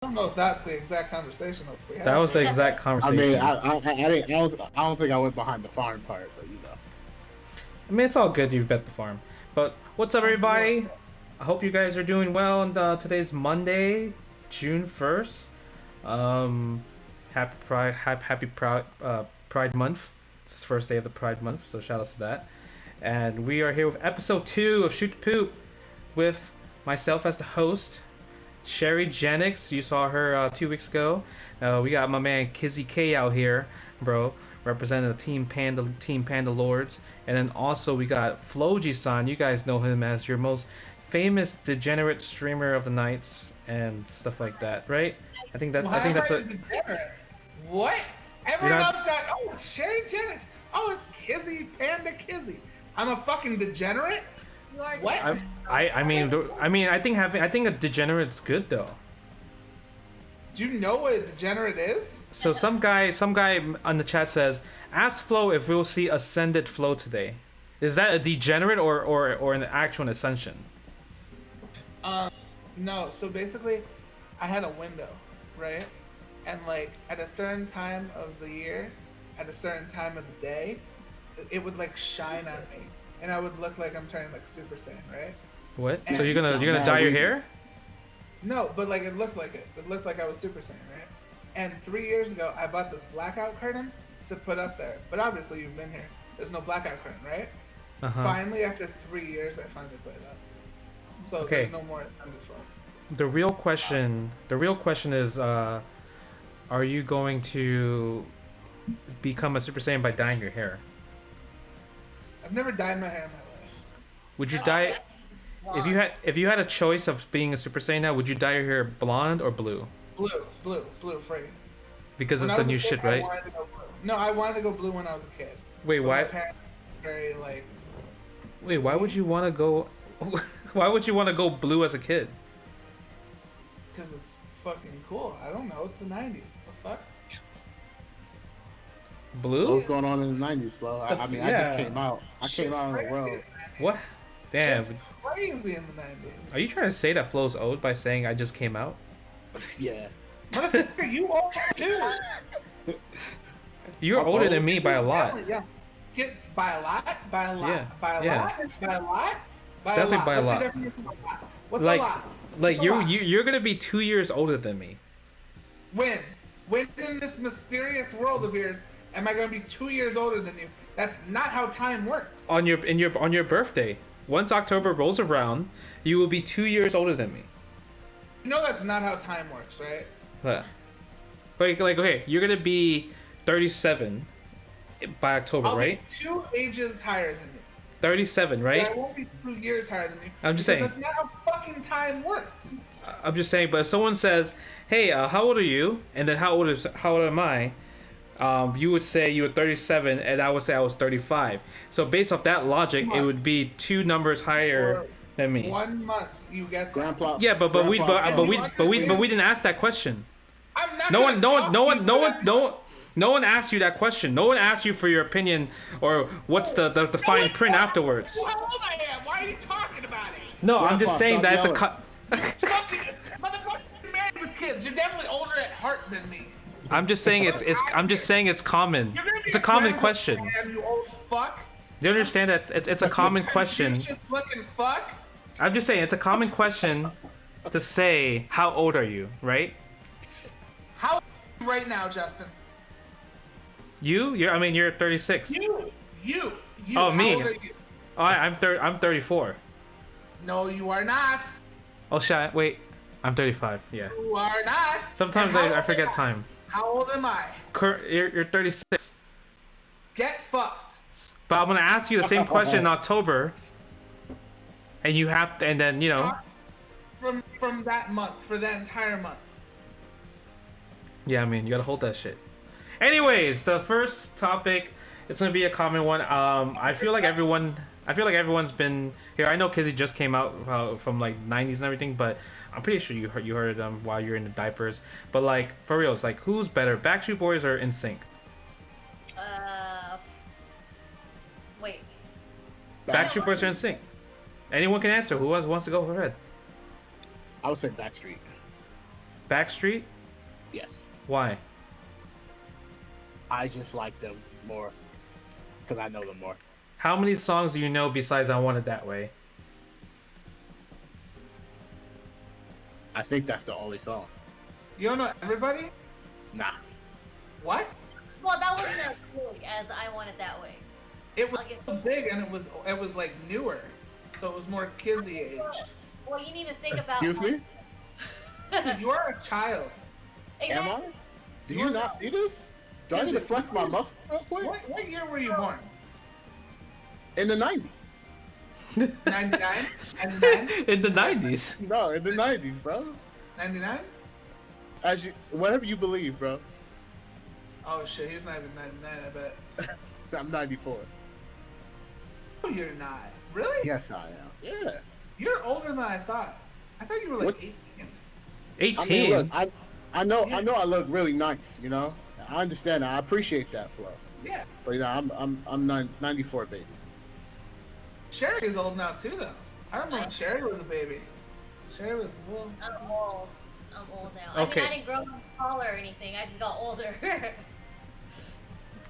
don't know if that's the exact conversation that we had. That was the exact I conversation. mean, I don't think I went behind the farm part, but you know. I mean, it's all good. You've bet the farm. But what's up, everybody? I hope you guys are doing well. And today's Monday, June 1st. Happy Pride Month. It's the first day of the Pride Month, so shout out to that. And we are here with episode 2 of Shoot the Poop with myself as the host, Sherryjenix. You saw her 2 weeks ago. We got my man Kizziekay out here, bro, representing the Team Panda Lords. And then also we got fLOE. You guys know him as your most famous degenerate streamer of the nights and stuff like that, right? I think that's a degenerate. What? Everyone else got, oh, it's Sherryjenix. Oh, it's Kizzy. I'm a fucking degenerate? What? I mean, I think a degenerate's good though. Do you know what a degenerate is? So some guy on the chat says, ask fLOE if we'll see ascended fLOE today. Is that a degenerate or an actual ascension? No. So basically, I had a window, right? And like at a certain time of the year, at a certain time of the day, it would like shine on me, and I would look like I'm turning like Super Saiyan, right? What? And so you're gonna dye your hair? No, but like it looked like it. It looked like I was Super Saiyan, right? And 3 years ago, I bought this blackout curtain to put up there. But obviously, you've been here. There's no blackout curtain, right? Finally, after 3 years, I finally put it up. So okay. There's no more underflow. The real question is, are you going to become a Super Saiyan by dyeing your hair? I've never dyed my hair in my life. Would you dye? If you had a choice of being a Super Saiyan now, would you dye your hair blonde or blue? Blue, free. Because it's the new shit, right? I wanted to go blue when I was a kid. Wait, why? My parents were very like. Wait, why would you want to go? Why would you want to go blue as a kid? Because it's fucking cool. I don't know. It's the 90s. The fuck? Blue? What's going on in the 90s, fLOE? I just came out. I came out in the world. What? Damn. It's crazy in the 90s. Are you trying to say that fLOE's old by saying I just came out? Yeah. Motherfucker, you old too. You're older than me by a lot. Yeah. By a lot? Yeah. By a lot? It's definitely by a lot. What's a lot? Like you're gonna be 2 years older than me. When in this mysterious world of yours am I gonna be 2 years older than you? That's not how time works. On your birthday. Once October rolls around, you will be 2 years older than me. You know that's not how time works, right? What? Like okay, you're gonna be 37 by October, right? Be 2 ages higher than you. 37, right? But I won't be 2 years higher than you. I'm just saying. That's not how fucking time works. I'm just saying. But if someone says, "Hey, how old are you?" and then how old am I? You would say you were 37, and I would say I was 35. So based off that logic, it would be 2 numbers higher than me. 1 month, you get Grandpa. Yeah, but we didn't ask that question. I'm not. No one asked you that question. No one asked you for your opinion or what's the fine print afterwards. How old I am? Why are you talking about it? No, I'm just saying that it's a Motherfucker, you're married with kids. You're definitely older at heart than me. I'm just saying it's common. It's a common question. Man, you old fuck. Do you understand that it's a common question? Just looking fuck. I'm just saying it's a common question to say how old are you, right? How old are you right now, Justin? You're 36. You. Oh, me. How old are you? Oh, I'm 34. No, you are not. Oh shit! Wait, I'm 35. Yeah. You are not. Sometimes I forget time. How old am I? You're 36. Get fucked. But I'm gonna ask you the same question in October, and you have to, and then From that month, for that entire month. Yeah, I mean you gotta hold that shit. Anyways, the first topic, it's gonna be a common one. I feel like everyone's been here. I know Kizzy just came out from like 90s and everything, but I'm pretty sure you heard them while you're in the diapers. But like for real, it's like who's better, Backstreet Boys or NSYNC? Wait. Backstreet Boys or NSYNC? Anyone can answer. Who wants to go ahead? I would say Backstreet. Backstreet? Yes. Why? I just like them more because I know them more. How many songs do you know besides I Want It That Way? I think that's the only song. You don't know everybody? Nah. What? Well, that wasn't as big as I Want It That Way. It was so big and it was like newer, so it was more Kizzy age. Well, you need to think about. Excuse me? You are a child. Exactly. Am I? Do you not see this? Do I need to flex my muscle real quick? What year were you born? In the 90s. 99? 99? In the 90s. No, in the 90s, bro. 99? Whatever you believe, bro. Oh shit, he's not even 99, I bet. I'm 94. No, you're not. Really? Yes, I am. Yeah. You're older than I thought. I thought you were like 18. 18? I mean, look, I know I look really nice, you know? I understand that. I appreciate that, Flo. Yeah. But, you know, I'm 94, baby. Sherry is old now, too, though. I remember when Sherry was a baby. Sherry was a little... I'm old. I'm old now. Okay. I mean, I didn't grow up taller or anything. I just got older.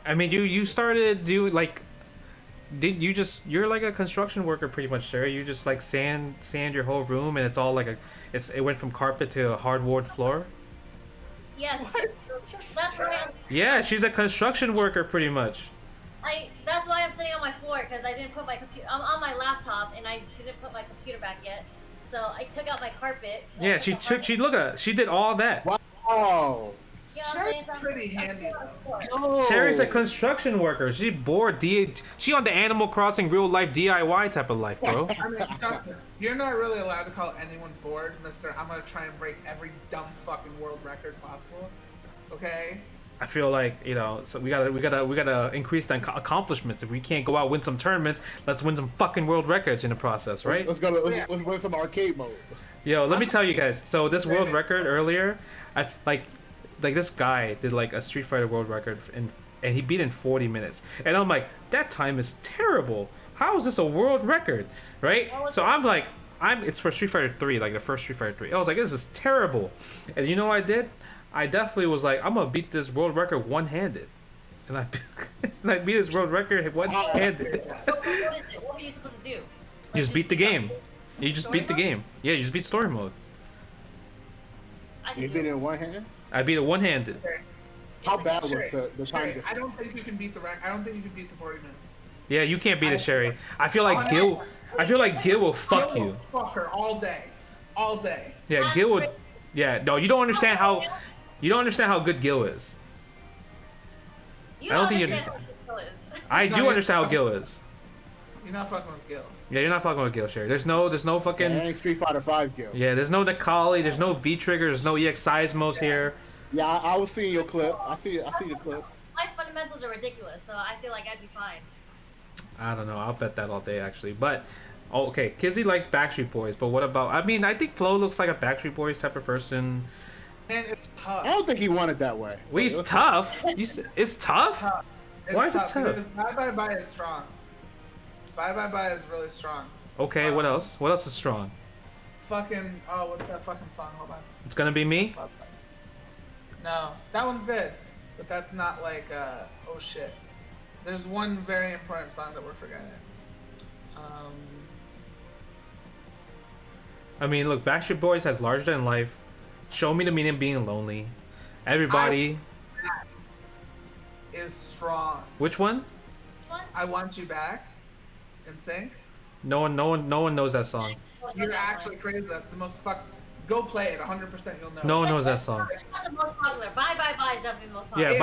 I mean, you started doing, like... You're like a construction worker pretty much, Sherry. You just like sand your whole room and it's all like it went from carpet to a hardwood floor? Yes. That's why Yeah, she's a construction worker pretty much. that's why I'm sitting on my floor, because I didn't put my computer. I'm on my laptop and I didn't put my computer back yet. So I took out my carpet. Yeah, she did all that. Wow. You know what I'm Sherry's saying? So I'm- pretty handy, though. Oh. Sherry's a construction worker. She bored. She on the Animal Crossing real life DIY type of life, bro. I mean, Justin, you're not really allowed to call anyone bored, mister. I'm gonna try and break every dumb fucking world record possible. Okay? I feel like, you know, so we gotta increase the accomplishments. If we can't go out win some tournaments, let's win some fucking world records in the process, right? Let's win some arcade mode. Yo, let me tell you guys. So this world record earlier, I like this guy did like a Street Fighter world record and he beat in 40 minutes. And I'm like, that time is terrible. How is this a world record? Right? So I'm like, it's for Street Fighter 3, like the first Street Fighter 3. I was like, this is terrible. And you know what I did? I definitely was like, I'm gonna beat this world record one-handed. And I beat his world record one-handed. What were you supposed to do? You just beat the game. You just beat the game. Yeah, you just beat story mode. You beat it in one hand? I beat it one-handed. How bad was Sherry, the time Sherry, difference? I don't think you can beat the record. I don't think you can beat the 40 minutes. Yeah, you can't beat it, Sherry. I feel like Gil will fuck Gil you. will fuck her all day. All day. Yeah, That's Gil would. crazy. Yeah, no, you don't understand how good Gil is. You I don't think you understand what it is. I No, do you- understand how Gil is. You're not fucking with Gil. Yeah, you're not fucking with Gil, Sherry. There's no It fucking. ain't Street Fighter 5 Gil. Yeah, there's no Nikali, there's no V trigger, there's no EX Seismos here. Yeah, I was seeing your clip. I see the clip. My fundamentals are ridiculous, so I feel like I'd be fine. I don't know. I'll bet that all day actually. But okay, Kizzy likes Backstreet Boys, but what about? I mean, I think Flo looks like a Backstreet Boys type of person. Man, it's tough. I don't think he wanted that way. Well, he's tough. It's tough. It's Why is it tough? Because Bye Bye Bye is strong. Bye Bye Bye is really strong. Okay, what else? What else is strong? Fucking, oh, what's that fucking song? Hold on. It's gonna be me. No, that one's good, but that's not like, oh shit. There's one very important song that we're forgetting. I mean, look, Backstreet Boys has Larger Than Life. Show Me the Meaning of Being Lonely. Everybody. Is strong. Which one? What? I Want You Back. In Sync. No one knows that song. You're actually crazy. That's the most Go play it. 100% you'll know. No one knows that song. It's not the most popular. Bye Bye Bye is definitely the most popular. Yeah, It's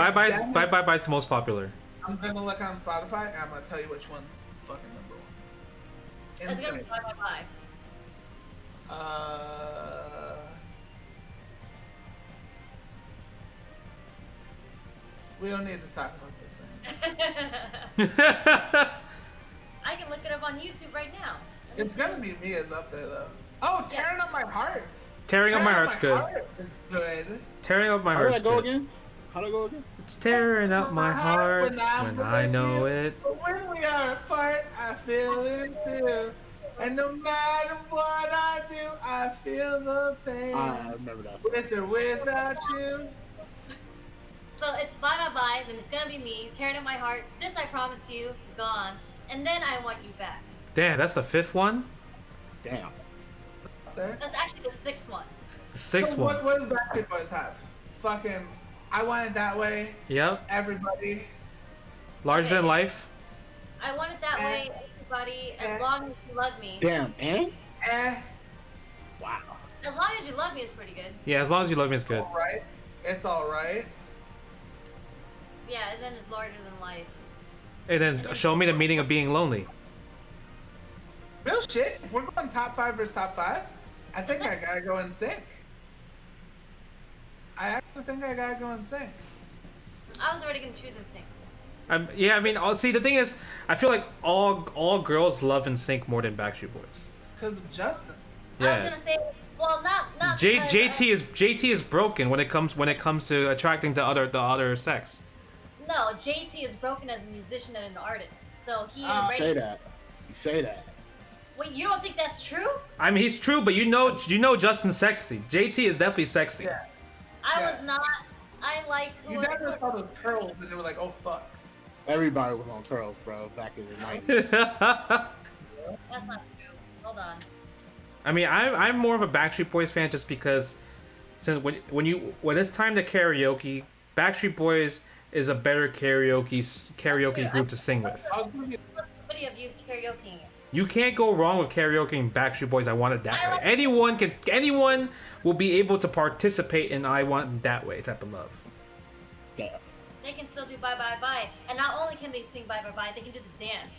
Bye Bye is the most popular. I'm gonna look on Spotify and I'm gonna tell you which one's fucking number one. It's gonna be Bye Bye Bye. We don't need to talk about this thing. I can look it up on YouTube right now. It's gonna be Mia's up there though. Oh, Tearing Up My Heart. Tearing Up My Heart's good. Heart is good. Tearing Up My How did Heart's that go good. again? How did it go again? It's tearing up my heart when I know it. But when we are apart, I feel it too. And no matter what I do, I feel the pain. I remember that song. With or without you. So it's bye bye bye, then it's gonna be me, tearing at my heart. This I promised you, gone. And then I want you back. Damn, that's the 5th one? Damn. There. That's actually the 6th one. The 6th So one. what do Backstreet Boys have? Fucking, I Want It That Way. Yep. Everybody. Larger than life. I want it that way, everybody, as long as you love me. Damn, eh? Wow. As long as you love me is pretty good. Yeah, as long as you love me, it's good. All right. It's all right. Yeah, and then it's larger than life. And then show me the meaning of being lonely. Real shit. If we're going top 5 versus top 5, I think I gotta go in sync. I actually think I gotta go in sync. I was already gonna choose in sync. Yeah, I mean, see, the thing is, I feel like all girls love NSYNC more than Backstreet Boys. Because of Justin. I was Yeah. gonna say, well, not JT is broken when it comes to attracting the other sex. No, JT is broken as a musician and an artist. So he You already. say that. You say that. Wait, you don't think that's true? I mean, he's true, but you know Justin's sexy. JT is definitely sexy. Yeah. I Yeah. was not. I liked You whoever. never saw those curls and they were like, oh fuck. Everybody was on curls, bro, back in the 90s. That's not true. Hold on. I mean, I'm more of a Backstreet Boys fan just because since when it's time to karaoke, Backstreet Boys is a better karaoke group to sing with. I'll give you. Somebody of you karaokeing it. You can't go wrong with karaokeing Backstreet Boys. I Want It That Way. Anyone will be able to participate in I Want It That Way type of love. Yeah. They can still do bye bye bye, and not only can they sing bye bye bye, they can do the dance.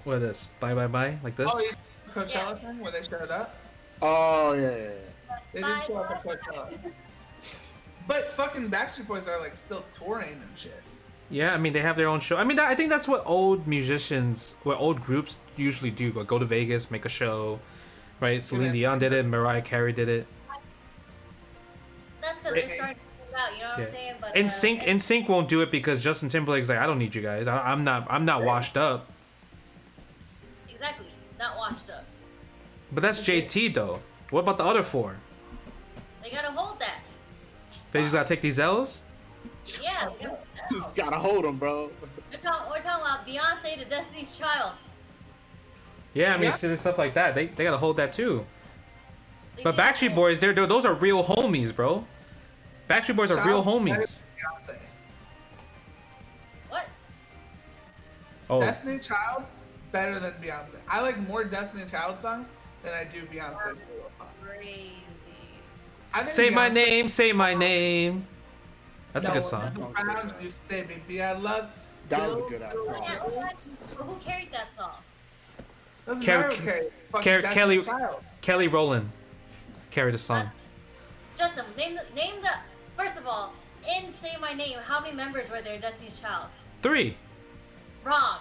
What is this? Bye bye bye like this? Oh, you Coachella thing where they showed up? Oh, yeah. They Bye, did show up at Coachella. But fucking Backstreet Boys are like still touring and shit. Yeah, I mean they have their own show. I mean I think that's what old groups usually do. Go to Vegas, make a show, right? Celine Dion did it, Mariah Carey did it. That's because they're starting to figure out, you know what I'm saying? But NSYNC won't do it because Justin Timberlake's like, I don't need you guys. I'm not washed up. Exactly, not washed up. But that's JT though. What about the other 4? They gotta hold that. They just gotta take these L's. Yeah. Just gotta hold them, bro. We're talking about Beyonce, the Destiny's Child. Yeah, I mean Yeah. stuff like that. They gotta hold that too. They But did Backstreet it. Boys, those are real homies, bro. Backstreet Boys are real homies. Beyonce. What? Oh, Destiny Child better than Beyonce. I like more Destiny Child songs than I do Beyonce's songs. Crazy. I think say my Beyonce- name, say my name. That's a good No, song. around you say, baby, I love. That was a Bill- good ass Bill- song. Who carried that song? Doesn't Car- matter who carries. It's fucking Car- Destiny Kelly- Child. Kelly Rowland carried the song. Justin, name the. First of all, in Say My Name, how many members were there in Destiny's Child? 3. Wrong.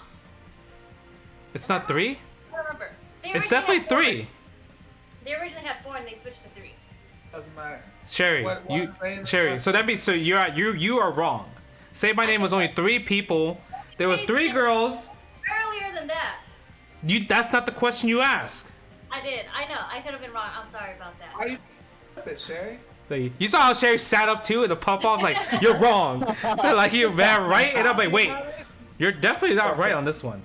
It's not 3. I don't remember. They It's originally definitely had 4. 3. They originally had 4 and they switched to 3. Doesn't matter. Sherry, What I'm saying- Sherry. So that means you are wrong. Say My Name was only 3 people. There was 3 girls. Earlier than that. That's not the question you asked. I did. I know. I could have been wrong. I'm sorry about that. Are you it, Sherry? You saw how Sherry sat up too in the pop off like you're wrong. Like you're mad right, and I'm like, wait, you're definitely not right on this one.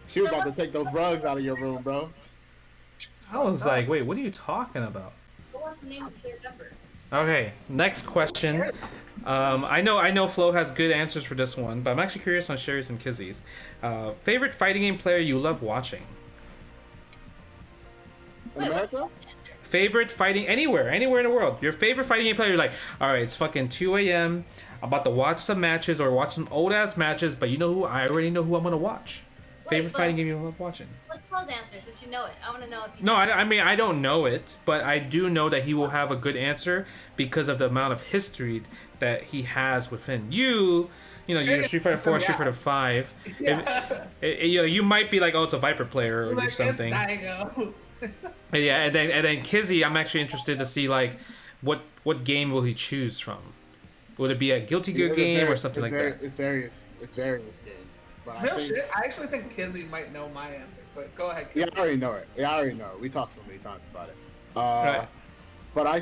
She was about to take those rugs out of your room, bro. I was like, wait, what are you talking about? Who wants to name a third member? Okay, next question. I know Flo has good answers for this one, but I'm actually curious on Sherry's and Kizzy's. Favorite fighting game player you love watching? In America? Favorite fighting anywhere in the world. Your favorite fighting game player, you're like, all right, it's fucking 2 a.m. I'm about to watch some matches or watch some old ass matches, but you know who? I already know who I'm gonna watch. Favorite fighting game you love watching? What's Flo's answer since you know it? I want to know if you No, I mean I don't know it, but I do know that he will have a good answer because of the amount of history that he has within you. You know, you're Street Fighter 4, Street Fighter 5. Yeah. You might be like, oh, it's a Viper player or Like, something. it's Daigo. Yeah, and then Kizzy, I'm actually interested to see like what game will he choose from? Would it be a Guilty Gear game or something like that? It's various games. but Real shit. I actually think Kizzy might know my answer, but go ahead, Kizzy. Yeah, I already know it. Yeah, I already know it. We talked so many times about it. Right. But I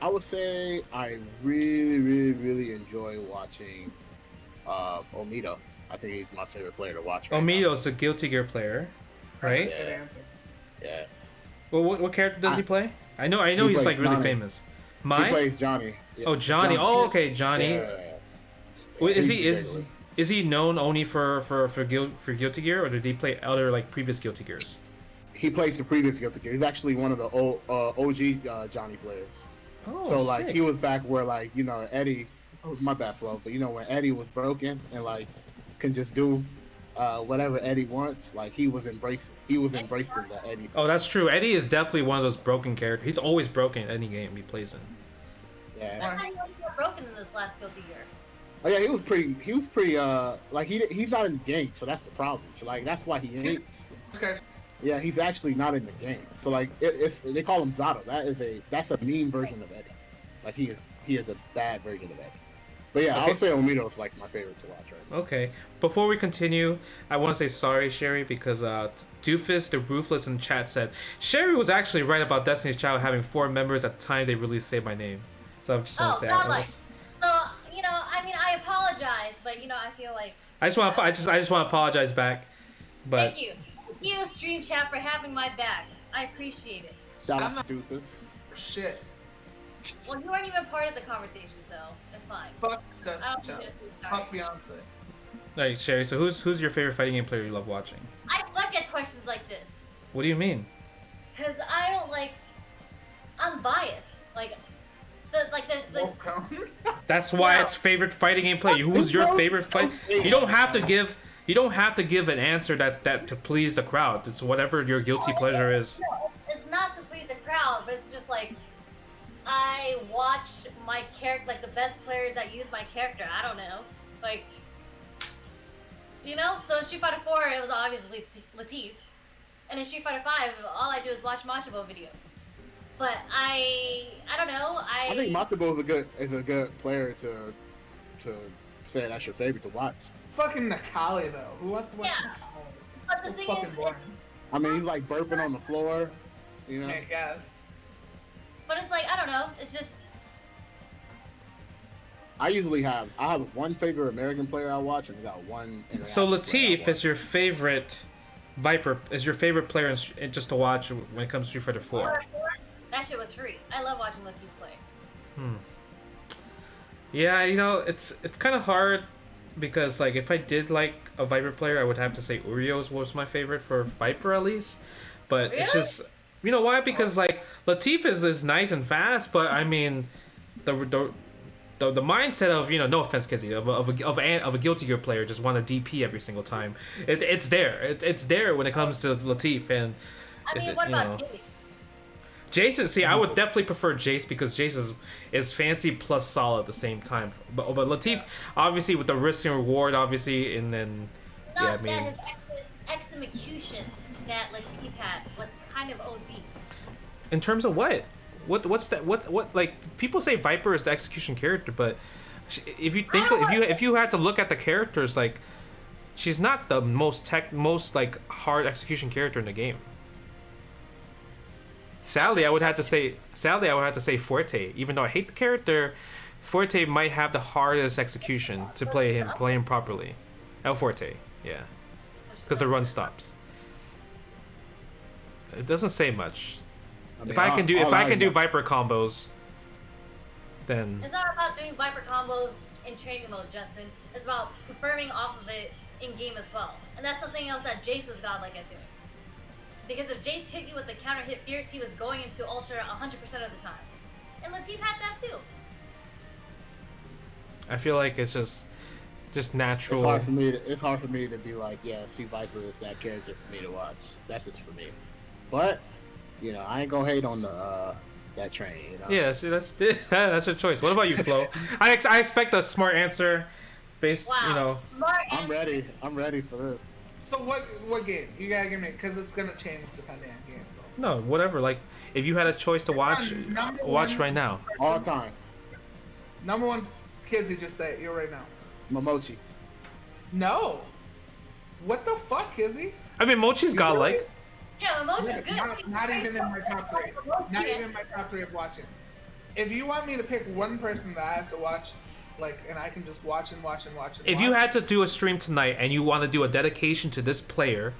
would say I really, really, really enjoy watching Omito. I think he's my favorite player to watch. Right Omito's a Guilty Gear player, right? That's a good answer. Yeah. Well, what character does he play? I know he he's like plays really Johnny. famous. He Mine? plays Johnny. Yeah. Oh, Johnny. Oh, okay, Johnny. Yeah. Wait, He's is he known only for Guilty Gear, or did he play other like previous Guilty Gears? He plays the previous Guilty Gear. He's actually one of the OG Johnny players. Oh, So like sick. he was back where like Eddie. Oh, my bad, Flo. But when Eddie was broken and like can just do whatever Eddie wants, like he was embracing that Eddie. Oh, that's true. Eddie is definitely one of those broken characters. He's always broken in any game he plays in. Yeah. I thought he was more broken in this last Guilty Gear. Oh yeah, he was pretty like he's not in the game, so that's the problem. So like that's why he ain't. Okay. Yeah, he's actually not in the game. So like it's they call him Zato. That's a mean version of Eddie. Like he is a bad version of Eddie. But yeah, I Okay. would say Omito is like my favorite to watch right now. Okay. Before we continue, I want to say sorry, Sherry, because Doofus the Ruthless in chat said Sherry was actually right about Destiny's Child having 4 members at the time they released Say My Name. So I'm just want to say godlike. So I mean, I apologize, but I feel like I just want to apologize back. But thank you, Stream Chat, for having my back. I appreciate it. Shout I'm out to Doofus. Shit. Well, you weren't even part of the conversation, so it's fine. Fuck I Dustin don't Child. think Fuck Beyonce. like Sherry, so who's your favorite fighting game player you love watching? I suck at questions like this What do you mean? because I don't like. I'm biased. Like the That's why No. it's favorite fighting game player. Who's your favorite fight? You don't have to give an answer that to please the crowd. It's whatever your guilty pleasure is. No, it's not to please the crowd, but it's just like I watch my character, like the best players that use my character. I don't know, like So in Street Fighter 4, it was obviously Latif, and in Street Fighter 5, all I do is watch Machabo videos. But I don't know. I think Makubo is a good player to say that's your favorite to watch. Fucking Nakali though. Who wants to watch Yeah. Nakali? But the So thing fucking is, boring. I mean, he's like burping on the floor, I guess. but it's like I don't know. It's just I have one favorite American player I watch, and I got one. So international player I Latif watch. is your favorite Viper is your favorite player just to watch when it comes to Street Fighter 4. that shit was free. I love watching Latif play. Yeah, it's kind of hard because like if I did like a Viper player, I would have to say Urios was my favorite for Viper at least. But it's Really? just why? Because like Latif is nice and fast, but I mean the mindset of no offense, Kizzy, of a Guilty Gear player just want to DP every single time. It's there. It's there when it comes to Latif and. I mean, what about Jace? Jace, see, I would definitely prefer Jace because Jace is fancy plus solid at the same time. But Latif, obviously, with the risk and reward, obviously, and then Not that his execution that Latif had was kind of OD. in terms of what's that? What like people say Viper is the execution character, but if you had to look at the characters, like she's not the most like hard execution character in the game. Sadly, I would have to say Forte. Even though I hate the character, Forte might have the hardest execution to play him properly. El Forte, yeah, because the run stops. It doesn't say much. I mean, If I can do know. Viper combos, then It's not about doing Viper combos in training mode, Justin. It's about confirming off of it in game as well. And that's something else that Jace was godlike at doing. Because if Jace hit you with the counter hit fierce, he was going into Ultra 100% of the time. And Latif had that too. I feel like it's just natural. It's hard for me to be like, yeah, see Viper is that character for me to watch. That's just for me. But I ain't gonna hate on the that train. Yeah, see, that's your choice. What about you, Flo? I expect a smart answer, based. Wow. Smart I'm answer. I'm ready for this. So what game? You gotta give me, because it's gonna change depending on games also. No, whatever. Like, if you had a choice to watch right now. All time. Number one, Kizzy, just say it. You're right now. Momochi. No. What the fuck, Kizzy? I mean, Mochi's godlike. Yeah, Mochi's Listen, good. not even in my top 3. Not even in my top 3 of watching. If you want me to pick one person that I have to watch, like, and I can just watch and watch. If you had to do a stream tonight and you want to do a dedication to this player,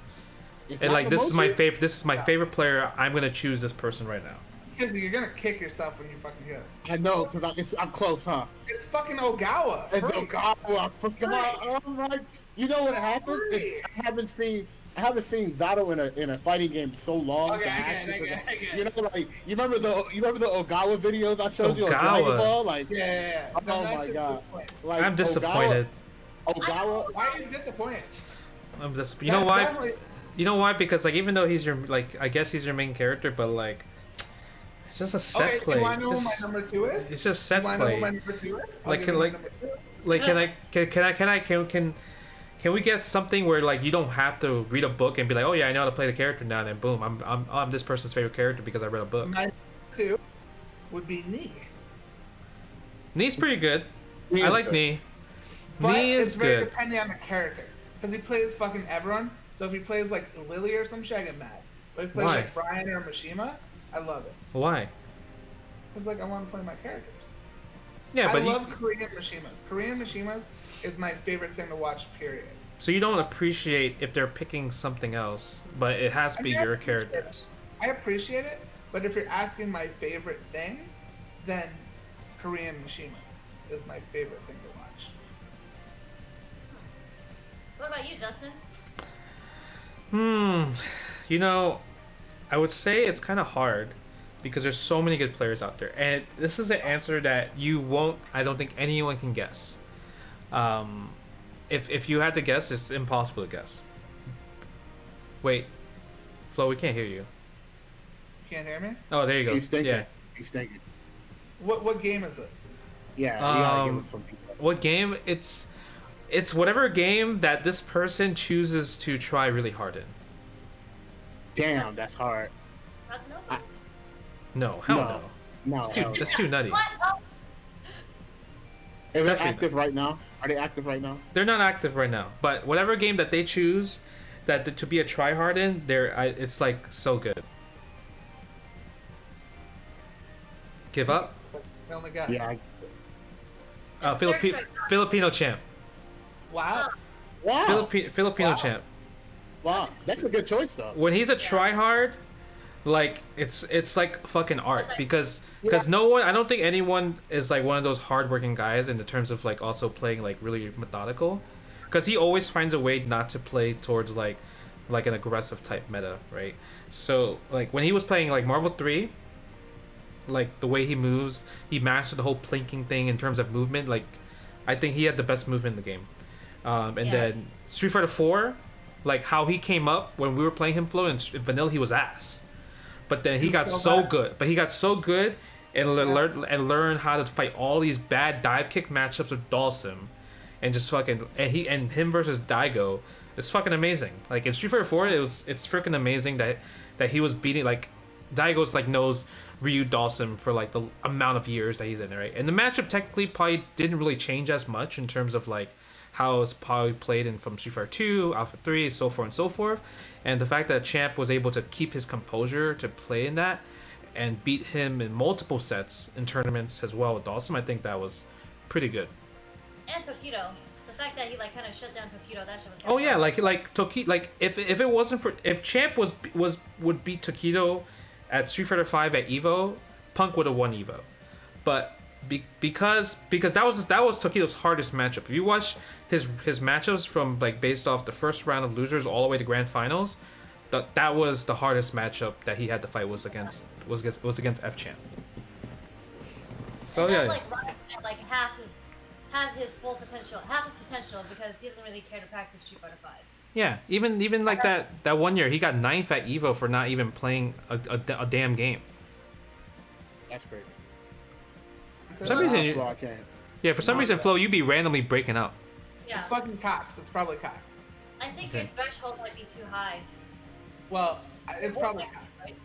and like this is my favorite player, I'm gonna choose this person right now. Kizzy, you're gonna kick yourself when you fucking hear this. I know, because I'm close, huh? It's fucking Ogawa. It's Ogawa. Oh my! You know what happened? I haven't seen Zato in a fighting game so long. Okay, I get it. You know, like you remember the Ogawa videos I showed you on Dragon Ball? Like, yeah. Oh my god! Like, I'm disappointed. Ogawa. Why are you disappointed? I'm just. You know why? Definitely... You know why? Because like even though he's your I guess he's your main character, but like. It's just a set play. Do I know who my number 2 is? It's just set play. Do I know who my number 2 is? Can we get something where like you don't have to read a book and be like, oh yeah, I know how to play the character now, and then boom, I'm this person's favorite character because I read a book. My 2 would be Nee. Nee's pretty good. I like Nee. But Nee is it's very good. depending on the character, because he plays fucking everyone. So if he plays like Lily or some shit, I get mad. But if he plays like Brian or Mishima, I love it. Why? Because like I want to play my characters. Yeah, but I love Korean Mishimas. Korean Mishimas is my favorite thing to watch. Period. So you don't appreciate if they're picking something else, but it has to be your characters. I appreciate it, but if you're asking my favorite thing, then Korean Mishimas is my favorite thing to watch. What about you, Justin? You know, I would say it's kind of hard because there's so many good players out there, and this is an answer that I don't think anyone can guess. If you had to guess, it's impossible to guess. Wait, Flo, we can't hear you. You can't hear me? Oh, there you go. He's thinking. Yeah. He's thinking. What game is it? Yeah, you gotta give us some people. What game? It's whatever game that this person chooses to try really hard in. Damn, that's hard. That's No, hell no. No, that's too nutty. Is it active right now? Are they active right now? They're not active right now, but whatever game that they choose to be a tryhard in, it's like so good. Give up? I only guess. Yeah. Filipino champ. Wow. Filipino champ. Wow, that's a good choice though. When he's a tryhard, like it's like fucking art because no one, I don't think anyone is like one of those hardworking guys in the terms of like also playing like really methodical, because he always finds a way not to play towards like an aggressive type meta, right? So like when he was playing like Marvel 3, like the way he moves, he mastered the whole plinking thing in terms of movement. Like I think he had the best movement in the game. Then Street Fighter 4, like how he came up when we were playing him, Flo, in Vanilla, he was ass. But then he got so good. But he got so good and learned how to fight all these bad dive kick matchups with Dhalsim, and just fucking and him versus Daigo. It's fucking amazing. Like in Street Fighter 4, it's freaking amazing that he was beating like Daigo's like knows Ryu Dhalsim for like the amount of years that he's in there, right? And the matchup technically probably didn't really change as much in terms of like how it's probably played in from Street Fighter 2, Alpha 3, so forth and so forth. And the fact that Champ was able to keep his composure to play in that and beat him in multiple sets in tournaments as well with Dhalsim, I think that was pretty good. And Tokido. The fact that he like kind of shut down Tokido, that shit was Oh yeah, like Tokido, like if it wasn't for, if Champ would beat Tokido at Street Fighter 5 at Evo, Punk would have won Evo. But because that was Tokido's hardest matchup. If you watch his matchups from like based off the first round of losers all the way to grand finals, that was the hardest matchup that he had to fight was against F Champ. So and yeah, that's like half his potential because he doesn't really care to practice Street Fighter 5. Yeah, even like that 1 year he got 9th at Evo for not even playing a damn game. That's great. For some reason, Flo, you'd be randomly breaking up. Yeah. It's fucking Cox. It's probably Cox. I think your threshold might be too high. Well, it's probably Cox. Right?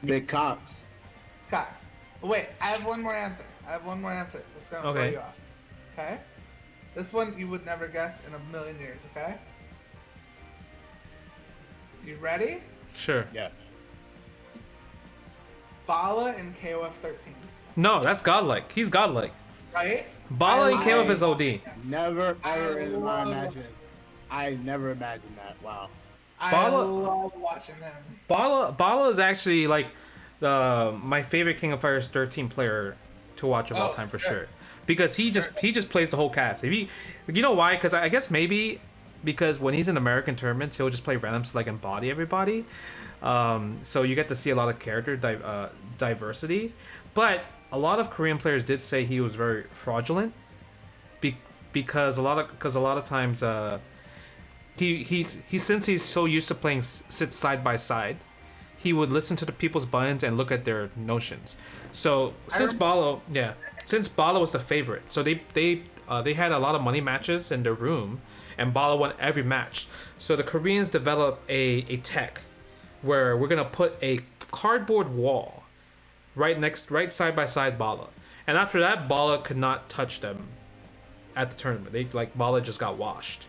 Big Cox. It's Cox. But wait, I have one more answer. That's gonna throw you off. Okay? This one you would never guess in a million years, okay? You ready? Sure. Yeah. Bala and KOF 13. No, that's godlike. He's godlike. Right? Bala and KOF is OD. Never ever in my imagination. I never imagined that. Wow. I love watching them. Bala is actually like my favorite King of Fighters 13 player to watch of all time for sure. Because he just plays the whole cast. If you know why? Because I guess maybe because when he's in American tournaments, he'll just play randoms to like embody everybody. So you get to see a lot of character diversities. But a lot of Korean players did say he was very fraudulent, because a lot of times since he's so used to playing sit side by side, he would listen to the people's buttons and look at their notions. So since Bala was the favorite, so they had a lot of money matches in their room, and Bala won every match. So the Koreans developed a tech where we're gonna put a cardboard wall right side by side Bala, and after that Bala could not touch them at the tournament. Bala just got washed.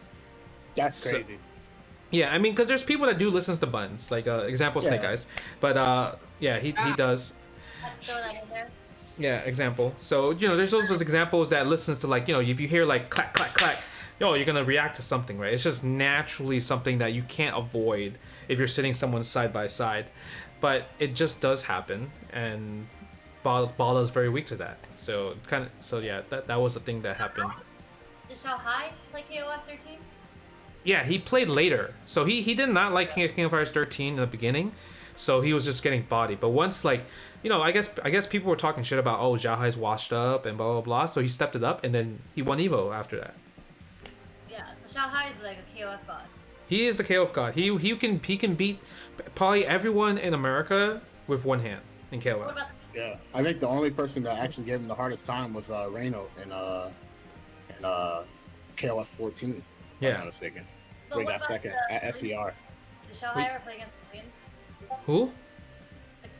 That's crazy. Yeah, I mean, because there's people that do listen to buttons, like example Snake Eyes, but he does. Throw that in there. Yeah, example. So there's those examples that listens to if you hear like clack clack clack, you're gonna react to something, right? It's just naturally something that you can't avoid if you're sitting someone side by side, but it just does happen, and Bala is very weak to that. So that was the thing that happened. Did Shanghai play KOF 13? Yeah, he played later. So he did not like King of Fighters 13 in the beginning. So he was just getting bodied. But once I guess people were talking shit about, oh, Xiaohai's washed up and blah blah blah. So he stepped it up, and then he won Evo after that. Yeah, so Shanghai is like a KOF god. He is the KOF god. He can beat probably everyone in America with one hand in KOF. Yeah, I think the only person that actually gave him the hardest time was Reno in KOF 14. Yeah. If I'm not mistaken. They got second at SCR. Did Shanghai ever play against the Koreans? Who?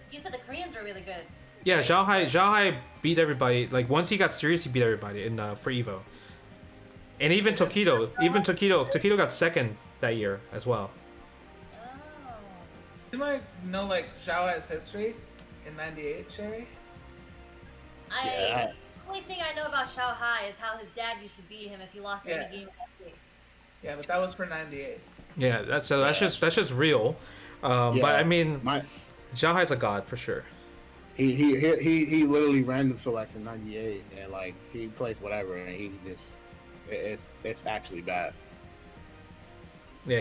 You said the Koreans were really good. Yeah, Xiaohai beat everybody. Like once he got serious, he beat everybody in for Evo. And even Tokido got second that year as well. Oh. You might know Xiaohai's history in '98, Sherry. Yeah. The only thing I know about Shanghai is how his dad used to beat him if he lost any game. Yeah, but that was for '98. Yeah, that's just real. But I mean, Xiaohai's a god for sure. He literally random selects in '98, and he plays whatever, and he just it's actually bad. Yeah,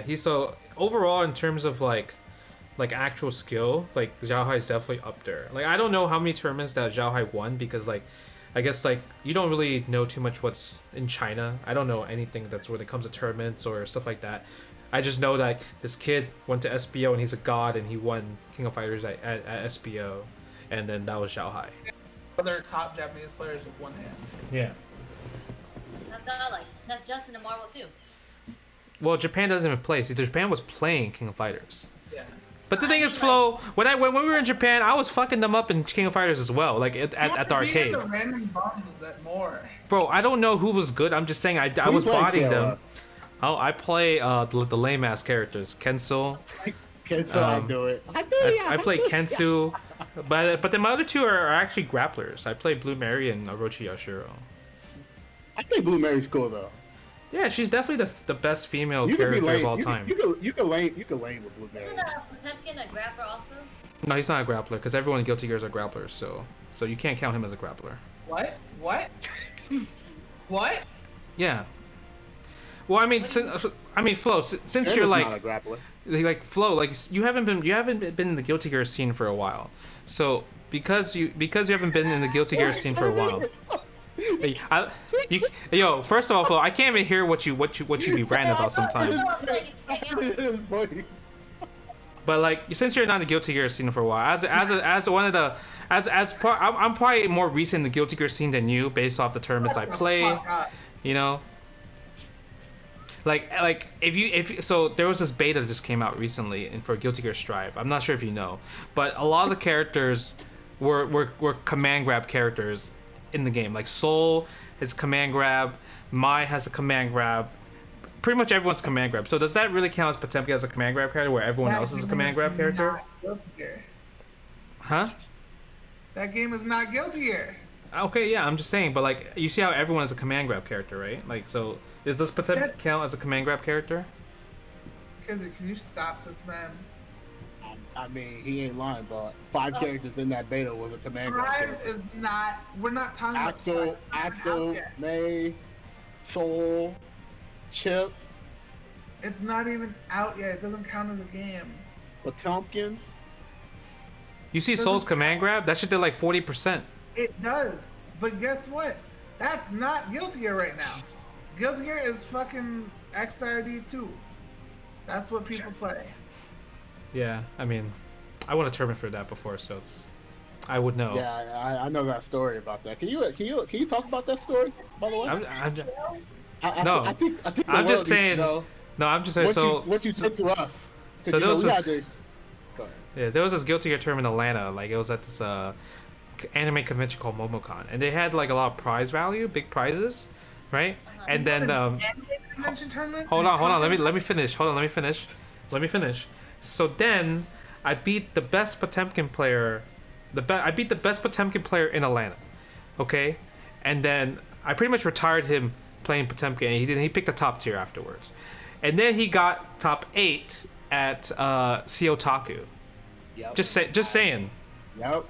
he's so overall in terms of like actual skill, Xiaohai is definitely up there. I don't know how many tournaments that Xiaohai won, because I guess you don't really know too much what's in China. I don't know anything that's when it comes to tournaments or stuff like that. I just know that this kid went to SBO and he's a god, and he won King of Fighters at SBO, and then that was Xiaohai. Other top Japanese players with one hand. Yeah. That's Justin and Marvel too. Well, Japan doesn't even play. See, Japan was playing King of Fighters. Yeah. But the thing is, Flo, when we were in Japan, I was fucking them up in King of Fighters as well, at the arcade. The random bombs that more. Bro, I don't know who was good. I'm just saying I was bodying them. Oh, I play the lame ass characters. Kenso. I do it. I play Kensu, but then my other two are actually grapplers. I play Blue Mary and Orochi Yashiro. I think Blue Mary's cool though. Yeah, she's definitely the best female character of all time. You can lane with Blue Mary. Isn't Potemkin a grappler also? No, he's not a grappler, because everyone in Guilty Gear is a grappler, so you can't count him as a grappler. What? What? Yeah. Well, I mean, Flo, since you're not a grappler. Flo, you haven't been in the Guilty Gear scene for a while, so because you haven't been in the Guilty Gear scene for a while. First of all, Flo, I can't even hear what you be ranting about sometimes. But since you're not in the Guilty Gear scene for a while, I'm probably more recent in the Guilty Gear scene than you, based off the tournaments I play. So there was this beta that just came out recently for Guilty Gear Strive. I'm not sure if you know, but a lot of the characters were command grab characters in the game. Soul has command grab, Mai has a command grab, pretty much everyone's command grab. So does that really count as Potemkin as a command grab character, where everyone else is a command grab character? Huh? That game is not Guilty Gear. Okay, yeah, I'm just saying, but like, you see how everyone is a command grab character, right? Like, so does this Potemkin count as a command grab character? Kizzy, can you stop this man? I mean, he ain't lying, but 5 characters in that beta was a command grab Strive character. is not. We're not talking about Axel, May, Soul, Chip, It's not even out yet. It doesn't count as a game. Potemkin. You see Soul's command grab? That shit did like 40%. It does. But guess what? That's not Guilty Gear right now. Guilty Gear is fucking XRD 2. That's what people play. Yeah, I mean, I won a tournament for that before, so I would know. Yeah, I know that story about that. Can you talk about that story, by the way? I'm just saying. No, I'm just saying. What you said to us. So there was this. Go ahead. Yeah, there was this Guilty Gear tournament in Atlanta. Like, it was at this anime convention called MomoCon, and they had like a lot of prize value, big prizes, right? And then Convention tournament? hold on. Let me finish. So then, I beat the best Potemkin player. I beat the best Potemkin player in Atlanta. Okay, and then I pretty much retired him playing Potemkin. And he picked the top tier afterwards, and then he got top 8 at Otaku. Yep. Just saying. Yep.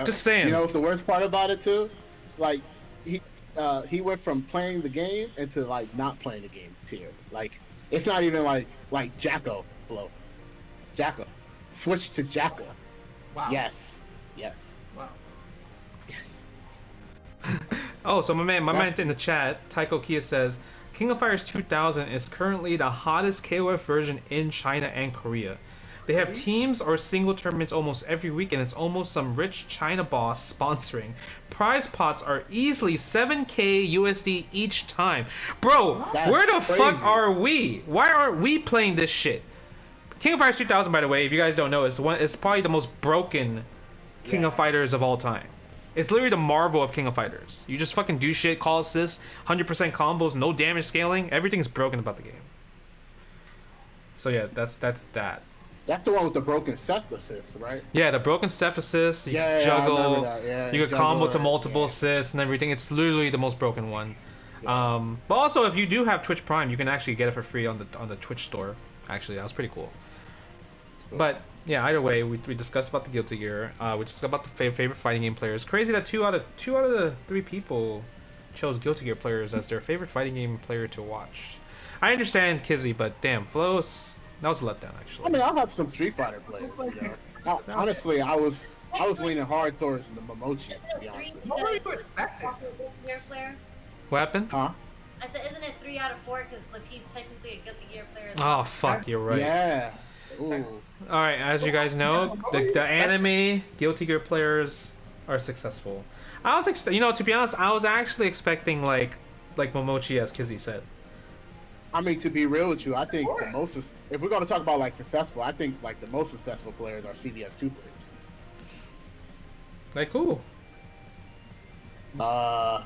Just saying. You know what's the worst part about it too? Like he went from playing the game into like not playing the game tier. Like it's not even like Jacko flow. Jacko. Switch to Jacko. Wow. Yes. Wow. Yes. Oh, so my man in the chat, Taiko Kia says, King of Fighters 2000 is currently the hottest KOF version in China and Korea. They have teams or single tournaments almost every week, and it's almost some rich China boss sponsoring. Prize pots are easily 7k USD each time. Bro, That's where the crazy. fuck are we? Why aren't we playing this shit? King of Fighters 2000, by the way, if you guys don't know, it's probably the most broken King of Fighters of all time. It's literally the Marvel of King of Fighters. You just fucking do shit, call assists, 100% combos, no damage scaling. Everything's broken about the game. So yeah, that's that. That's the one with the broken Seth assist, right? Yeah, the broken Seth assist, you can I juggle, remember that. Yeah, you can juggle combo to it, multiple assists and everything. It's literally the most broken one. Yeah. But also, if you do have Twitch Prime, you can actually get it for free on the Twitch store. Actually, that was pretty cool. Cool. But yeah, either way, we discussed about the Guilty Gear. We discussed about the favorite fighting game players. Crazy that two out of the 3 people chose Guilty Gear players as their favorite fighting game player to watch. I understand Kizzy, but damn, that was a letdown actually. I mean, I'll have some Street Fighter players. You know? Honestly, I was leaning hard towards the Momochi, to be honest. What were you expecting? Gear player. What happened? Huh? I said, isn't it 3 out of 4 because Latif's technically a Guilty Gear player as well? Oh fuck, you're right. Yeah. Ooh. All right, as you guys know, the anime Guilty Gear players are successful. I was to be honest, I was actually expecting like Momochi, as Kizzy said. I mean, to be real with you, I think the most, if we're going to talk about like successful, I think like the most successful players are CBS2 players. Like who? I'm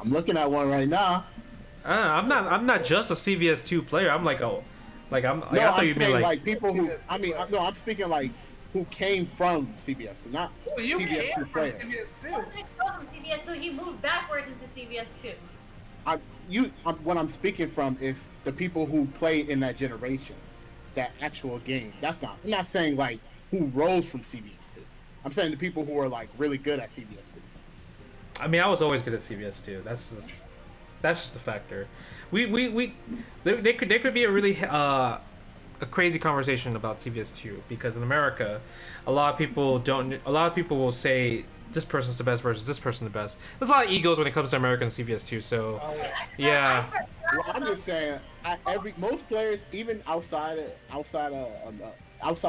looking at one right now. I'm not just a CVS2 player. I'm like I thought you'd be like people who. I mean, no, I'm speaking like who came from CBS2, not You came CBS2 from players. CBS2. From CBS, so he moved backwards into CBS 2. What I'm speaking from is the people who played in that generation, that actual game. I'm not saying like who rose from CBS2. I'm saying the people who are like really good at CBS2. I mean, I was always good at CVS2. That's just a factor. There could be a really a crazy conversation about CVS2 because in America, a lot of people will say this person's the best versus this person the best. There's a lot of egos when it comes to American CVS2. So yeah. Well, I'm just saying, most players, even outside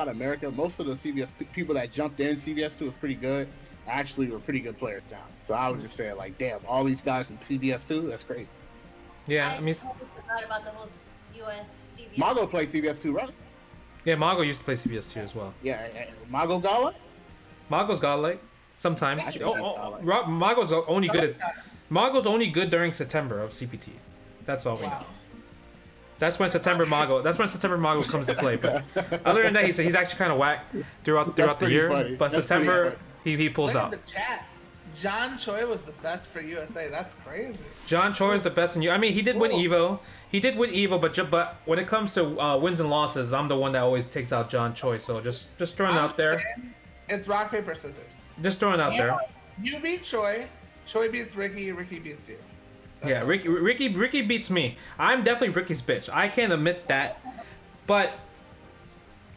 America, most of the CBS people that jumped in CBS2 was pretty good. Actually, were pretty good players now. So I was just saying, like, damn, all these guys in CBS2, that's great. Yeah, I mean, totally forgot about the whole US CBS. Mago played CBS2, right? yeah, Mago used to play CVS2 as well. Yeah, Mago Gala? Mago's godlike sometimes. I think that's godlike. Mago's only good during September of CPT. That's always. Wow. That's when September Mago comes to play. But other than that, he's actually kind of whack throughout the year. Funny. But That's September he pulls Look out. at the chat. John Choi was the best for USA. That's crazy. John Choi is the best in you. I mean, he did win Evo. He did win Evo, but when it comes to wins and losses, I'm the one that always takes out John Choi. So just throwing it out there. It's rock paper scissors. Just throwing it out there. You beat Choi. Choi beats Ricky. Ricky beats you. Yeah, Ricky beats me. I'm definitely Ricky's bitch. I can't admit that, but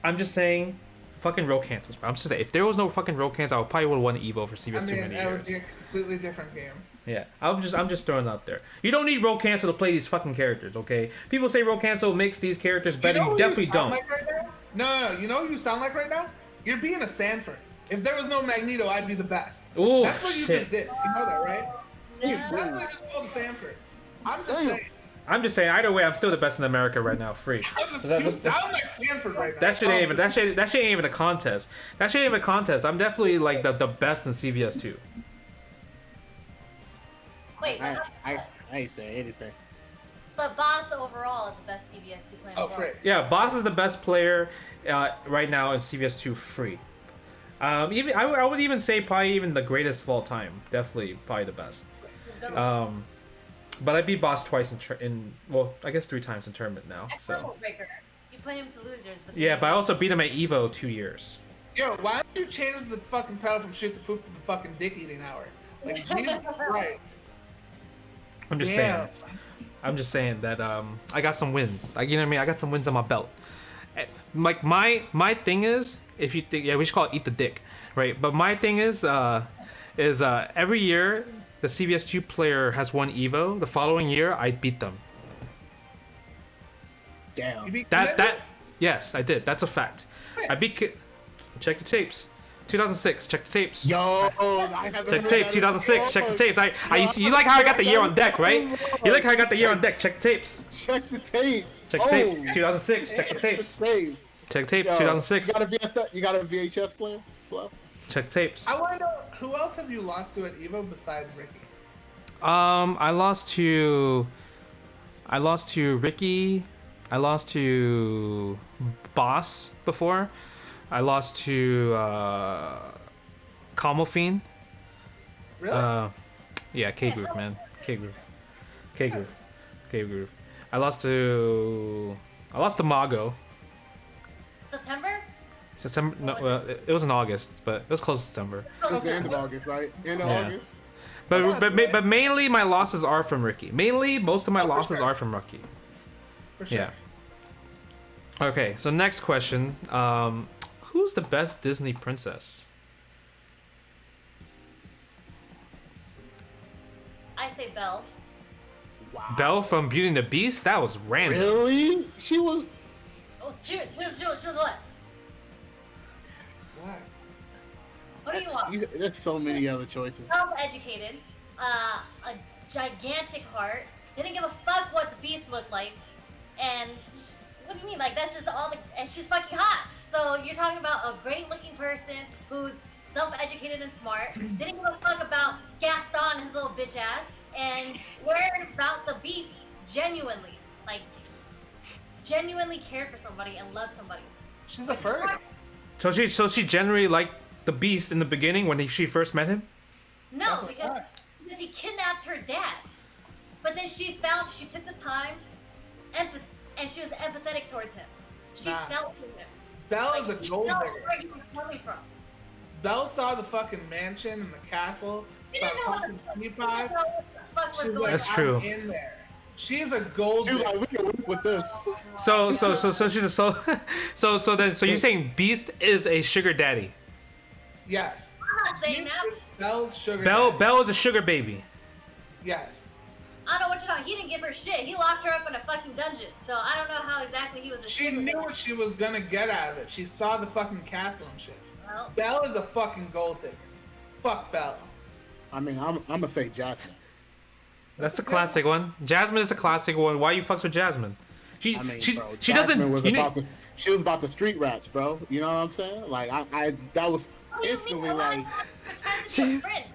I'm just saying, fucking roll cancels, bro. I'm just saying, if there was no fucking roll cancels, I probably would have won Evo for CBS too many that would years. be a completely different game. Yeah, I'm just throwing it out there. You don't need roll cancel to play these fucking characters, okay? People say roll cancel makes these characters better. You definitely don't. Like right now? No. You know what you sound like right now? You're being a Sanford. If there was no Magneto, I'd be the best. Ooh, that's what you just did. You know that, right? Yeah. That's what I just called Sanford. I'm just saying. Either way, I'm still the best in America right now, free. You sound like Sanford right now. That shit ain't even a contest. That shit ain't even a contest. I'm definitely like the best in CVS too. Wait, I ain't saying anything. but Boss overall is the best CBS 2 player. Oh, free. Yeah, Boss is the best player right now in CVS 2 free. Even I would even say probably even the greatest of all time. Definitely probably the best. But I beat Boss twice in I guess 3 times in tournament now. So. Breaker. You play him to losers. But Yeah, but I also beat him at Evo 2 years. Yo, why don't you change the fucking title from shoot the poop to the fucking dick eating hour? Like, Jesus Christ. I'm just saying. I'm just saying that I got some wins. Like, you know what I mean? I got some wins on my belt. Like my thing is, if you think, yeah, we should call it eat the dick, right? But my thing is every year the CVS 2 player has won Evo. The following year, I beat them. Damn. Yes, I did. That's a fact. I beat. Check the tapes. 2006. Check the tapes. Yo, I haven't Check the tape. 2006. Check the tapes. You like how I got the year on deck, right? You like how I got the year on deck. Check the tapes. Check the tapes. Check the tapes. 2006. Check the tapes. Check the tape. 2006. You got a VHS player, Flo? Check the tapes. I want to know, who else have you lost to at Evo besides Ricky? I lost to Ricky. I lost to Boss before. I lost to Comofine. Really? Yeah, K-Groove, man. K-Groove. I lost to Mago. September? No, it was in August, but it was close to September. It was the end of August, right? End of August. But mainly my losses are from Ricky. Most of my losses are from Ricky. For sure. Yeah. Okay, so next question. Who's the best Disney princess? I say Belle. Wow. Belle from Beauty and the Beast? That was random. Really? She was. Oh, she was what? What? What do you want? There's so many other choices. Self-educated, a gigantic heart, didn't give a fuck what the beast looked like, and what do you mean? Like, that's just all and she's fucking hot. So you're talking about a great-looking person who's self-educated and smart, didn't give a fuck about Gaston, his little bitch ass, and learned about the beast genuinely. Like, genuinely cared for somebody and loved somebody. She's a furry. So she generally liked the Beast in the beginning when she first met him? No, because he kidnapped her dad. But then she took the time, and she was empathetic towards him. She felt for him. Belle is a gold digger. Where he was coming from. Belle saw the fucking mansion and the castle. She Saw didn't know fucking what Pea the Pie. fuck was She's going like, That's on. true. I'm in there. She's a gold She was digger. like, we can work with this. So she's a so you're saying Beast is a sugar daddy? Yes. I'm not saying that. Belle's sugar. Belle daddy. Belle is a sugar baby. Yes. I don't know what you're talking. He didn't give her shit. He locked her up in a fucking dungeon. So I don't know how exactly he was a She sugar knew daddy. what she was gonna get out of it. She saw the fucking castle and shit. Well, Belle is a fucking gold digger. Fuck Belle. I mean, I'm gonna say Jasmine. That's a classic one. Jasmine is a classic one. Why you fucks with Jasmine? She I mean, she bro, she Jasmine doesn't. Was You about need, she was about the street rats, bro. You know what I'm saying? Like, that was what do you mean? instantly A lot like. of times it's a friend.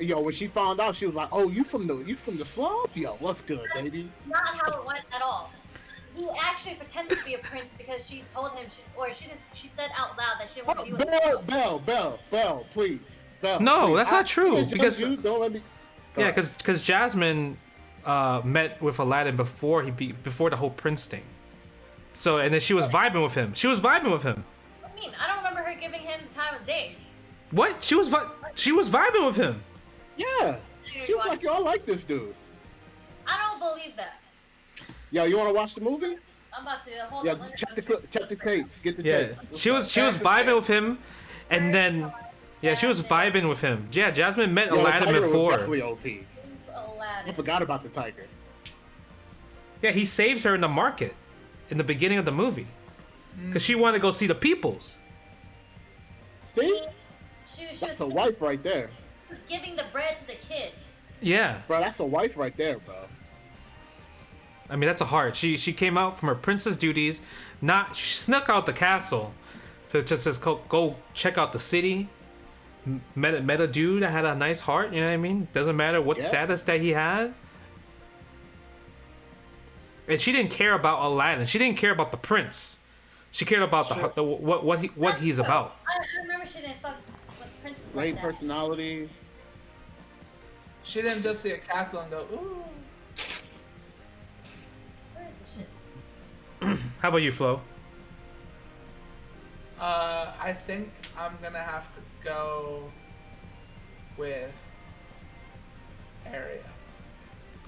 Yo, when she found out, she was like, "Oh, you from the slums? Yo, what's good, baby?" Not how it went at all. He actually pretended to be a prince because she told him, she said out loud that she didn't want to be with him. Belle, please. Belle, No, please. that's not true. Because don't let me. yeah, because Jasmine met with Aladdin before before the whole prince thing. So and then she was vibing with him. What do you mean? I don't remember her giving him the time of day. What? She was vibing with him. Yeah. She was like, "Yo, I like this dude." I don't believe that. Yo, you want to watch the movie? I'm about to hold Yeah, on. check the tapes. Get the Yeah, tapes. she was vibing with him, and then she was vibing with him. Yeah, Jasmine met Aladdin before. Was definitely OP. Aladdin. I forgot about the tiger. Yeah, he saves her in the market, in the beginning of the movie, because she wanted to go see the peoples. See? She That's a was wife right there. giving the bread to the kid. Yeah, Bro, that's a wife right there, bro. I mean that's a heart. She came out from her princess duties, she snuck out the castle, to just go check out the city. Met a dude that had a nice heart. You know what I mean? Doesn't matter what status that he had. And she didn't care about Aladdin. She didn't care about the prince. She cared about what he's about. I remember she didn't fuck with princes Great like that. personality. She didn't just see a castle and go, ooh. Where is this shit? How about you, Flo? I think I'm gonna have to go with Arya.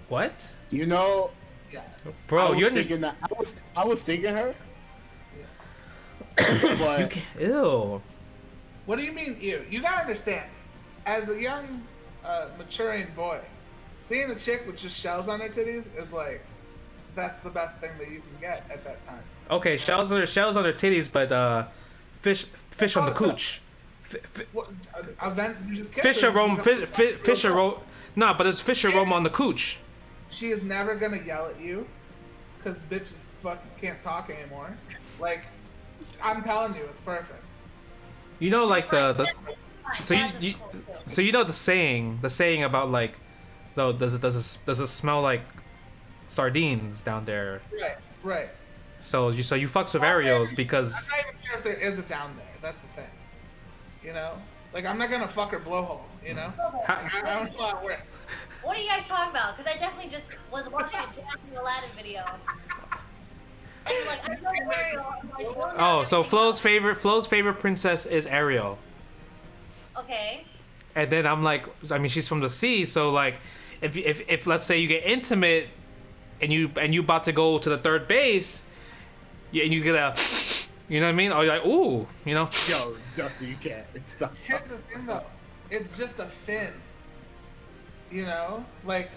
What? You know, Yes. Bro, I was thinking her, Yes. but Ew. What do you mean, ew? You gotta understand, as a young, maturing boy, seeing a chick with just shells on her titties is like, that's the best thing that you can get at that time. Okay, shells on their titties, but fish on the cooch. What, event? You just kissed Fish her, aroma, you fish aroma. Nah, but it's fish aroma on the cooch. She is never gonna yell at you, cause bitches fucking can't talk anymore. Like, I'm telling you, it's perfect. You know, like the Fine, so Jasmine's cool, too. so you know the saying about like, though does it smell like sardines down there? Right. So you fucks with Arios because I'm not even sure if there is a down there. That's the thing. You know, like I'm not gonna fuck her blowhole. You know, I don't know how it works. What are you guys talking about? Because I definitely just was watching a Jasmine Aladdin video. And you're like, I know Ariel. oh, so Flo's favorite princess is Ariel. Okay. And then I'm like, I mean, she's from the sea, so like, if let's say you get intimate, and you about to go to the third base, and you get a, you know what I mean? Or you're like, ooh, you know? yo, Justin, you can't. Stop. Here's the thing though, it's just a fin. You know, like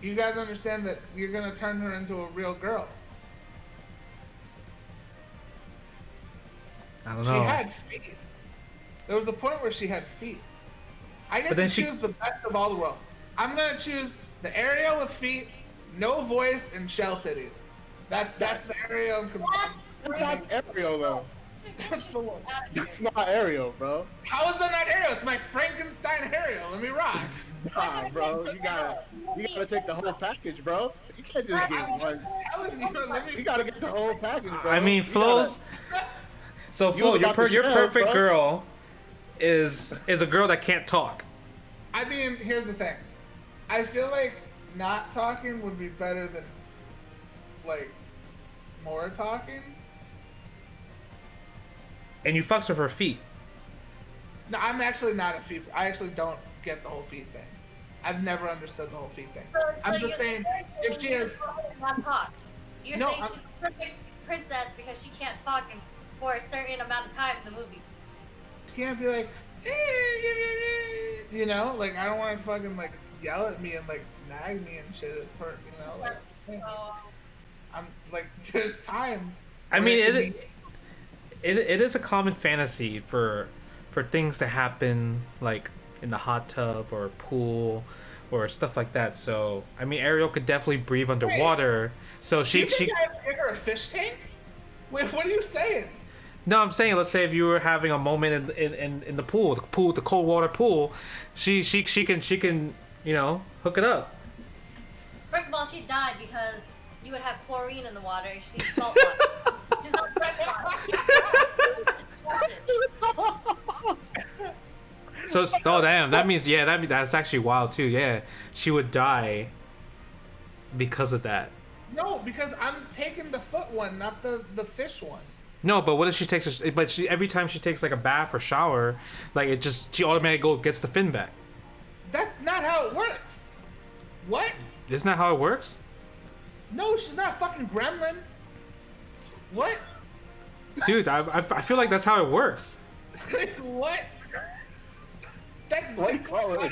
you gotta understand that you're gonna turn her into a real girl. I don't She know. had feet. There was a point where she had feet. I get But then to she- choose the best of all the worlds. I'm gonna choose the Ariel with feet, no voice, and shell titties. That's the Ariel. That's not Ariel though. That's the one. That's not Ariel, bro. How is that not Ariel? It's my Frankenstein Ariel. Let me rock. Nah, bro. You gotta take the whole package, bro. You can't just get I'm one. telling you, let me. You gotta get the whole package, bro. I mean, You Flo's. So Flo, was your about to your shell, perfect bro. girl is a girl that can't talk. I mean, here's the thing. I feel like not talking would be better than like more talking. And you fucks with her feet. No, I'm actually not a feet. I actually don't get the whole feet thing. I've never understood the whole feet thing. I'm just saying, if she has, Not talk. You're No, saying I'm- she's the perfect princess because she can't talk for a certain amount of time in the movie. she can't be like, you know, like I don't want to fucking like yell at me and like nag me and shit for, you know, like So, I'm like, there's times. I where mean, can it be- is a common fantasy for things to happen like in the hot tub or pool or stuff like that. So I mean, Ariel could definitely breathe underwater. So You she think I would give her a fish tank? Wait, what are you saying? No, I'm saying, let's say if you were having a moment in the pool, the cold water pool, she can hook it up. First of all, she died because you would have chlorine in the water. She needs salt water. She's not fresh water. So, oh damn, that's actually wild too. Yeah, she would die because of that. No, because I'm taking the foot one, not the fish one. No, but what if she takes every time she takes like a bath or shower, like she automatically gets the fin back. That's not how it works. What? Isn't that how it works? No, she's not a fucking gremlin. What? Dude, I feel like that's how it works. What? That's Why you call her?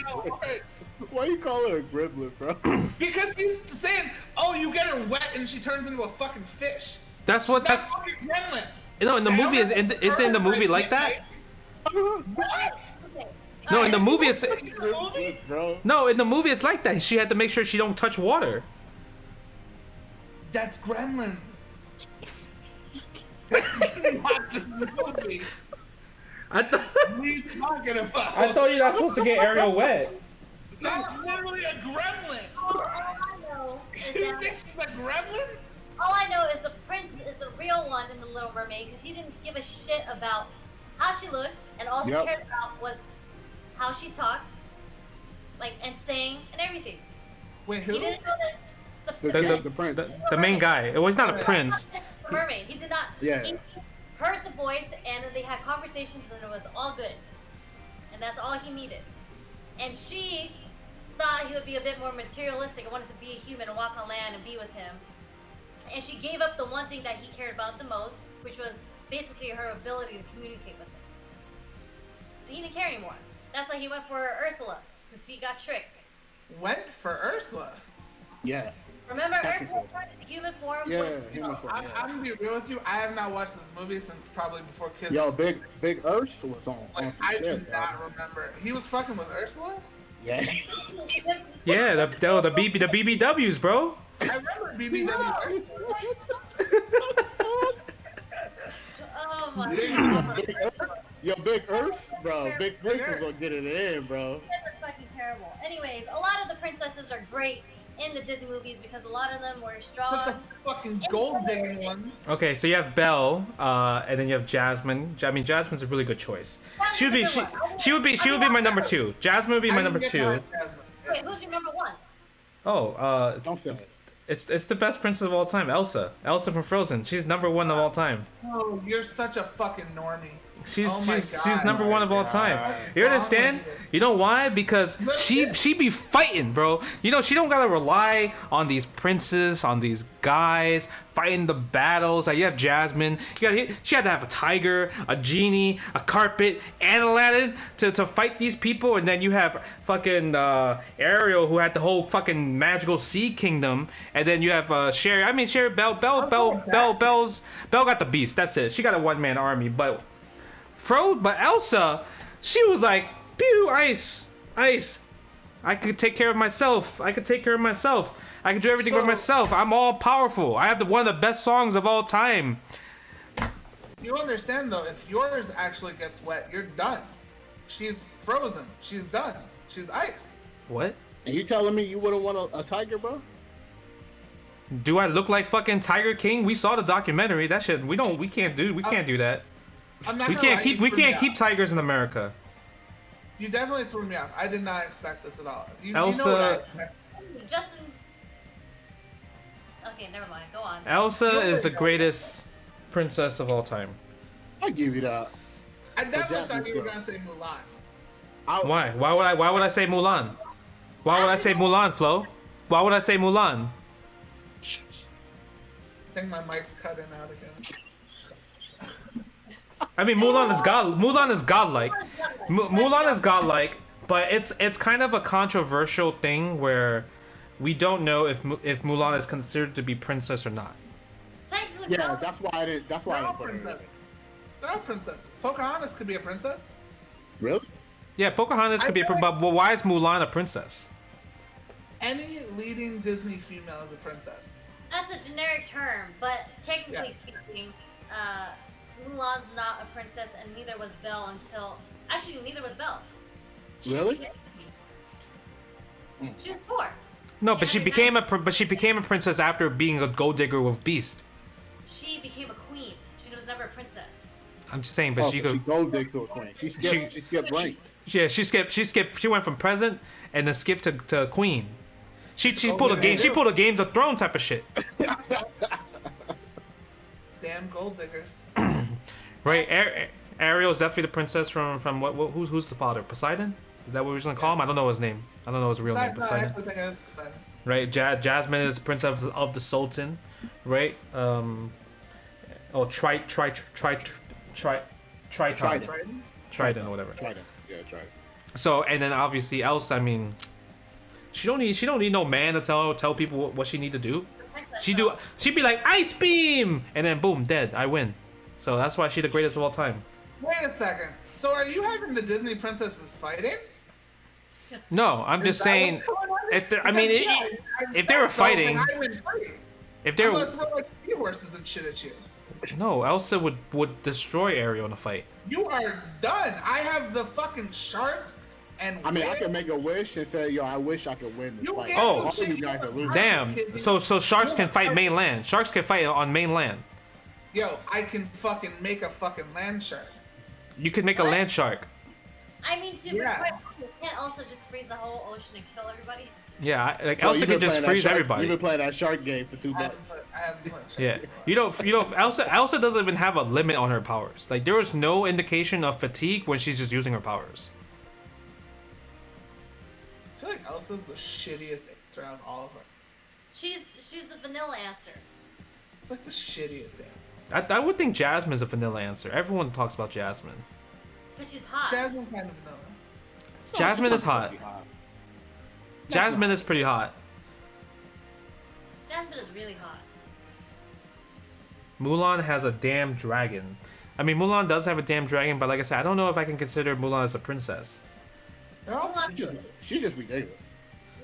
Why you call her a gremlin, bro? Because he's saying, "Oh, you get her wet and she turns into a fucking fish." That's what. That's fucking gremlin. No, in the movie is it in the movie like that? What? No, in the movie it's Bro. no, in the movie it's like that. She had to make sure she don't touch water. That's gremlins. That's not this movie. What are you talking about? I thought you're not supposed to get Ariel wet. That's literally a gremlin. All I know is You that think she's a gremlin? all I know is the prince is the real one in the Little Mermaid because he didn't give a shit about how she looked, and all he cared about was how she talked, like, and sang and everything. Wait, who? He didn't know that The prince. The main guy. It was not a prince. The mermaid. He did not. Yeah. He heard the voice, and they had conversations, and it was all good, and that's all he needed. And she thought he would be a bit more materialistic and wanted to be a human and walk on land and be with him. And she gave up the one thing that he cared about the most, which was basically her ability to communicate with him. He didn't care anymore. That's why he went for Ursula, because he got tricked. Went for Ursula. Yeah. Remember Ursula tried in human form? Yeah, human form. I'm gonna be real with you. I have not watched this movie since probably before Kids. Yo, Big Earth was on Like, some I do shit, bro. not remember. He was fucking with Ursula? Yeah. Yeah, the BBWs, bro. I remember BBW. Oh my god. Yo, Big Earth, bro. Big Earth was gonna get it in, bro. You guys are fucking terrible. Anyways, a lot of the princesses are great in the Disney movies because a lot of them were strong. But the fucking gold digging one. Okay, so you have Belle, and then you have Jasmine. I mean, Jasmine's a really good choice. She would be my number two. Jasmine would be my number two. Wait, who's your number one? Oh, Don't say it. it's the best princess of all time, Elsa. Elsa from Frozen. She's number one of all time. Oh, you're such a fucking normie. She's number one of all time. You understand? You know why? Because she be fighting, bro. You know, she don't gotta rely on these princes, on these guys fighting the battles. Like, you have Jasmine. She had to have a tiger, a genie, a carpet, and Aladdin to fight these people. And then you have fucking Ariel, who had the whole fucking magical sea kingdom. And then you have Belle got the beast. That's it. She got a one-man army, but Elsa, she was like, pew, ice. I could take care of myself. I could do everything for myself. I'm all powerful. I have one of the best songs of all time. You understand though, if yours actually gets wet, you're done. She's frozen. She's done. She's ice. What? And you telling me you wouldn't want a tiger, bro? Do I look like fucking Tiger King? We saw the documentary. That shit. We can't do that. I'm not We gonna can't keep tigers in America. You definitely threw me off. I did not expect this at all. Elsa. You know what Justin's. Okay, never mind. Go on. Elsa is the greatest princess of all time. I give you that. I definitely thought you were gonna say Mulan. Why? Why would I say Mulan? Why would I say Mulan, Flo? Why would I say Mulan? I think my mic's cutting out again. I mean, Mulan is godlike. Mulan is godlike, but it's kind of a controversial thing where we don't know if Mulan is considered to be princess or not. Yeah, that's why I didn't put her. They're all princesses. Pocahontas could be a princess. Really? Yeah, Pocahontas could be but why is Mulan a princess? Any leading Disney female is a princess. That's a generic term, but technically speaking, Mulan's not a princess, and neither was Belle until. Actually, neither was Belle. She Really? She was 4. No, but she became a princess after being a gold digger with Beast. She became a queen. She was never a princess. I'm just saying, but She gold dig to a queen. She skipped ranks. Yeah, she skipped. She went from present and then skipped to queen. She pulled a game. She pulled a Games of Thrones type of shit. Damn gold diggers. Right, Ariel's definitely the princess from what? Who's the father? Poseidon? Is that what we're gonna call him? I don't know his name. I don't know his real name. Poseidon. I actually think it was Poseidon. Right, Jasmine is princess of the Sultan. Right. Trident or whatever. Trident. Yeah, Trident. So and then obviously Elsa. I mean, she don't need no man to tell people what she need to do. She'd be like ice beam, and then boom, dead. I win. So that's why she's the greatest of all time. Wait a second. So are you having the Disney princesses fighting? No, I'm just saying. If they were fighting, if they I'm were, gonna throw like seahorses and shit at you. no, Elsa would destroy Ariel in a fight. You are done. I have the fucking sharks and. I mean, I can make a wish and say, yo, I wish I could win this You fight. can't Oh, All of you guys are losing. Damn. So sharks can fight mainland. Sharks can fight on mainland. Yo, I can fucking make a fucking land shark. You can make a What? land shark. I mean, to Yeah. you can't also just freeze the whole ocean and kill everybody. Yeah, like So Elsa you've can been just playing that freeze shark- everybody. You've been playing that shark game for 2 I months. haven't played shark Yeah, before. Elsa doesn't even have a limit on her powers. Like there was no indication of fatigue when she's just using her powers. I feel like Elsa's the shittiest answer out of all of them. She's the vanilla answer. It's like the shittiest answer. I would think Jasmine's a vanilla answer. Everyone talks about Jasmine. Because she's hot. Jasmine kind of vanilla. Jasmine is hot. Jasmine is pretty hot. Jasmine is really hot. Mulan has a damn dragon. I mean, Mulan does have a damn dragon, but like I said, I don't know if I can consider Mulan as a princess. They're all Mulan- She's just ridiculous.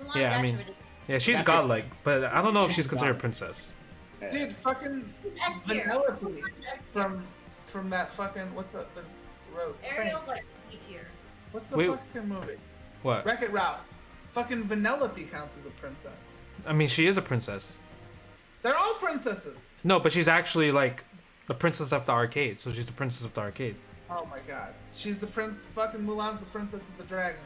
Mulan's Yeah, I actually mean- ridiculous. Yeah, she's That's godlike, but I don't know if she's She's considered a godlike. princess. dude, fucking S tier. Vanellope from that fucking what's the road? Ariel's like E tier. What's the Wait. fucking movie? What? Wreck-It Ralph. Fucking Vanellope counts as a princess. I mean, she is a princess. They're all princesses. No, but she's actually like the princess of the arcade. So she's the princess of the arcade. Oh my god. She's the prince. Fucking Mulan's the princess of the dragon.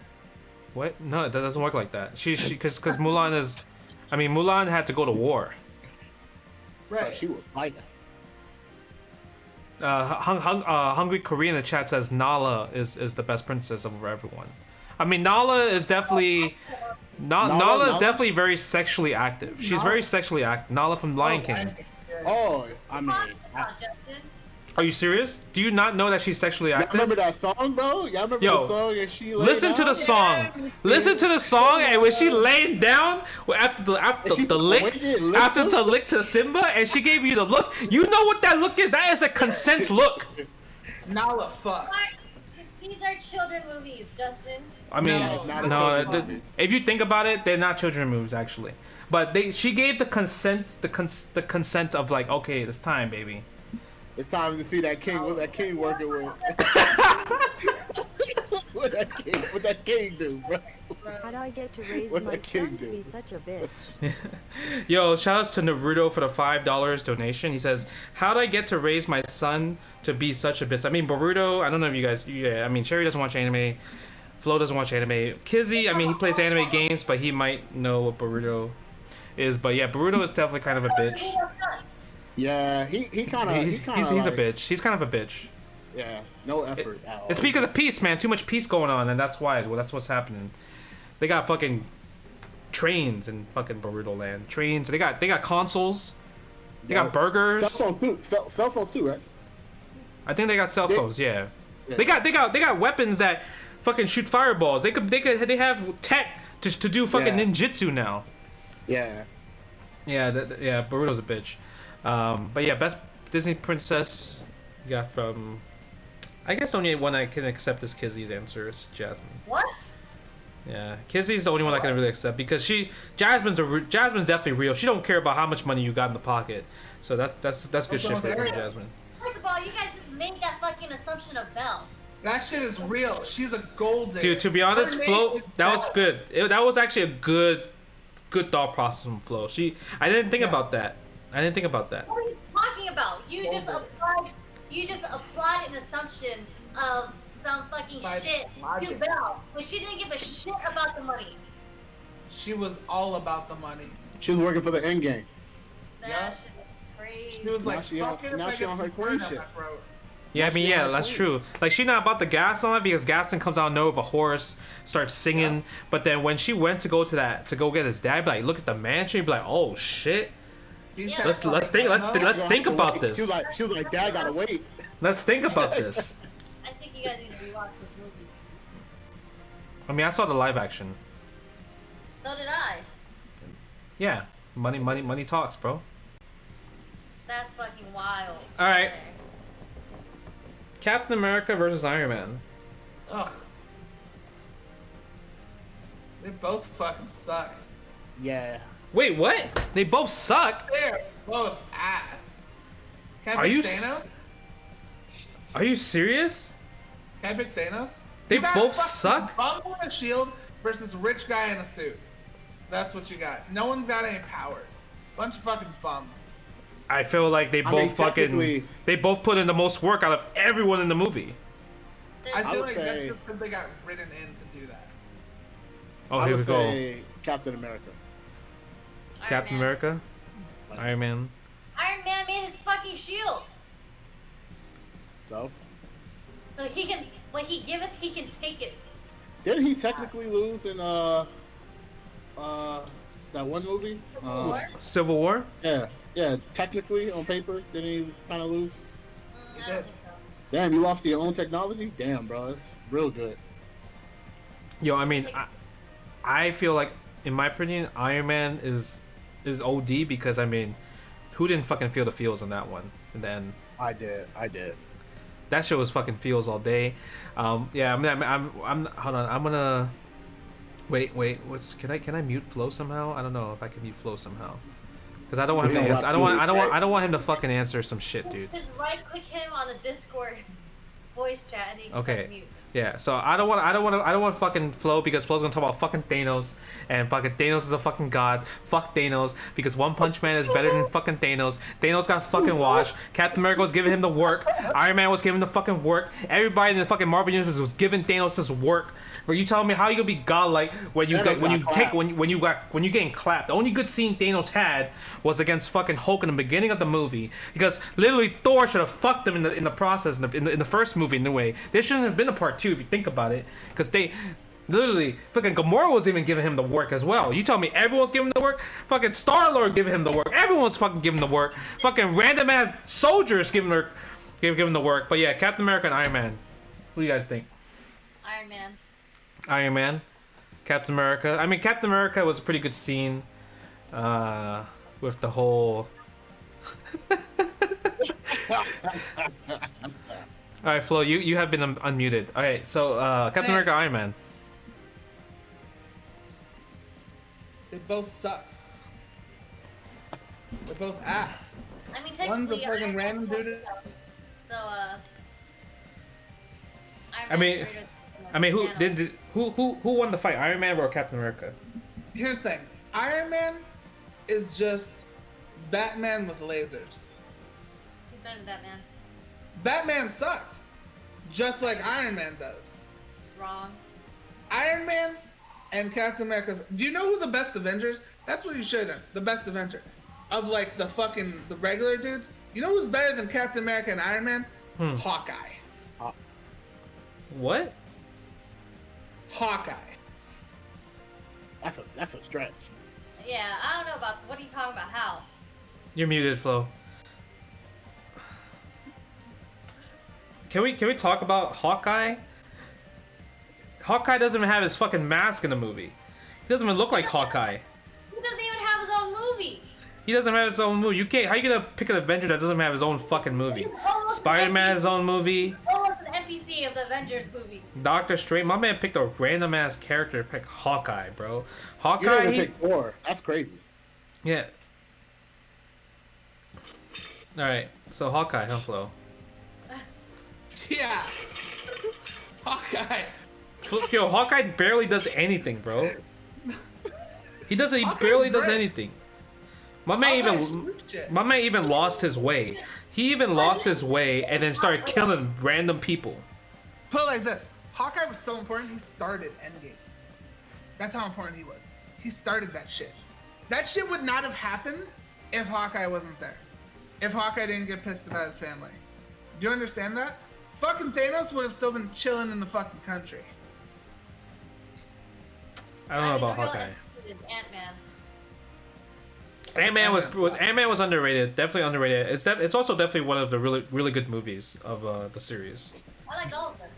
What? No, that doesn't work like that. Because Mulan is, I mean, Mulan had to go to war. Right. She was fighting. Hungry Korean in the chat says Nala is the best princess over everyone. I mean, Nala is definitely Nala is definitely very sexually active. She's very sexually active. Nala from Lion King. Oh, I mean, Justin. Are you serious? Do you not know that she's sexually y'all active? remember that song, bro? Y'all remember Yo, the song and she laid Listen to the down? song. Listen to the song, and when she laying down after she the lick, waited, after licked the him? lick to Simba, and she gave you the look. You know what that look is? That is a consent look. Nala fuck. What? These are children movies, Justin. I mean, No, not a no. children's movie. If you think about it, they're not children movies actually. But she gave the consent, the consent of like, okay, it's time, baby. It's time to see that king. What that king working with? what that king do, bro? How do I get to raise What my that king son to do? be such a bitch? Yo, shout outs to Naruto for the $5 donation. He says, "How do I get to raise my son to be such a bitch?" I mean, Boruto. I don't know if you guys. Yeah, I mean, Sherry doesn't watch anime. Flo doesn't watch anime. Kizzy, I mean, he plays anime games, but he might know what Boruto is. But yeah, Boruto is definitely kind of a bitch. Yeah, he kind of He's a bitch. He's kind of a bitch. Yeah, no effort at all. It's because of peace, man. Too much peace going on, and that's why. Well, that's what's happening. They got fucking trains in fucking Boruto land. Trains. They got consoles. They got burgers. Cell phones too. Cell phones too, right? I think they got cell phones. Yeah. Yeah. They got weapons that fucking shoot fireballs. They have tech to do fucking Yeah. ninjutsu now. Yeah. Yeah. Boruto's a bitch. But yeah, best Disney princess you got from. I guess the only one I can accept is Kizzy's answer is Jasmine. What? Yeah, Kizzy's the only one I can really accept because Jasmine's definitely real. She don't care about how much money you got in the pocket. So that's good shit for Ariel. Jasmine. First of all, you guys just made that fucking assumption of Belle. That shit is real. She's a gold digger. Dude, to be honest, Her name Flo, is that was Belle. good. That was actually a good thought process from Flo. I didn't think about that. I didn't think about that. What are you talking about? You just applied an assumption of some fucking By shit to logic. Belle, but she didn't give a shit about the money. She was all about the money. She was working for the end game. That Yeah. shit is crazy. She was Now like, she on- fuck it if now I she get on her some queen word on shit. my throat. Yeah, I mean, yeah, that's true. Like, she not about the Gaston life because Gaston comes out of nowhere with a horse, starts singing. But then when she went to go get his dad, be like, look at the mansion, be like, oh shit. He's Yeah. that Let's fucking think hoe. about She was this. like, Dad gotta wait. Let's think about this. I think you guys need to rewatch this movie. I mean, I saw the live action. So did I. Yeah, money talks, bro. That's fucking wild. All right. Captain America versus Iron Man. Ugh. They both fucking suck. Yeah. Wait, what? They both suck. They're both ass. Can I Are pick you Thanos? Are you serious? Can I pick Thanos? They You got both fucking suck? Bum with a shield versus rich guy in a suit. That's what you got. No one's got any powers. Bunch of fucking bums. I feel like they I both mean, fucking technically- they both put in the most work out of everyone in the movie. I I feel would like that's say- just because they got written in to do that. Oh, I here we would go. say Captain America. Iron Captain Man. America, Iron Man. Iron Man made his fucking shield. So, So he can, what he giveth, he can take it. didn't he technically lose in that one movie? Civil War. Yeah, technically on paper, didn't he kind of lose? I don't think so. Damn, you lost to your own technology? Damn, bro, that's real good. Yo, I mean, I feel like, in my opinion, Iron Man is OD because I mean, who didn't fucking feel the feels on that one? And then I did. that shit was fucking feels all day. Yeah, I'm hold on. I'm gonna wait. Can I mute Flo somehow? I don't know if I can mute Flo somehow. Because I don't want him to answer. I don't want him to fucking answer some shit, dude. Just right click him on the Discord voice chat and he can Okay. press mute. Yeah, so I don't want fucking Flo because Flo's gonna talk about fucking Thanos and fucking Thanos is a fucking god. Fuck Thanos because One Punch Man is better than fucking Thanos. Thanos got fucking washed. Captain America was giving him the work. Iron Man was giving the fucking work. Everybody in the fucking Marvel universe was giving Thanos his work. Were you telling me how you gonna be godlike when you Thanos got clapped. when you getting clapped? The only good scene Thanos had was against fucking Hulk in the beginning of the movie because literally Thor should have fucked him in the process in the first movie in a way. There shouldn't have been a part 2 if you think about it because they literally fucking Gamora was even giving him the work as well. You tell me everyone's giving the work? Fucking Star-Lord giving him the work. Everyone's fucking giving the work. Fucking random ass soldiers giving the work. But yeah, Captain America and Iron Man. What do you guys think? Iron Man. Iron Man, Captain America. I mean, Captain America was a pretty good scene with the whole. All right, Flo, you have been unmuted. All right, so Captain America, Iron Man. They both suck. They're both ass. I mean, One's a technically, fucking Iron random Man dude. So, Iron I mean- Man's greater I mean, who than Thanos. who won the fight, Iron Man or Captain America? Here's the thing. Iron Man is just Batman with lasers. He's better than Batman. Batman sucks. Just like Iron Man does. Wrong. Iron Man and Captain America's. Do you know who the best Avengers? That's what you should have. The best Avenger. Of like the regular dudes. You know who's better than Captain America and Iron Man? Hawkeye. What? Hawkeye. That's a stretch. Yeah, I don't know about what are you talking about. How? You're muted, Flo. Can we talk about Hawkeye? Hawkeye doesn't even have his fucking mask in the movie. He doesn't even look like Hawkeye. He doesn't even have his own movie. He doesn't have his own movie. You can't. How you gonna pick an Avenger that doesn't have his own fucking movie? He's almost an Spider-Man has his NPC. own movie. Almost an NPC of the Avengers movies. Doctor Strange. My man picked a random ass character to pick Hawkeye, bro. You Hawkeye. didn't pick Thor. That's crazy. Yeah. All right. So Hawkeye, huh, Flo? Yeah. Hawkeye. Yo, Hawkeye barely does anything, bro. He doesn't. He Hawkeye's barely does great. anything. My man even lost his way. He even lost his way and then started killing random people. Put it like this: Hawkeye was so important. He started Endgame. That's how important he was. He started that shit. That shit would not have happened if Hawkeye wasn't there. If Hawkeye didn't get pissed about his family. Do you understand that? Fucking Thanos would have still been chilling in the fucking country. I don't know about Hawkeye. Ant-Man. Ant-Man was underrated. Definitely underrated. It's also definitely one of the really good movies of the series. I like all of them.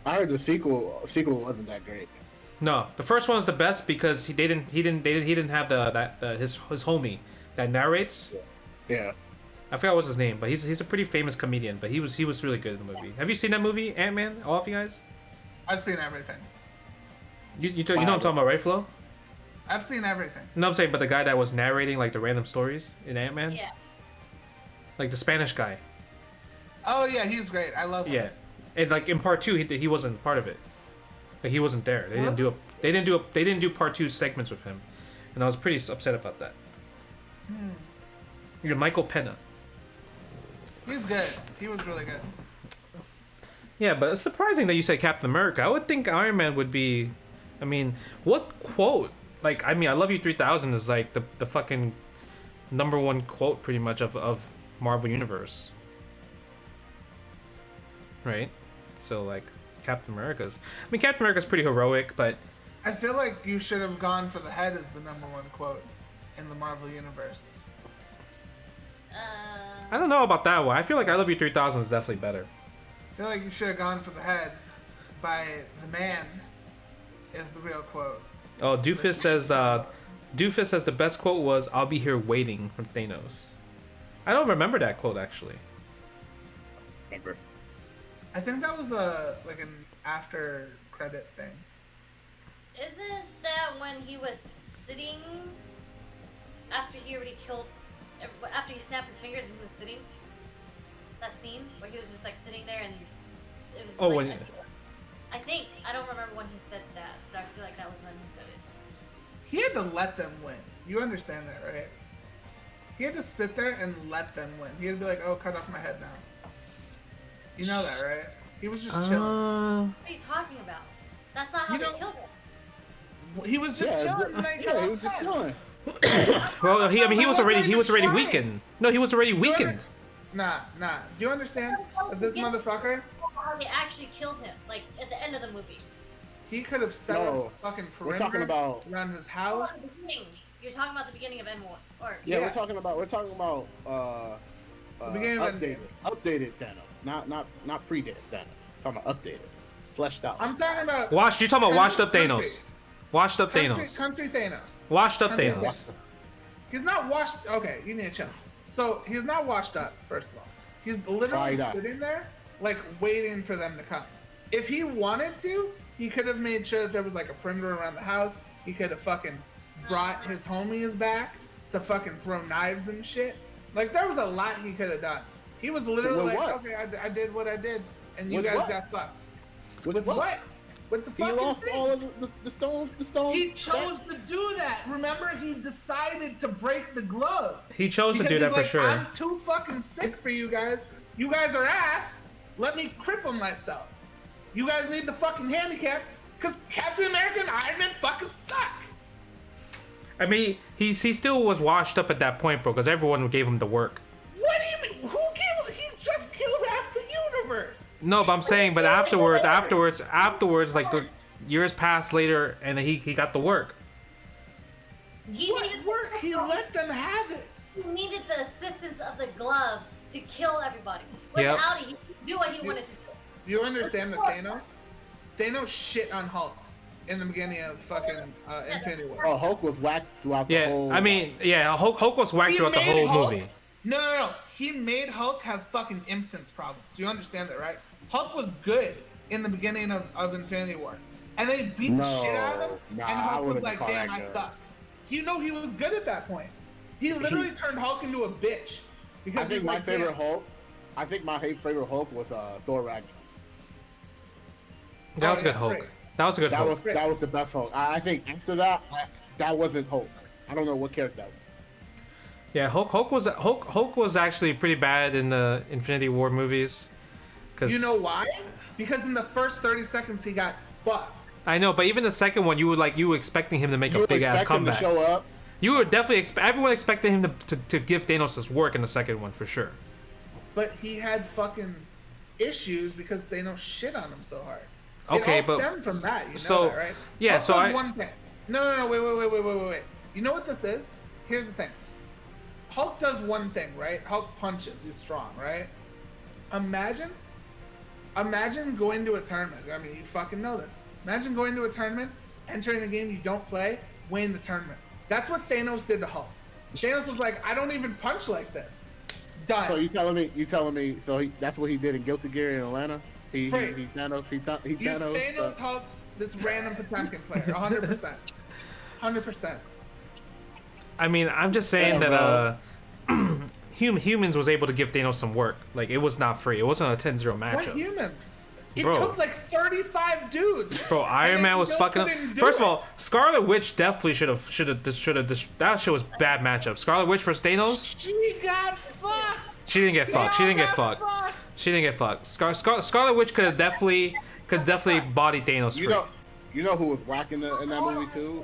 I heard the sequel wasn't that great. No, the first one was the best because he didn't have his homie that narrates. Yeah. I forgot what's his name, but he's a pretty famous comedian. But he was really good in the movie. Have you seen that movie, Ant-Man? All of you guys? I've seen everything. You know what I'm talking about, right, Flo? I've seen everything. No, I'm saying, but the guy that was narrating like the random stories in Ant-Man, Yeah. like the Spanish guy. Oh yeah, he's great. I love him. Yeah, and like in part 2, he wasn't part of it. Like he wasn't there. They didn't do part 2 segments with him, and I was pretty upset about that. You're Michael Pena. He's good. He was really good. Yeah, but it's surprising that you said Captain America. I would think Iron Man would be. I mean, what quote? Like, I mean, I Love You 3000 is like the fucking #1 quote pretty much of Marvel Universe. Right? So like Captain America's. I mean, Captain America's pretty heroic, but I feel like you should have gone for the head as the #1 quote in the Marvel universe. I don't know about that one. I feel like I Love You 3000 is definitely better. I feel like you should have gone for the head by the man is the real quote. Oh, Doofus says the best quote was "I'll be here waiting" from Thanos. I don't remember that quote actually. Remember. I think that was like an after credit thing. Isn't that when he was sitting after he already killed, after he snapped his fingers and he was sitting? That scene where he was just like sitting there and it was. Oh, like, when. I think I don't remember when he said that, but I feel like that was when he said it. He had to let them win. You understand that, right? He had to sit there and let them win. He had to be like, "Oh, cut off my head now." You know that, right? He was just chilling. What are you talking about? That's not how they killed him. He was just chilling. He was just chilling. Well, he was already weakened. No, he was already weakened. Nah. Do you understand that this motherfucker? How they actually killed him, like at the end of the movie. He could have set up a fucking We're perimeter talking about around his house. You're talking about the beginning of N1, or yeah, we're talking about beginning of updated Thanos, not pre-dated Thanos. Talking about updated, fleshed out. I'm talking about You're talking about washed up Thanos. Washed up Thanos. Country Thanos. Washed up Country Thanos. He's not washed. Okay, you need to chill. So he's not washed up. First of all, he's literally sitting there, like waiting for them to come. If he wanted to, he could have made sure that there was like a perimeter around the house. He could have fucking brought his homies back to fucking throw knives and shit. Like there was a lot he could have done. He was literally like, okay, I did what I did, and you guys got fucked. With what? With the He fucking lost thing. all of the stones. The stones. He chose to do that. Remember, he decided to break the glove. He chose to Because do that he's for like, sure. I'm too fucking sick for you guys. You guys are ass. Let me cripple myself. You guys need the fucking handicap because Captain America and Iron Man fucking suck. I mean, he still was washed up at that point, bro, because everyone gave him the work. What do you mean? Who gave? He just killed half the universe. No, but I'm saying, but afterwards, like the years passed later, and he got the work. What work? He let them have it. He needed the assistance of the glove to kill everybody. Yep. Without it, he could do what he wanted to do. Do you understand that Thanos shit on Hulk in the beginning of fucking Infinity War. Oh, Hulk was whacked throughout the whole. Yeah, I mean, yeah, Hulk was whacked throughout the whole movie. No. He made Hulk have fucking impotence problems. You understand that, right? Hulk was good in the beginning of Infinity War. And they beat the shit out of him. And Hulk was like, damn, I suck. You know he was good at that point. He literally turned Hulk into a bitch. I think my favorite Hulk I think my favorite Hulk was Thor Ragnarok. That was a good Hulk. Great. That was a good Hulk. That was the best Hulk. I think after that, that wasn't Hulk. I don't know what character that was. Yeah, Hulk was actually pretty bad in the Infinity War movies. You know why? Because in the first 30 seconds he got fucked. I know, but even the second one, you were expecting him to make a big ass comeback. To show up. You were definitely everyone expected him to give Thanos his work in the second one for sure. But he had fucking issues because Thanos shit on him so hard. Okay, it all but stemmed from that. You know so that, right? yeah, Hulk so was one thing. No, wait. You know what this is? Here's the thing. Hulk does one thing, right? Hulk punches. He's strong, right? Imagine going to a tournament. I mean, you fucking know this. Imagine going to a tournament, entering a game you don't play, winning the tournament. That's what Thanos did to Hulk. Thanos was like, I don't even punch like this. Done. So you telling me? So that's what he did in Guilty Gear in Atlanta. He Thanos. Thanos helped this random Potemkin player, 100%. 100%. I mean, I'm just saying that Humans was able to give Thanos some work. Like, it was not free. It wasn't a 10-0 matchup. What Humans? It Bro. took like 35 dudes. Bro, Iron Man was fucking up. First of all, Scarlet Witch definitely should have. That shit was bad matchup. Scarlet Witch versus Thanos. She got fucked. She didn't get fucked. She didn't get fucked. Scarlet Witch could definitely body Thanos free. You know who was whacking in that movie too?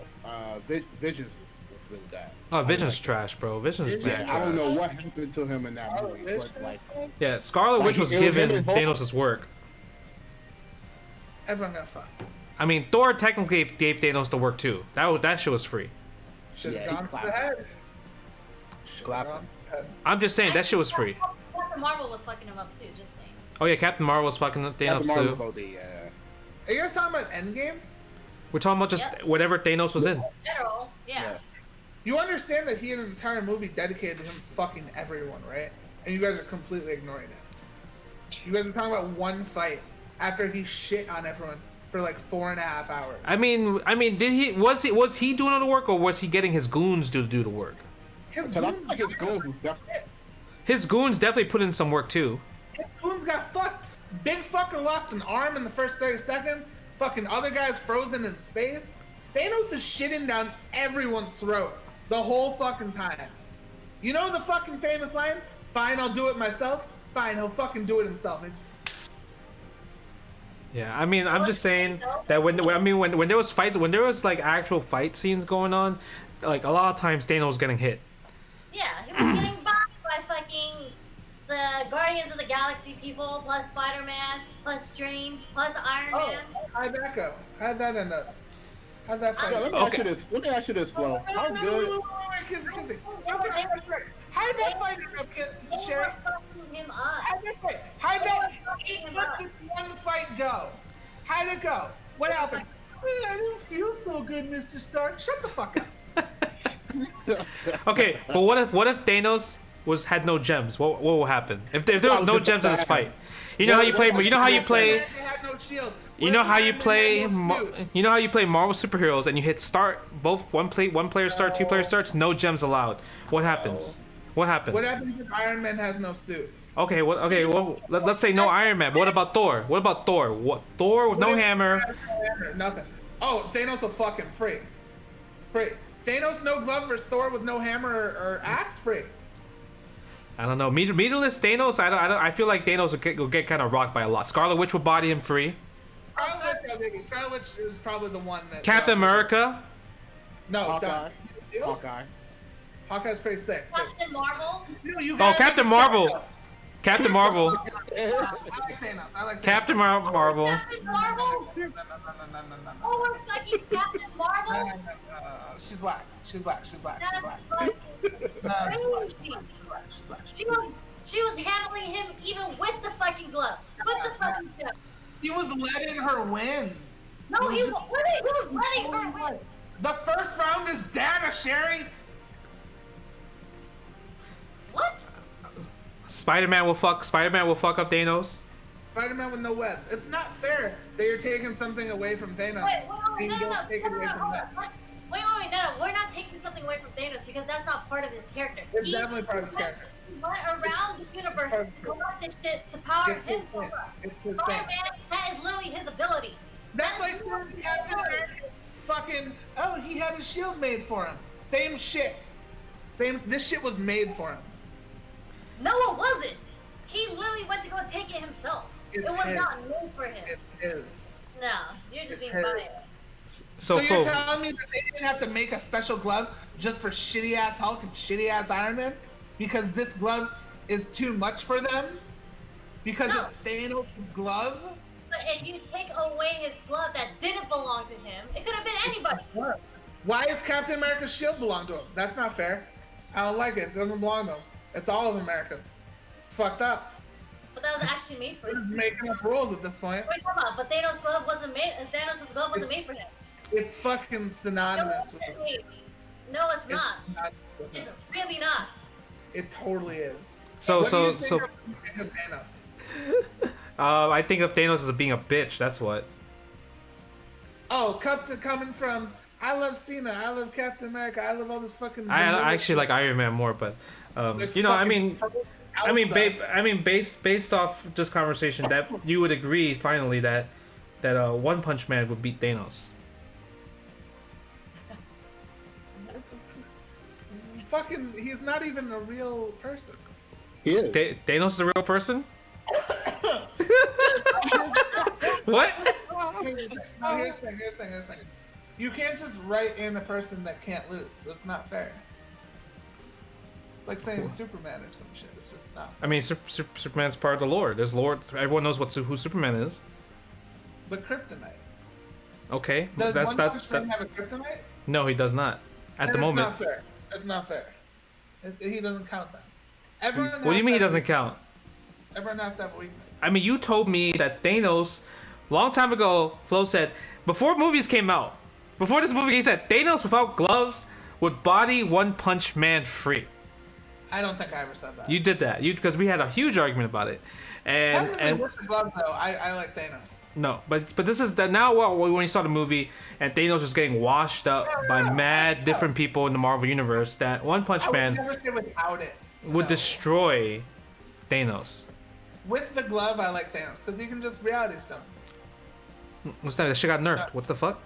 Visions was really bad. Oh, Vision's trash, bro. Vision's bad. I don't know what happened to him in that movie, but like. Yeah, Scarlet Witch was giving Thanos his work. Everyone got fucked. I mean, Thor technically gave Thanos the work too. That shit was free. Should have gone for the head. I'm just saying that shit was free. Captain Marvel was fucking him up too. Just saying. Oh yeah, Captain Marvel was fucking Thanos too. Are you guys talking about Endgame? We're talking about just whatever Thanos was in. General, yeah. You understand that he had an entire movie dedicated to him fucking everyone, right? And you guys are completely ignoring it. You guys are talking about one fight after he shit on everyone for like 4.5 hours. I mean, was he doing all the work, or was he getting his goons to do the work? His goons definitely put in some work too. His goons got fucked. Big fucker lost an arm in the first 30 seconds. Fucking other guy's frozen in space. Thanos is shitting down everyone's throat the whole fucking time. You know the fucking famous line? Fine, I'll do it myself. Fine, he'll fucking do it himself. Yeah, I mean, I'm just saying that when there was fights, when there was like actual fight scenes going on, like a lot of times Thanos was getting hit. Yeah, he was getting boxed by fucking the Guardians of the Galaxy people, plus Spider-Man, plus Strange, plus Iron Man. How'd that go? How'd that end up? How'd that fight? Let me ask you this, Flo. How good? Kizzy. How'd that fight end up, Sherry? How'd this one fight go? How'd it go? What happened? I didn't feel so good, Mr. Stark. Shut the fuck up. Okay, but what if Thanos had no gems? What will happen if there was no gems in this fight? You know how you play. You know how you play. You know how you play. You know how you play Marvel superheroes, and you hit start both one player start, 2 player starts, no gems allowed. What happens? What happens? What happens if Iron Man has no suit? Okay, well, let's say no Iron Man. What about Thor? Thor with no hammer? Nothing. Oh, Thanos will fucking free. Thanos no glove versus Thor with no hammer or axe? Free. I don't know. Meterless Thanos. I feel like Thanos will get kind of rocked by a lot. Scarlet Witch will body him free. Scarlet Witch is probably the one that. Captain America. No, Hawkeye. Hawkeye's pretty sick. Captain Marvel. Captain Marvel. Captain Marvel. I like Thanos. I like Thanos. Captain Marvel. Captain Marvel. No. Oh, we're fucking Captain Marvel. She's whack. She's whack. She was handling him even with the fucking glove. With the fucking glove. He was letting her win. No, he was letting her win. The first round is data, Sherry. What? Spider-Man will fuck up Thanos. Spider-Man with no webs. It's not fair that you're taking something away from Thanos. Wait, and you don't take it away from them. Wait, no. We're not taking something away from Thanos because that's not part of his character. It's definitely part of his character. went around the universe to collect this shit to power It's him his over. thing. It's his Spider-Man, thing. that is literally his ability. That's like saying Captain America fucking, oh, he had a shield made for him. Same shit. This shit was made for him. No, it wasn't. He literally went to go take it himself. It was not made for him. It is. No, you're just being his. biased. So you're telling me that they didn't have to make a special glove just for shitty ass Hulk and shitty ass Iron Man? Because this glove is too much for them? Because it's Thanos' glove? But if you take away his glove that didn't belong to him, it could have been anybody. Why does Captain America's shield belong to him? That's not fair. I don't like it. It doesn't belong to him. It's all of America's. It's fucked up. But that was actually made for We're him. making up rules at this point. What are you talking about? But Thanos' glove wasn't made. Thanos' glove wasn't made for him. It's fucking synonymous with it. No, it's not. It's really not. It totally is. So What do you think of Thanos? I think of Thanos as being a bitch. That's what. Oh, coming from I love Cena, I love Captain America, I love all this fucking. I actually like Iron Man more, but you know, I mean, based off this conversation, that you would agree finally that One Punch Man would beat Thanos. Fucking, he's not even a real person. He is. Thanos is a real person? What? No, here's the thing. You can't just write in a person that can't lose. That's not fair. It's like saying Superman or some shit. It's just not fair. I mean, Superman's part of the lore. There's lore. Everyone knows who Superman is. But kryptonite. Okay, Does that's One not. Punch Man have a kryptonite? No, he does not. At the Then moment. It's not fair. It's not fair. He doesn't count that. Everyone What do you mean he has doesn't count? Everyone has to have a weakness. I mean, you told me that Thanos, long time ago, Flo said, before movies came out, before this movie, he said Thanos without gloves would body One Punch Man free. I don't think I ever said that. You did that, because we had a huge argument about it, and with the glove though, I like Thanos. no, but this is that now. Well, when you saw the movie and Thanos is getting washed up by mad different people in the Marvel universe, that One Punch I would Man never say without it. would No. destroy Thanos. With the glove, I like Thanos because he can just reality stone. What's that? That shit got nerfed. What the fuck?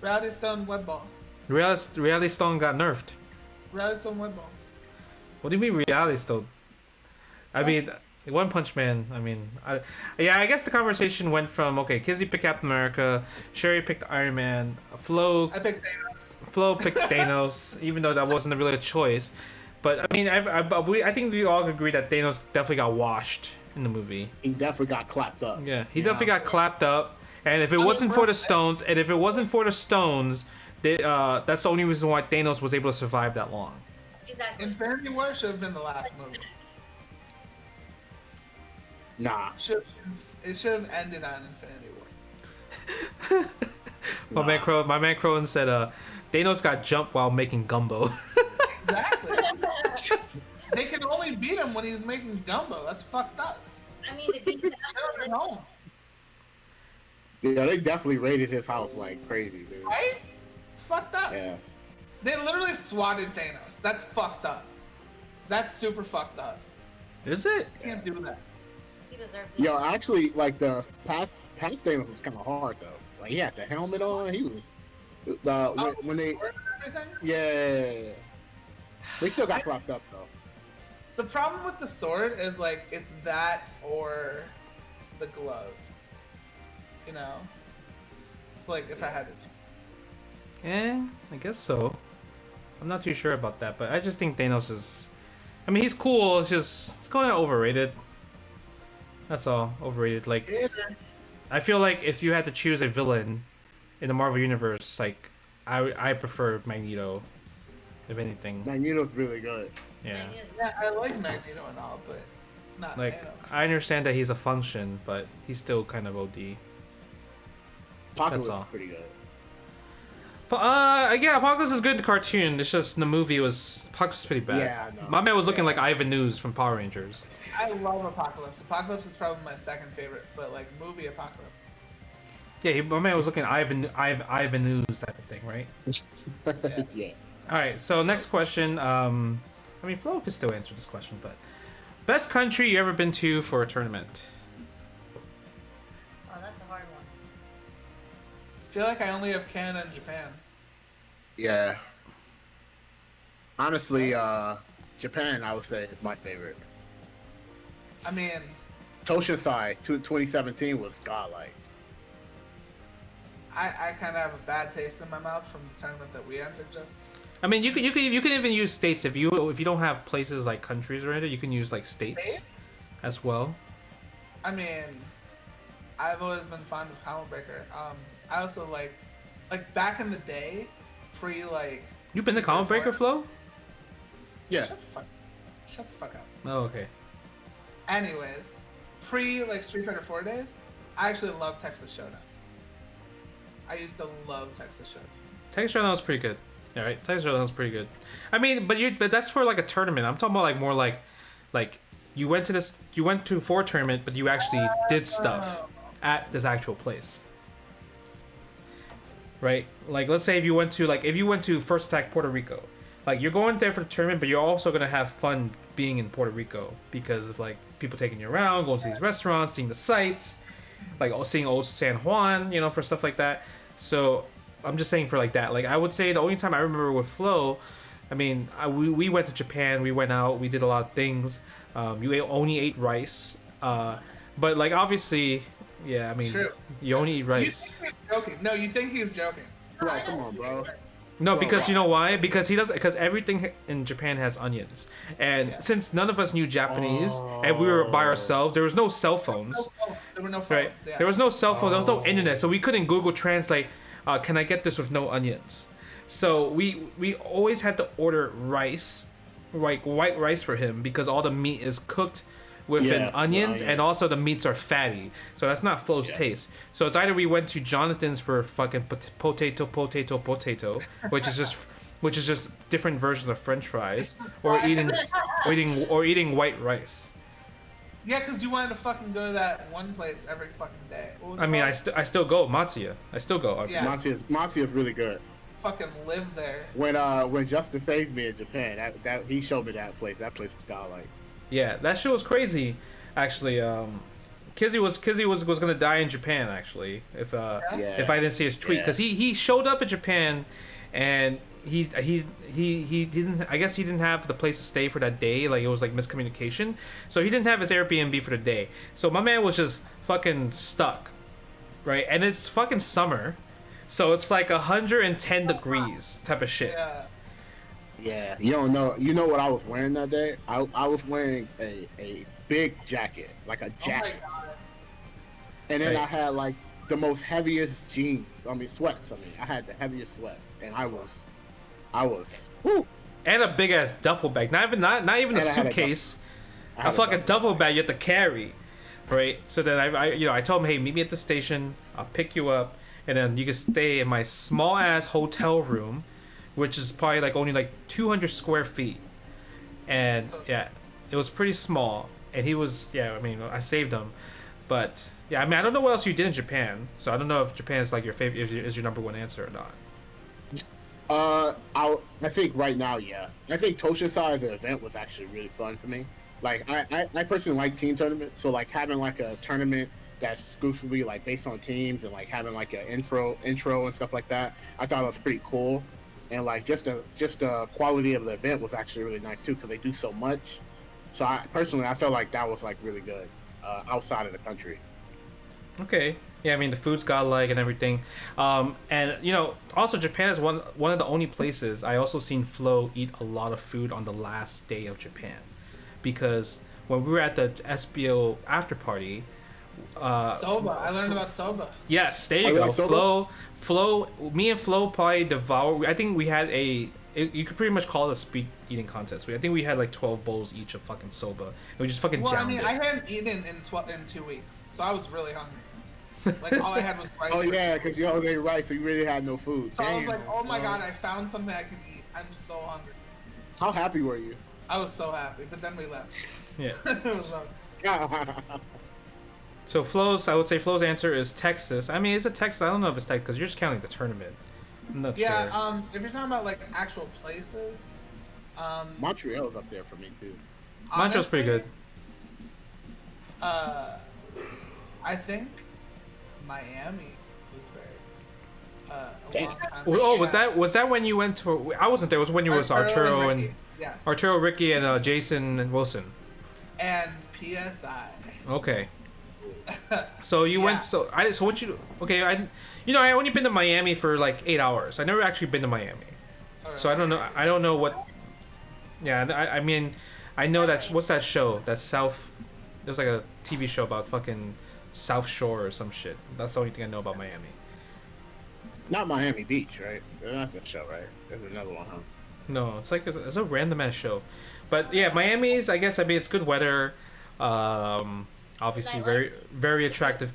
Reality stone web ball. Reality Stone got nerfed. Reality stone web ball. What do you mean Reality Stone? I mean, One Punch Man. I mean, I guess the conversation went from Kizzy picked Captain America, Sherry picked Iron Man, Flo I picked Thanos. picked Thanos, even though that wasn't really a choice. But I mean, I think we all agree that Thanos definitely got washed in the movie. He definitely got clapped up. Yeah, he definitely got clapped up. And if it wasn't for the stones, that's the only reason why Thanos was able to survive that long. Exactly. Infinity War should have been the last movie. Nah. It should have ended on Infinity War. My man Crone said, Thanos got jumped while making gumbo. Exactly. They can only beat him when he's making gumbo. That's fucked up. I mean, the beat Shut him at home. Yeah, they definitely raided his house like crazy, dude. Right? It's fucked up. Yeah. They literally swatted Thanos. That's fucked up. That's super fucked up. Is it? You can't do that. he deserved it. Yo, actually, like the past Thanos was kind of hard though. Like he had the helmet on. He was when they Everything? yeah. They still got clapped up though. The problem with the sword is like it's that or the glove. You know? It's like if I had to. I guess so. I'm not too sure about that, but I just think Thanos is... I mean, he's cool, it's kind of overrated. That's all, overrated. Like, I feel like if you had to choose a villain in the Marvel Universe, like, I prefer Magneto, if anything. Magneto's really good. Yeah. Yeah, I like Magneto and all, but not Like, Thanos. I understand that he's a function, but he's still kind of OD. Apocalypse That's all. is pretty good. Yeah, Apocalypse is good in the cartoon. It's just the movie was Apocalypse was pretty bad. Yeah, I know. My man was looking like Ivan News from Power Rangers. I love Apocalypse. Apocalypse is probably my second favorite, but like movie Apocalypse. Yeah, my man was looking Ivan News type of thing, right? Yeah. All right. So next question. I mean, Flo can still answer this question, but best country you ever been to for a tournament? Oh, that's a hard one. I feel like I only have Canada and Japan. Yeah. Honestly, Japan, I would say, is my favorite. I mean, Toshinsai 2017 was godlike. I kind of have a bad taste in my mouth from the tournament that we entered. Just I mean, you can even use states if you don't have places like countries or anything. You can use like states as well. I mean, I've always been fond of Combo Breaker. I also like back in the day, pre like. You've been to Combo Breaker, Flo? Yeah. Shut the fuck up. Oh, okay. Anyways, pre like Street Fighter 4 days, I actually love Texas Showdown. I used to love Texas Showdown. Texas Showdown was pretty good. Yeah, right. Texas Showdown was pretty good. I mean, but that's for like a tournament. I'm talking about like more like you went to for a tournament, but you actually did stuff at this actual place. Right? Like let's say if you went to First Attack Puerto Rico, like you're going there for the tournament, but you're also gonna have fun being in Puerto Rico because of like people taking you around, going to these restaurants, seeing the sights, like seeing old San Juan, you know, for stuff like that. So I'm just saying for like that. Like I would say the only time I remember with Flo, I mean, we went to Japan, we went out, we did a lot of things. Only ate rice, but like obviously, yeah. I mean, you only eat rice. You think he's joking? No, you think he's joking? Bro, come on, bro. No, because you know why? Because because everything in Japan has onions, and since none of us knew Japanese and we were by ourselves, there was no cell phones. There were no phones. Right? Yeah. There was no cell phones. There was no internet, so we couldn't Google Translate. Can I get this with no onions? So we always had to order rice, like white rice for him because all the meat is cooked with onions, and also the meats are fatty. So that's not Flo's taste. So it's either we went to Jonathan's for fucking potato, which is just different versions of French fries, or eating white rice. Yeah, because you wanted to fucking go to that one place every fucking day. I mean, I still go Matsuya. I still go. Yeah. Matsuya is really good. Fucking live there. When Justin saved me in Japan, that he showed me that place. That place was godlike. Yeah, that shit was crazy. Actually, Kizzy was gonna die in Japan. Actually, if I didn't see his tweet, because he showed up in Japan, and he didn't. I guess he didn't have the place to stay for that day. Like it was like miscommunication, so he didn't have his Airbnb for the day. So my man was just fucking stuck, right? And it's fucking summer, so it's like 110 degrees type of shit. Yeah, you don't know. You know what I was wearing that day? I was wearing a big jacket, like a jacket, and then I had like the most heaviest jeans. I mean sweats. I mean I had the heaviest sweat, and I was. Whew. And a big ass duffel bag. Not even a suitcase. A fucking duffel bag you have to carry, right? So then I told him, hey, meet me at the station. I'll pick you up, and then you can stay in my small ass hotel room, which is probably like only like 200 square feet, and yeah, it was pretty small. And he was, I mean, I saved him, but yeah, I mean, I don't know what else you did in Japan, so I don't know if Japan is like your favorite, is your number one answer or not. I think right now, yeah. I think Toshinsai as an event was actually really fun for me. Like, I personally like team tournaments, so like having like a tournament that's exclusively like based on teams and like having like an intro and stuff like that, I thought it was pretty cool. And like just the quality of the event was actually really nice too, because they do so much. So I felt like that was like really good outside of the country. Okay. Yeah, I mean the food's godlike and everything, and you know also Japan is one of the only places I also seen Flo eat a lot of food on the last day of Japan, because when we were at the SBO after party, soba. I learned about soba. Yes, there you go. Like Flo, me and Flo probably devoured. I think we had you could pretty much call it a speed eating contest. I think we had like 12 bowls each of fucking soba, and we just fucking downed it. I hadn't eaten in 2 weeks, so I was really hungry. Like all I had was rice. Oh yeah, because you always ate rice, so you really had no food. So I was like, oh my god, I found something I could eat. I'm so hungry. How happy were you? I was so happy, but then we left. Yeah. So I would say Flo's answer is Texas. I mean, is it Texas? I don't know if it's Texas because you're just counting the tournament. I'm not sure. If you're talking about like actual places, Montreal's up there for me too. Montreal's pretty good. I think Miami was very a long time Oh, ago. was that when you went to? I wasn't there. It was when you was Arturo and Ricky. Yes. Arturo, Ricky, and Jason and Wilson. And PSI. Okay. So you went. So what you? Okay, I only been to Miami for like 8 hours. I never actually been to Miami. So I don't know. I don't know what. Yeah, I mean, I know that's what's that show? That South. There's like a TV show about fucking South Shore or some shit. That's the only thing I know about Miami. Not Miami Beach, right? That's the show, right? There's another one, huh? No, it's like it's a random ass show, but yeah, Miami's. I guess it's good weather. Obviously very attractive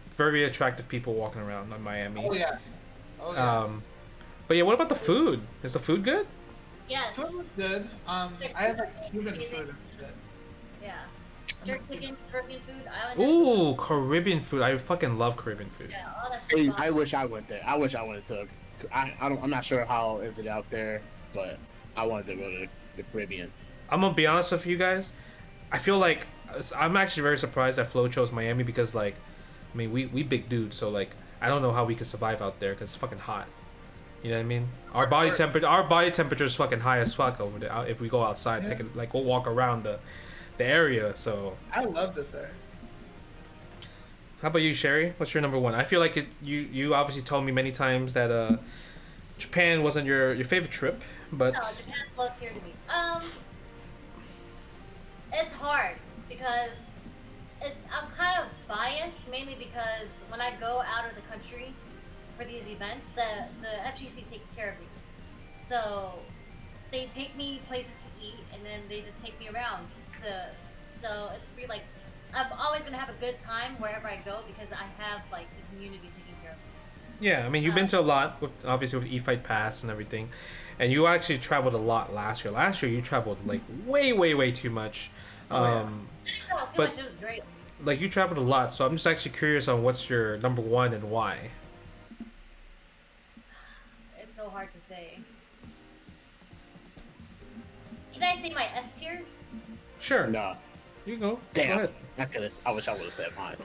people walking around in Miami. Oh yeah. Oh yes. But yeah, what about the food? Is the food good? Yes. Food was good. I had like Cuban food and shit. Yeah. Jerk chicken, Caribbean food, Islander. Ooh, Caribbean food. I fucking love Caribbean food. Yeah, all that Hey, shit. I wish I went there. I wish I went to. I'm not sure how is it out there, but I wanted to go to the Caribbean. I'm gonna be honest with you guys. I feel like I'm actually very surprised that Flo chose Miami because like, I mean we big dudes, so like I don't know how we could survive out there because it's fucking hot. You know what I mean? Our body temperature is fucking high as fuck over there. If we go outside, we'll walk around the area. So I loved it there. how about you, Sherry? What's your number one? I feel like you obviously told me many times that Japan wasn't your favorite trip, but No, Japan's low tier to me. It's hard because I'm kind of biased, mainly because when I go out of the country for these events, the FGC takes care of me. So they take me places to eat, and then they just take me around. So it's really like I'm always gonna have a good time wherever I go because I have like the community taking care of me. yeah, I mean you've been to a lot, obviously with E-Fight Pass and everything, and you actually traveled a lot last year. Last year you traveled like way too much. I didn't travel too much. It was great. Like you traveled a lot, so I'm just actually curious on what's your number one and why. It's so hard to say. Can I say my S tiers? Sure. Nah. You go. Damn. Go I wish I would have said mine.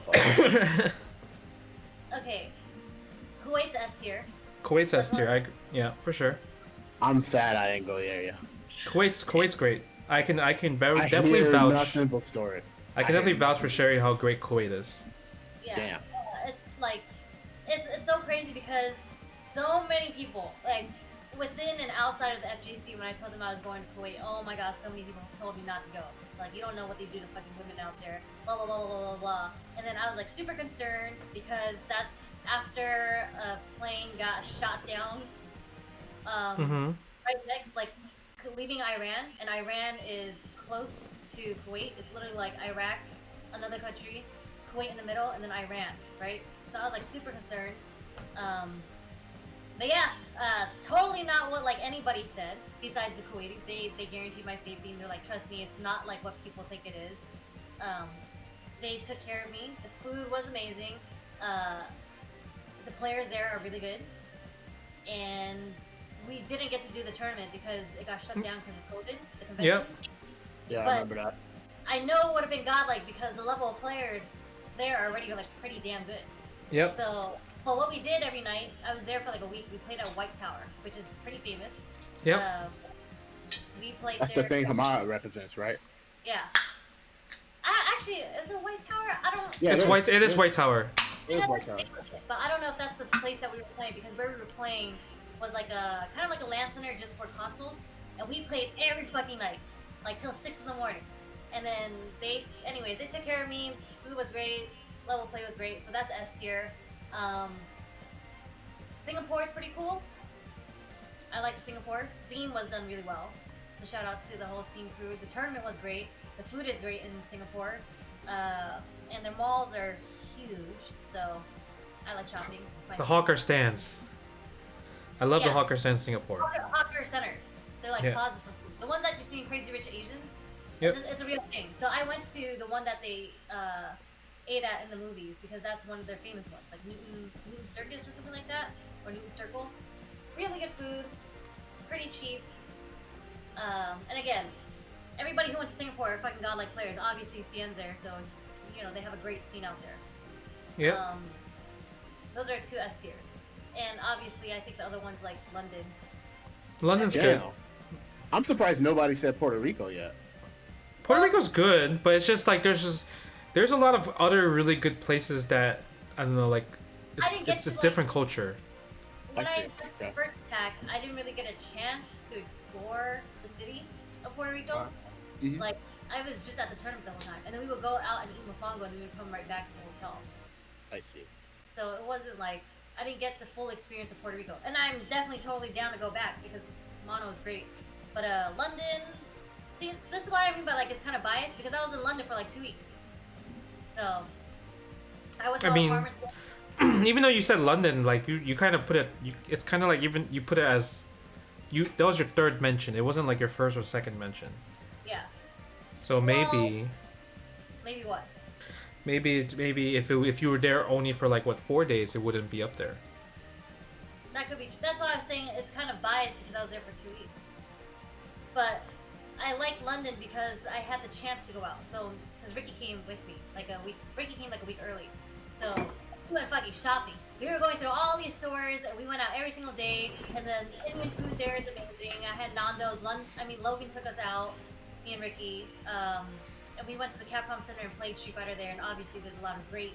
Okay. Kuwait's S tier. Kuwait's S tier. Yeah, for sure. I'm sad I didn't go there. Yeah. Kuwait's great. I can definitely hear vouch. nothing but story. I can definitely vouch for Sherry how great Kuwait is. Yeah. Damn. It's like, it's so crazy because so many people, like, within and outside of the FGC, when I told them I was going to Kuwait, oh my gosh, so many people told me not to go. Like, you don't know what they do to fucking women out there, blah, blah, blah, blah, blah, blah. And then I was, like, super concerned because that's after a plane got shot down. Right next, like, leaving Iran, and Iran is close to Kuwait. It's literally like Iraq, another country, Kuwait in the middle, and then Iran, right? So I was, like, super concerned. But yeah, totally not what like anybody said. Besides the Kuwaitis, they guaranteed my safety, and they're like, trust me, it's not like what people think it is. They took care of me. The food was amazing. The players there are really good, and we didn't get to do the tournament because it got shut down because of COVID. The convention. Yep. Yeah, But I remember that. I know it would have been godlike because the level of players there are already like pretty damn good. Yep. So. Well, what we did every night, I was there for like a week. We played at White Tower, which is pretty famous. Yep. We played That's there. the thing Hamara represents, right? Yeah. Actually, is it White Tower? I don't. Yeah, It's white. It is White Tower. It is White Tower. But I don't know if that's the place that we were playing because where we were playing was like a kind of like a LAN center just for consoles, and we played every fucking night, like till 6 in the morning. And then they took care of me. Food was great. Level play was great. So that's S tier. Singapore is pretty cool. I liked Singapore. Scene was done really well. So shout out to the whole Scene crew. The tournament was great. The food is great in Singapore. And their malls are huge. So I like shopping. It's my The hawker stands. I love the hawker stands in Singapore. Hawker centers. They're like plazas for food. The ones that you see in Crazy Rich Asians. Yep. It's a real thing. So I went to the one that they ate at in the movies because that's one of their famous ones, like Newton Circus or something like that, or Newton Circle. Really good food, pretty cheap. And again, everybody who went to Singapore are fucking godlike players. Obviously, CN's there, so they have a great scene out there. Yeah. Those are 2 S tiers, and obviously, I think the other one's like London. London's good. I'm surprised nobody said Puerto Rico yet. Puerto Rico's good, but it's just like there's a lot of other really good places that I don't know, like it's a different culture. When I went the first attack, I didn't really get a chance to explore the city of Puerto Rico. Mm-hmm. Like, I was just at the tournament the whole time, and then we would go out and eat mofongo, and then we would come right back to the hotel. I see. So it wasn't like I didn't get the full experience of Puerto Rico, and I'm definitely totally down to go back because Mono is great. But London, see, this is what I mean by like it's kind of biased because I was in London for like 2 weeks. So I went to farmers. Even though you said London, like you kind of put it, it's kind of like even you put it as that was your 3rd mention. It wasn't like your 1st or 2nd mention. Yeah. So maybe what? Maybe if you were there only for like 4 days, it wouldn't be up there. That could be true. That's why I was saying it's kind of biased because I was there for 2 weeks. But I like London because I had the chance to go out. So because Ricky came with me Ricky came like a week early. So we went fucking shopping. We were going through all these stores and we went out every single day. And then the Indian food there is amazing. I had Nando's. Logan took us out, me and Ricky. And we went to the Capcom Center and played Street Fighter there. And obviously there's a lot of great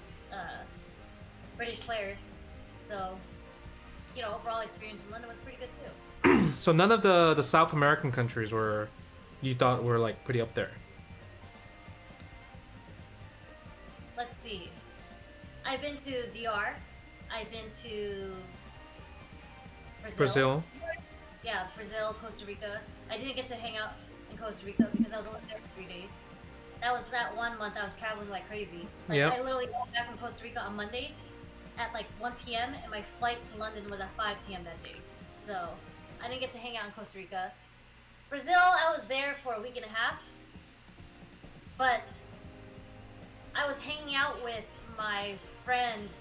British players. So, overall experience in London was pretty good too. So none of the South American countries you thought were like pretty up there. Let's see. I've been to DR. I've been to Brazil. Yeah, Brazil, Costa Rica. I didn't get to hang out in Costa Rica because I was only there for 3 days. That was that 1 month I was traveling like crazy. I literally got back from Costa Rica on Monday at like 1 p.m. and my flight to London was at 5 p.m. that day. So I didn't get to hang out in Costa Rica. Brazil, I was there for a week and a half. But I was hanging out with my friends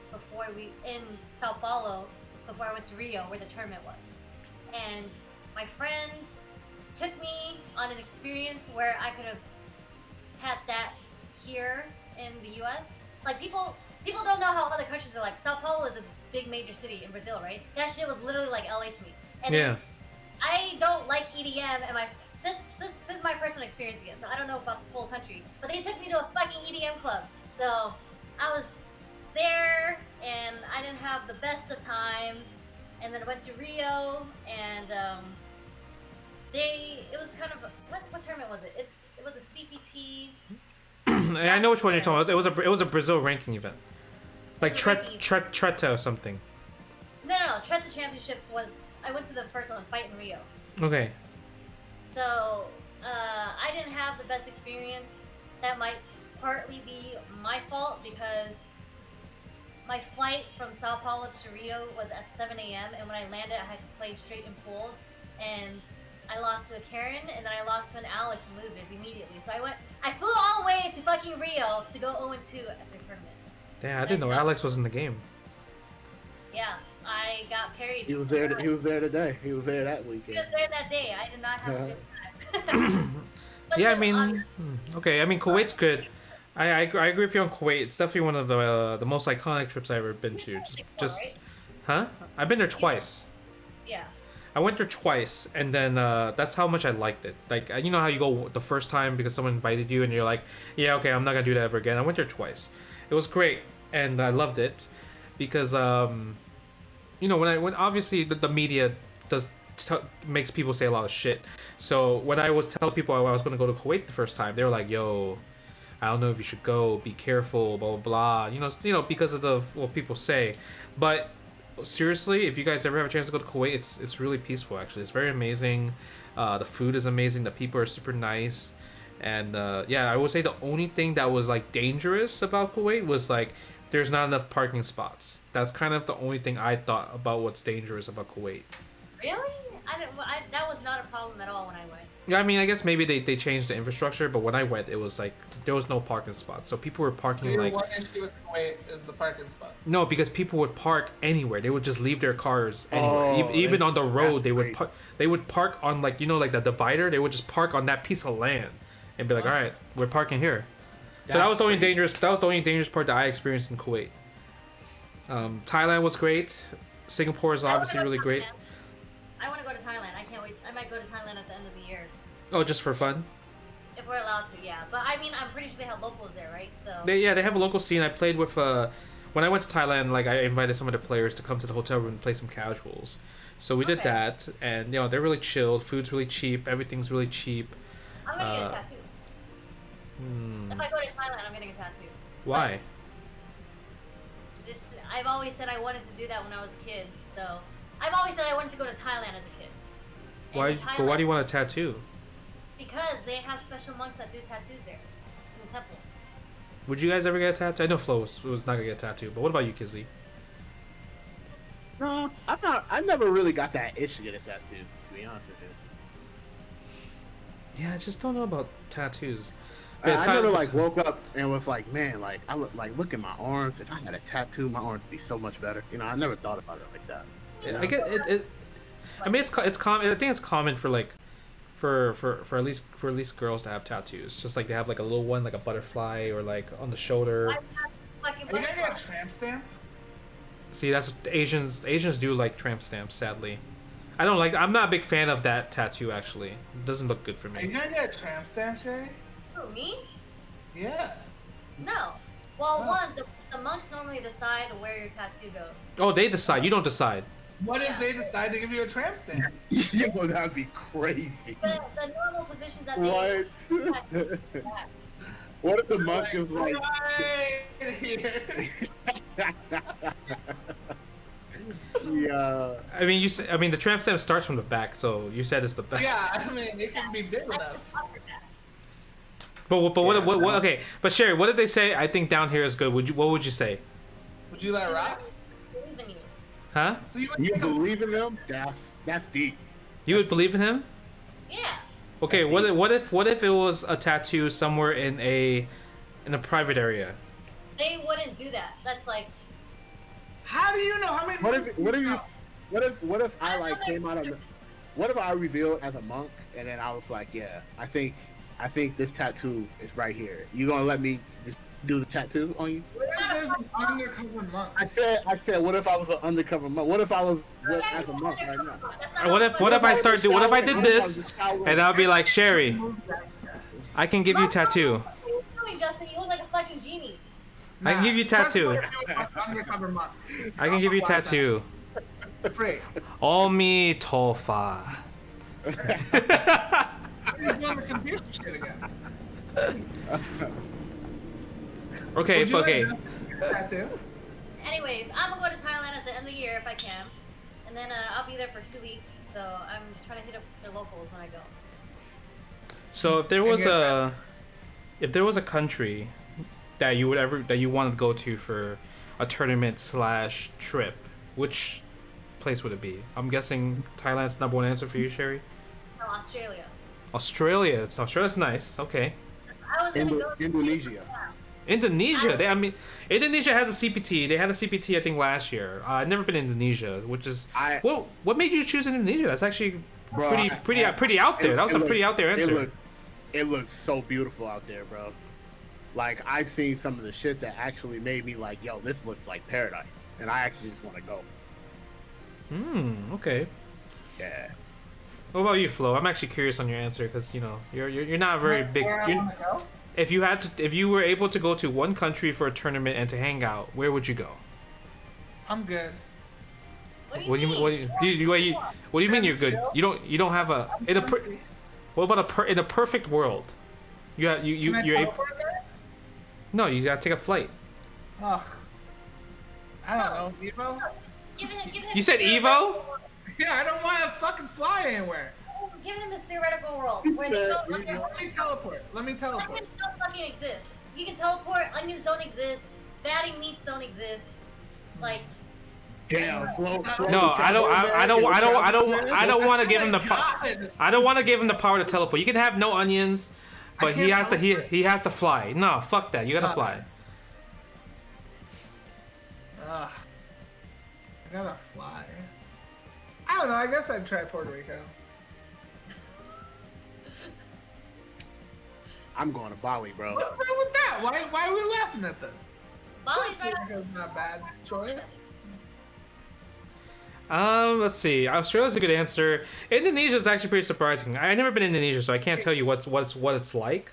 in Sao Paulo before I went to Rio where the tournament was. And my friends took me on an experience where I could have had that here in the US. Like people don't know how other countries are like. Sao Paulo is a big major city in Brazil, right? That shit was literally like LA to me. And yeah. I don't like EDM and this is my personal experience again, so I don't know about the full country. But they took me to a fucking EDM club. So I was there and I didn't have the best of times. And then I went to Rio and it was kind of what tournament was it? It was a CPT. I know which one you're talking about. It was a Brazil ranking event. Like Treta or something. No. Treta Championship was I went to the first one, Fight in Rio. Okay. So I didn't have the best experience. That might partly be my fault because my flight from Sao Paulo to Rio was at 7 a.m. and when I landed, I had to play straight in pools, and I lost to a Karen, and then I lost to an Alex in losers immediately. So I flew all the way to fucking Rio to go 0-2 at the tournament. Damn, I didn't know Alex was in the game. Yeah, I got parried. He was there today. He was there that weekend. He was there that day. I did not have a good time. Yeah, I mean, okay. I mean, Kuwait's good. I agree with you on Kuwait. It's definitely one of the most iconic trips I've ever been to. Just, right? Huh? I've been there twice. Yeah. I went there twice, and then that's how much I liked it. Like, you know how you go the first time because someone invited you, and you're like, yeah, okay, I'm not gonna do that ever again. I went there twice. It was great, and I loved it because when obviously the media makes people say a lot of shit. So when I was telling people I was gonna go to Kuwait the first time, they were like, yo, I don't know if you should go, be careful, blah blah blah. Because of what people say. But seriously, if you guys ever have a chance to go to Kuwait, it's really peaceful actually. It's very amazing. The food is amazing, the people are super nice. And I would say the only thing that was like dangerous about Kuwait was like there's not enough parking spots. That's kind of the only thing I thought about what's dangerous about Kuwait. Really? That was not a problem at all when I went. Yeah, I mean, I guess maybe they changed the infrastructure, but when I went, it was like there was no parking spots, so people were parking Your like. one issue with Kuwait is the parking spots. No, because people would park anywhere. They would just leave their cars anywhere. Oh, Even on the road, that's they would great. they would park on like like the divider. They would just park on that piece of land and be like, all right, we're parking here. So that was the only dangerous. That was the only dangerous part that I experienced in Kuwait. Thailand was great. Singapore is obviously really great. I want to go to Thailand. I can't wait. I might go to Thailand at the end of the year. Oh, just for fun. If we're allowed to, yeah. But I mean, I'm pretty sure they have locals there, right? So. They have a local scene. I played with when I went to Thailand. Like I invited some of the players to come to the hotel room and play some casuals. So we did Okay. that, and they're really chilled. Food's really cheap. Everything's really cheap. I'm gonna get a tattoo. If I go to Thailand, I'm getting a tattoo. Why? I've always said I wanted to do that when I was a kid. So I've always said I wanted to go to Thailand as a kid. And Why? in But why do you Thailand- want a tattoo? Because they have special monks that do tattoos there in the temples. Would you guys ever get a tattoo? I know Flo was not gonna get a tattoo, but what about you, Kizzy? No, I'm not. I never really got that itch to get a tattoo. To be honest with you. Yeah, I just don't know about tattoos. I Yeah, never woke up and was like, man, like I look at my arms. If I had a tattoo, my arms would be so much better. I never thought about it like that. Yeah, I get it. I mean, it's common. I think it's common for like, for at least girls to have tattoos. Just like they have like a little one, like a butterfly, or like on the shoulder. I have fucking Are you gonna get a tramp stamp? See, that's Asians. Asians do like tramp stamps. Sadly, I don't like. I'm not a big fan of that tattoo. Actually, it doesn't look good for Are you me. gonna get a tramp stamp, Shay? Who, me? Yeah. No. Well, Oh. one, the monks normally decide where your tattoo goes. Oh, they decide. You don't decide. What if Yeah. they decide to give you a tramp stamp? Yo, that'd be crazy. The normal positions that they What? What if the monk is like? Right here. Yeah. I mean, I mean, the tramp stamp starts from the back, so you said it's the back. Yeah, I mean, it can be big I enough. just offered that. But what, Yeah. what? Okay, but Sherry, what if they say I think down here is good? What would you say? Would you let it rock? I believe in you. Huh? So you would You take a- believe in them? That's deep. You would believe in him? Yeah. Okay, what if it was a tattoo somewhere in a private area? They wouldn't do that. That's like, How do you know how many? What monks if what if you you know? what if I like came out of what if I revealed as a monk and then I was like, yeah, I think this tattoo is right here. You gonna let me just do the tattoo on you? What if there's an undercover monk? I said, what if I was an undercover monk? What if I was as a monk right now? that's not What if what if I start do? What if I did this and I'll be like, Sherry, I can give you tattoo. What are you doing, Justin? You look like a fucking genie. I can give you tattoo. First of all, you're an undercover monk. I can give you tattoo. Free. Omi tofa. You're doing the computer shit again. Okay, Would you let okay. Justin get a tattoo? Anyways, I'm gonna go to Thailand at the end of the year if I can, and then I'll be there for 2 weeks. So I'm trying to hit up the locals when I go. So if there was a country that you wanted to go to for a tournament / trip, which place would it be? I'm guessing Thailand's number one answer for you, Sherry. No, Australia. Australia's nice. Okay. I was gonna go. Indonesia. Indonesia. Indonesia has a CPT. They had a CPT I think last year. I've never been to Indonesia, which is what made you choose Indonesia? That's actually Bro, pretty out there. That was a pretty out there answer. It looked so beautiful out there, bro. Like I've seen some of the shit that actually made me like, yo, this looks like paradise, and I actually just want to go. Okay. Yeah. What about you, Flo? I'm actually curious on your answer because you're not very big. Where I wanna go? If you were able to go to one country for a tournament and to hang out, where would you go? I'm good. What do you mean? What do you mean you're good? You don't have a what about in a perfect world? You're Can I able. teleport there? No, you gotta take a flight. Ugh. I don't know. Evo? Give him You said Evo? Yeah, I don't want to fucking fly anywhere. Give him this theoretical world where Let me teleport. onions don't fucking exist. You can teleport. Onions don't exist. Fatty meats don't exist. Like, Damn, Flo. No, I don't want to give him the I don't want to give him the power to teleport. You can have no onions, but he has to he has to fly. No, fuck that. You gotta fly. Ugh. I gotta fly. I don't know. I guess I'd try Puerto Rico. I'm going to Bali, bro. What's wrong with that? Why are we laughing at this? Bali's right Puerto up. Rico's not a bad choice. Let's see. Australia's a good answer. Indonesia is actually pretty surprising. I've never been to Indonesia, so I can't tell you what it's like.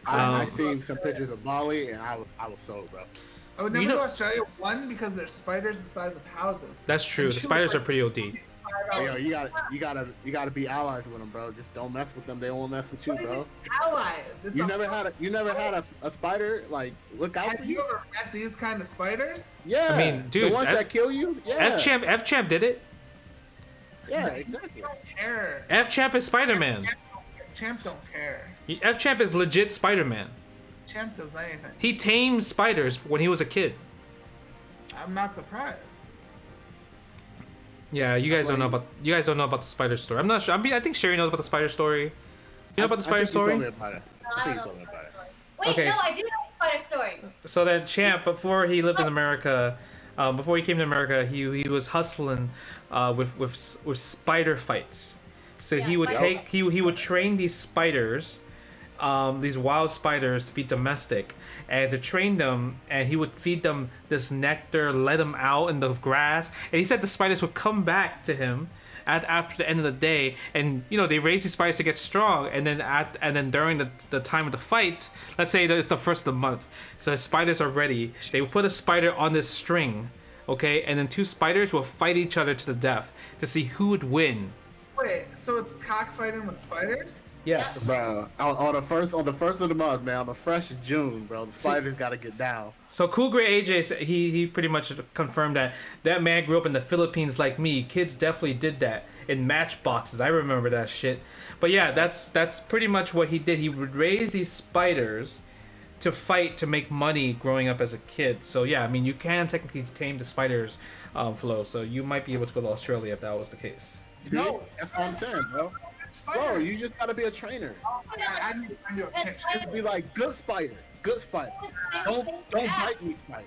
I seen some pictures of Bali, and I was sold, bro. I would never go to Australia, one, because there's spiders the size of houses. That's true. The spiders are pretty OD. Yo, you gotta be allies with them, bro. Just don't mess with them. They won't mess with you, bro. Allies. It's You never had a spider like look out for Have you ever met these kind of spiders? Yeah, I mean, dude, the ones that kill you. Yeah, F Champ did it. Yeah, exactly. I don't care. F Champ is Spider-Man. Champ don't care. F Champ is legit Spider-Man. Champ does anything. He tamed spiders when he was a kid. I'm not surprised. Yeah, you guys don't know about the spider story. I'm not sure. I think Sherry knows about the spider story. You know about the spider story? You told me about it. No, I I think don't you know. told me about it. Wait, Okay, no, so- I do know the spider story. So then Champ, before he lived in America, before he came to America, he was hustling with spider fights. So Yeah, he would spider he would train these spiders, these wild spiders, to be domestic, and to train them, and he would feed them this nectar, let them out in the grass, and he said the spiders would come back to him after the end of the day, and they raise these spiders to get strong, and then during the time of the fight, let's say that it's the first of the month, so the spiders are ready. They would put a spider on this string, okay, and then two spiders will fight each other to the death to see who would win. Wait, so it's cockfighting with spiders? Yes. Bro, on the first of the month, man, on the fresh June, bro, the spiders gotta get down. So Cool Gray AJ, he pretty much confirmed that man grew up in the Philippines like me. Kids definitely did that in matchboxes. I remember that shit. But yeah, that's pretty much what he did. He would raise these spiders to fight to make money growing up as a kid. So yeah, I mean, you can technically tame the spiders, Flo. So you might be able to go to Australia if that was the case. No. That's what I'm saying, bro. Bro, you just gotta be a trainer. I need to find you a picture. Just be like, good spider. Don't bite me, spider.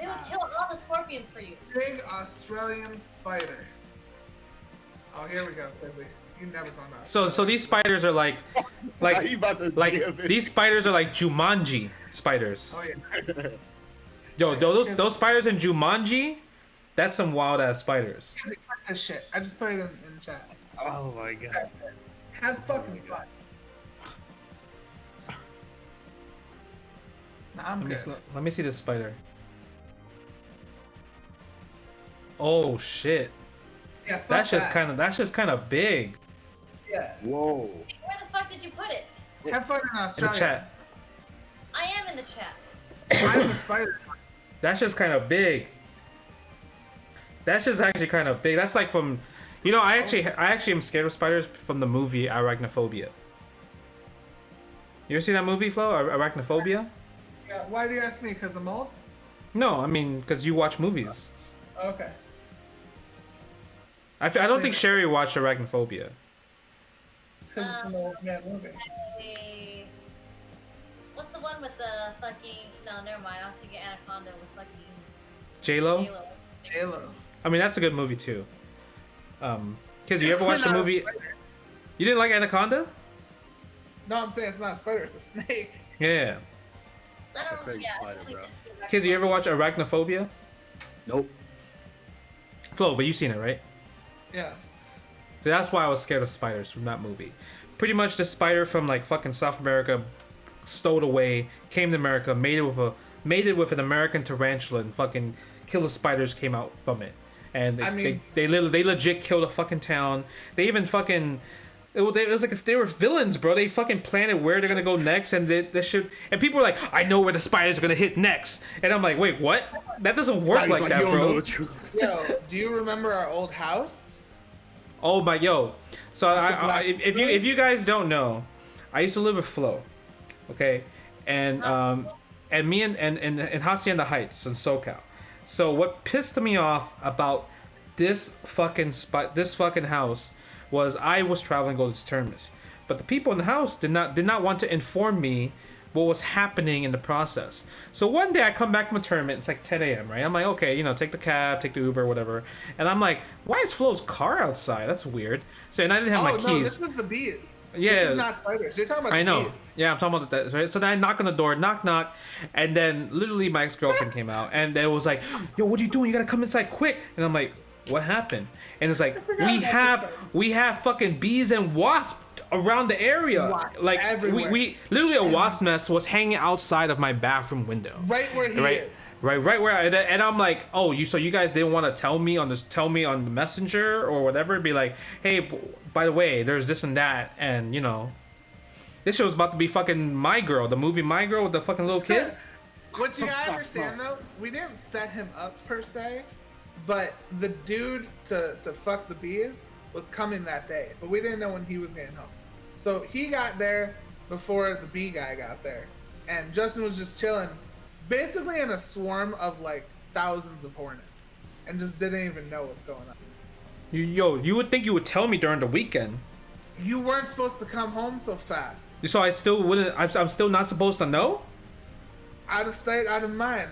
They would kill all the scorpions for you. Big Australian spider. Oh, here we go, baby. You never found out. So these spiders are like He about to give it. these spiders are like Jumanji spiders. Oh yeah. Yo, those spiders in Jumanji, that's some wild ass spiders. This shit. I just put it in chat. Oh my god. Have fucking fun. Nah, I'm good. Let me see this spider. Oh shit. Yeah, fuck That's just that. kind of big. Yeah. Whoa. Hey, where the fuck did you put it? Have fun in In the Australia. chat. I am in the chat. I'm the spider. That's just kind of big. That's just actually kind of big. That's like from, I actually am scared of spiders from the movie Arachnophobia. You ever see that movie, Flo? Arachnophobia? Yeah, why do you ask me? Because I'm old? No, I mean because you watch movies. Okay. I don't think Sherry watched Arachnophobia. Because it's an old man movie. Hey, what's the one with the fucking? No, never mind. I was thinking Anaconda with fucking J-Lo? J-Lo. Halo. I mean, that's a good movie too. Kiz, you ever watched the movie? You didn't like Anaconda? No, I'm saying it's not a spider, it's a snake. Yeah. I That's a don't. crazy Yeah, spider, I bro. think Kiz, you ever watch Arachnophobia? Nope. Flo, but you've seen it, right? Yeah. So that's why I was scared of spiders from that movie. Pretty much the spider from like fucking South America stowed away, came to America, made it with an American tarantula, and fucking killer spiders came out from it. And they legit killed a fucking town. They even fucking it was like if they were villains, bro. They fucking planted where they're gonna go next, and and people were like, I know where the spiders are gonna hit next, and I'm like, wait, what? That doesn't work like that, you don't know bro. the truth. Yo, do you remember our old house? Oh my yo. So black if you guys don't know, I used to live with Flo, okay, and me and Hacienda Heights in SoCal. So what pissed me off about this fucking house was I was traveling to go to tournaments, but the people in the house did not want to inform me what was happening in the process. So one day I come back from a tournament, it's like 10 a.m., right? I'm like, okay, take the cab, take the Uber, whatever. And I'm like, why is Flo's car outside? That's weird. So, and I didn't have my keys. No, this was the bees. Yeah. This is not spiders. You're talking about the bees. Yeah, I'm talking about that, right? So then I knock on the door, knock, and then literally my ex-girlfriend came out, and it was like, yo, what are you doing? You gotta come inside quick. And I'm like, what happened? And it's like, we have fucking bees and wasps around the area. Like everywhere. we literally a wasp nest was hanging outside of my bathroom window. Right where he is. Right where and I'm like, oh, so you guys didn't want to tell me on the messenger or whatever, be like, hey, by the way, there's this and that, and this show's about to be fucking My Girl, the movie My Girl with the fucking little kid. What you gotta understand though, we didn't set him up per se, but the dude to fuck the bees was coming that day, but we didn't know when he was getting home. So he got there before the bee guy got there, and Justin was just chilling, basically in a swarm of like thousands of hornets, and just didn't even know what's going on. You would think you would tell me during the weekend. You weren't supposed to come home so fast. So I still wouldn't. I'm still not supposed to know. Out of sight, out of mind.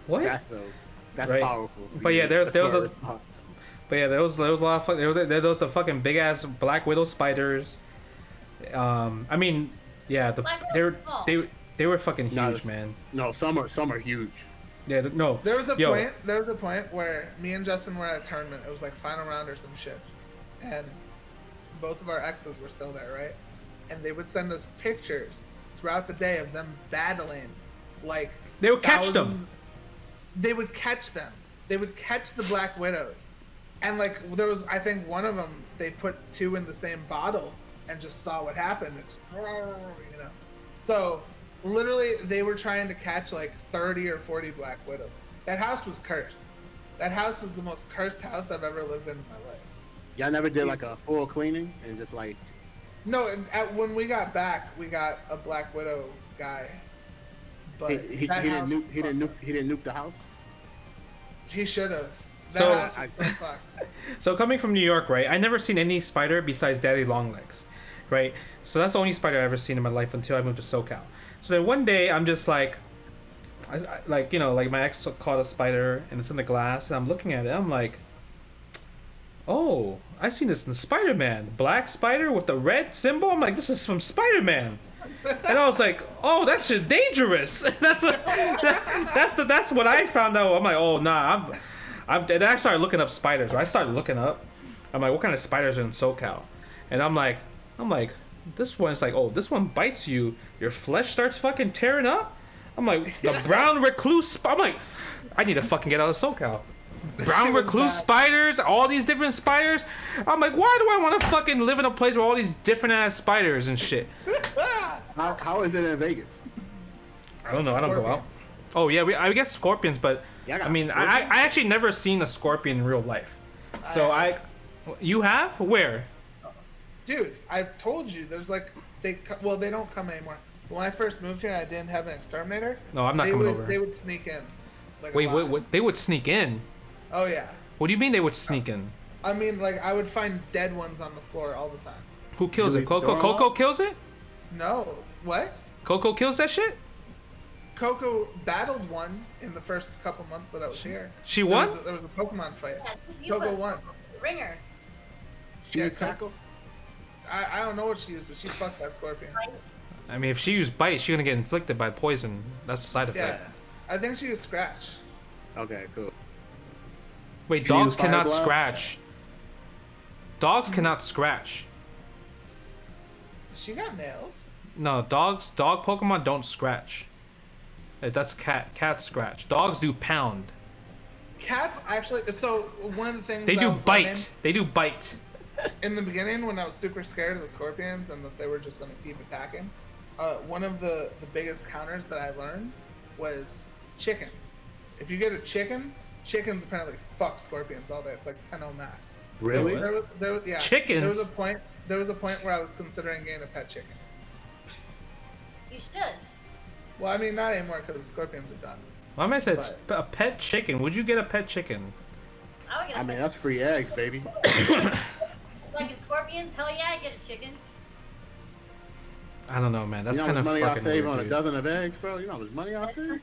What? That's right. Powerful. But yeah, there was a lot of there was the fucking big ass Black Widow spiders. I mean, yeah, they were fucking huge, man. No, some are huge. Yeah, no. There was a point where me and Justin were at a tournament. It was like final round or some shit, and both of our exes were still there, right? And they would send us pictures throughout the day of them battling, like they would catch them. They would catch them. They would catch the Black Widows, and like there was, I think one of them, they put two in the same bottle and just saw what happened. So literally, they were trying to catch like 30 or 40 Black Widows. That house was cursed. That house is the most cursed house I've ever lived in my life. Y'all never did like a full cleaning and just like... No, when we got back, we got a Black Widow guy. But he didn't nuke the house? He should have. So coming from New York, right? I never seen any spider besides Daddy Longlegs, right? So that's the only spider I've ever seen in my life until I moved to SoCal. So then one day I'm just like my ex caught a spider and it's in the glass and I'm looking at it. I'm like, oh, I seen this in Spider-Man, black spider with the red symbol. I'm like, this is from Spider-Man. And I was like, oh, that's just dangerous. that's what I found out. I'm like, oh nah, and I started looking up spiders. Right? I started looking up. I'm like, what kind of spiders are in SoCal? And I'm like, this one's like, oh, this one bites you, your flesh starts fucking tearing up. I'm like, the brown recluse. I'm like, I need to fucking get out of SoCal. Brown recluse spiders, all these different spiders. I'm like, why do I want to fucking live in a place where all these different ass spiders and shit? How is it in Vegas? I don't know. I don't go out. Oh yeah, I guess scorpions, but yeah, I mean, I actually never seen a scorpion in real life. So you have? Where? Dude, I've told you, there's like, they don't come anymore. When I first moved here, I didn't have an exterminator. No, I'm not coming over. They would sneak in. Like wait, they would sneak in? Oh yeah. What do you mean they would sneak in? I mean, like, I would find dead ones on the floor all the time. Who kills it? Coco kills it? No. What? Coco kills that shit? Coco battled one in the first couple months that I was here. She won? There was a Pokemon fight. Yeah, Coco won. Ringer. She used tackle? I don't know what she used, but she fucked that scorpion. I mean, if she used bite, she's gonna get inflicted by poison. That's the side effect. Yeah. I think she used scratch. Okay, cool. Wait, dogs cannot scratch. Dogs cannot scratch. She got nails. No, dog Pokemon don't scratch. That's cat scratch. Dogs do pound. Cats actually. So one of the things they do bite. They do bite. In the beginning, when I was super scared of the scorpions and that they were just going to keep attacking, one of the biggest counters that I learned was chicken. If you get a chicken, chickens apparently fuck scorpions all day. It's like 10-0 max. Really? So yeah. Chickens? There was a point where I was considering getting a pet chicken. You should. Well, I mean, not anymore because the scorpions are done. Why am I said But- a pet chicken? Would you get a pet chicken? I would get I mean, that's free eggs, baby. like in scorpions. Hell yeah, I get a chicken. I don't know, man. That's you know kind how of much money I fucking save weird, on a dude. dozen of eggs, bro? You know how much money I save?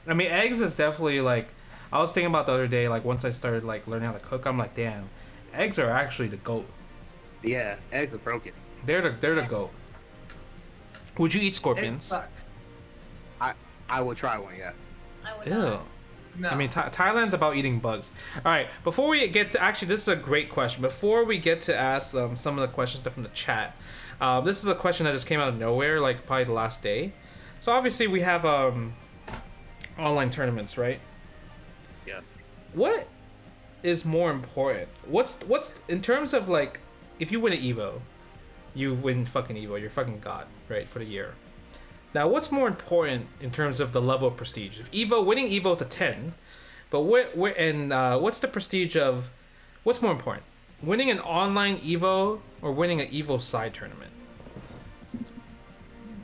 I mean, eggs is definitely like. I was thinking about the other day, like once I started like learning how to cook, I'm like, damn, eggs are actually the goat. Yeah, eggs are broken. They're the goat. Would you eat Eggs scorpions? suck. I would try one, yeah. I would Ew. not. No. I mean, Thailand's about eating bugs. All right, before we get to actually, this is a great question. Before we get to ask some of the questions from the chat, this is a question that just came out of nowhere, like probably the last day. So obviously we have online tournaments, right? Yeah. What is more important? What's in terms of like, if you win an Evo, you win fucking Evo. You're fucking god, right, for the year. Now, what's more important in terms of the level of prestige? If winning Evo is a 10, but what's the prestige of? What's more important, winning an online Evo or winning an Evo side tournament?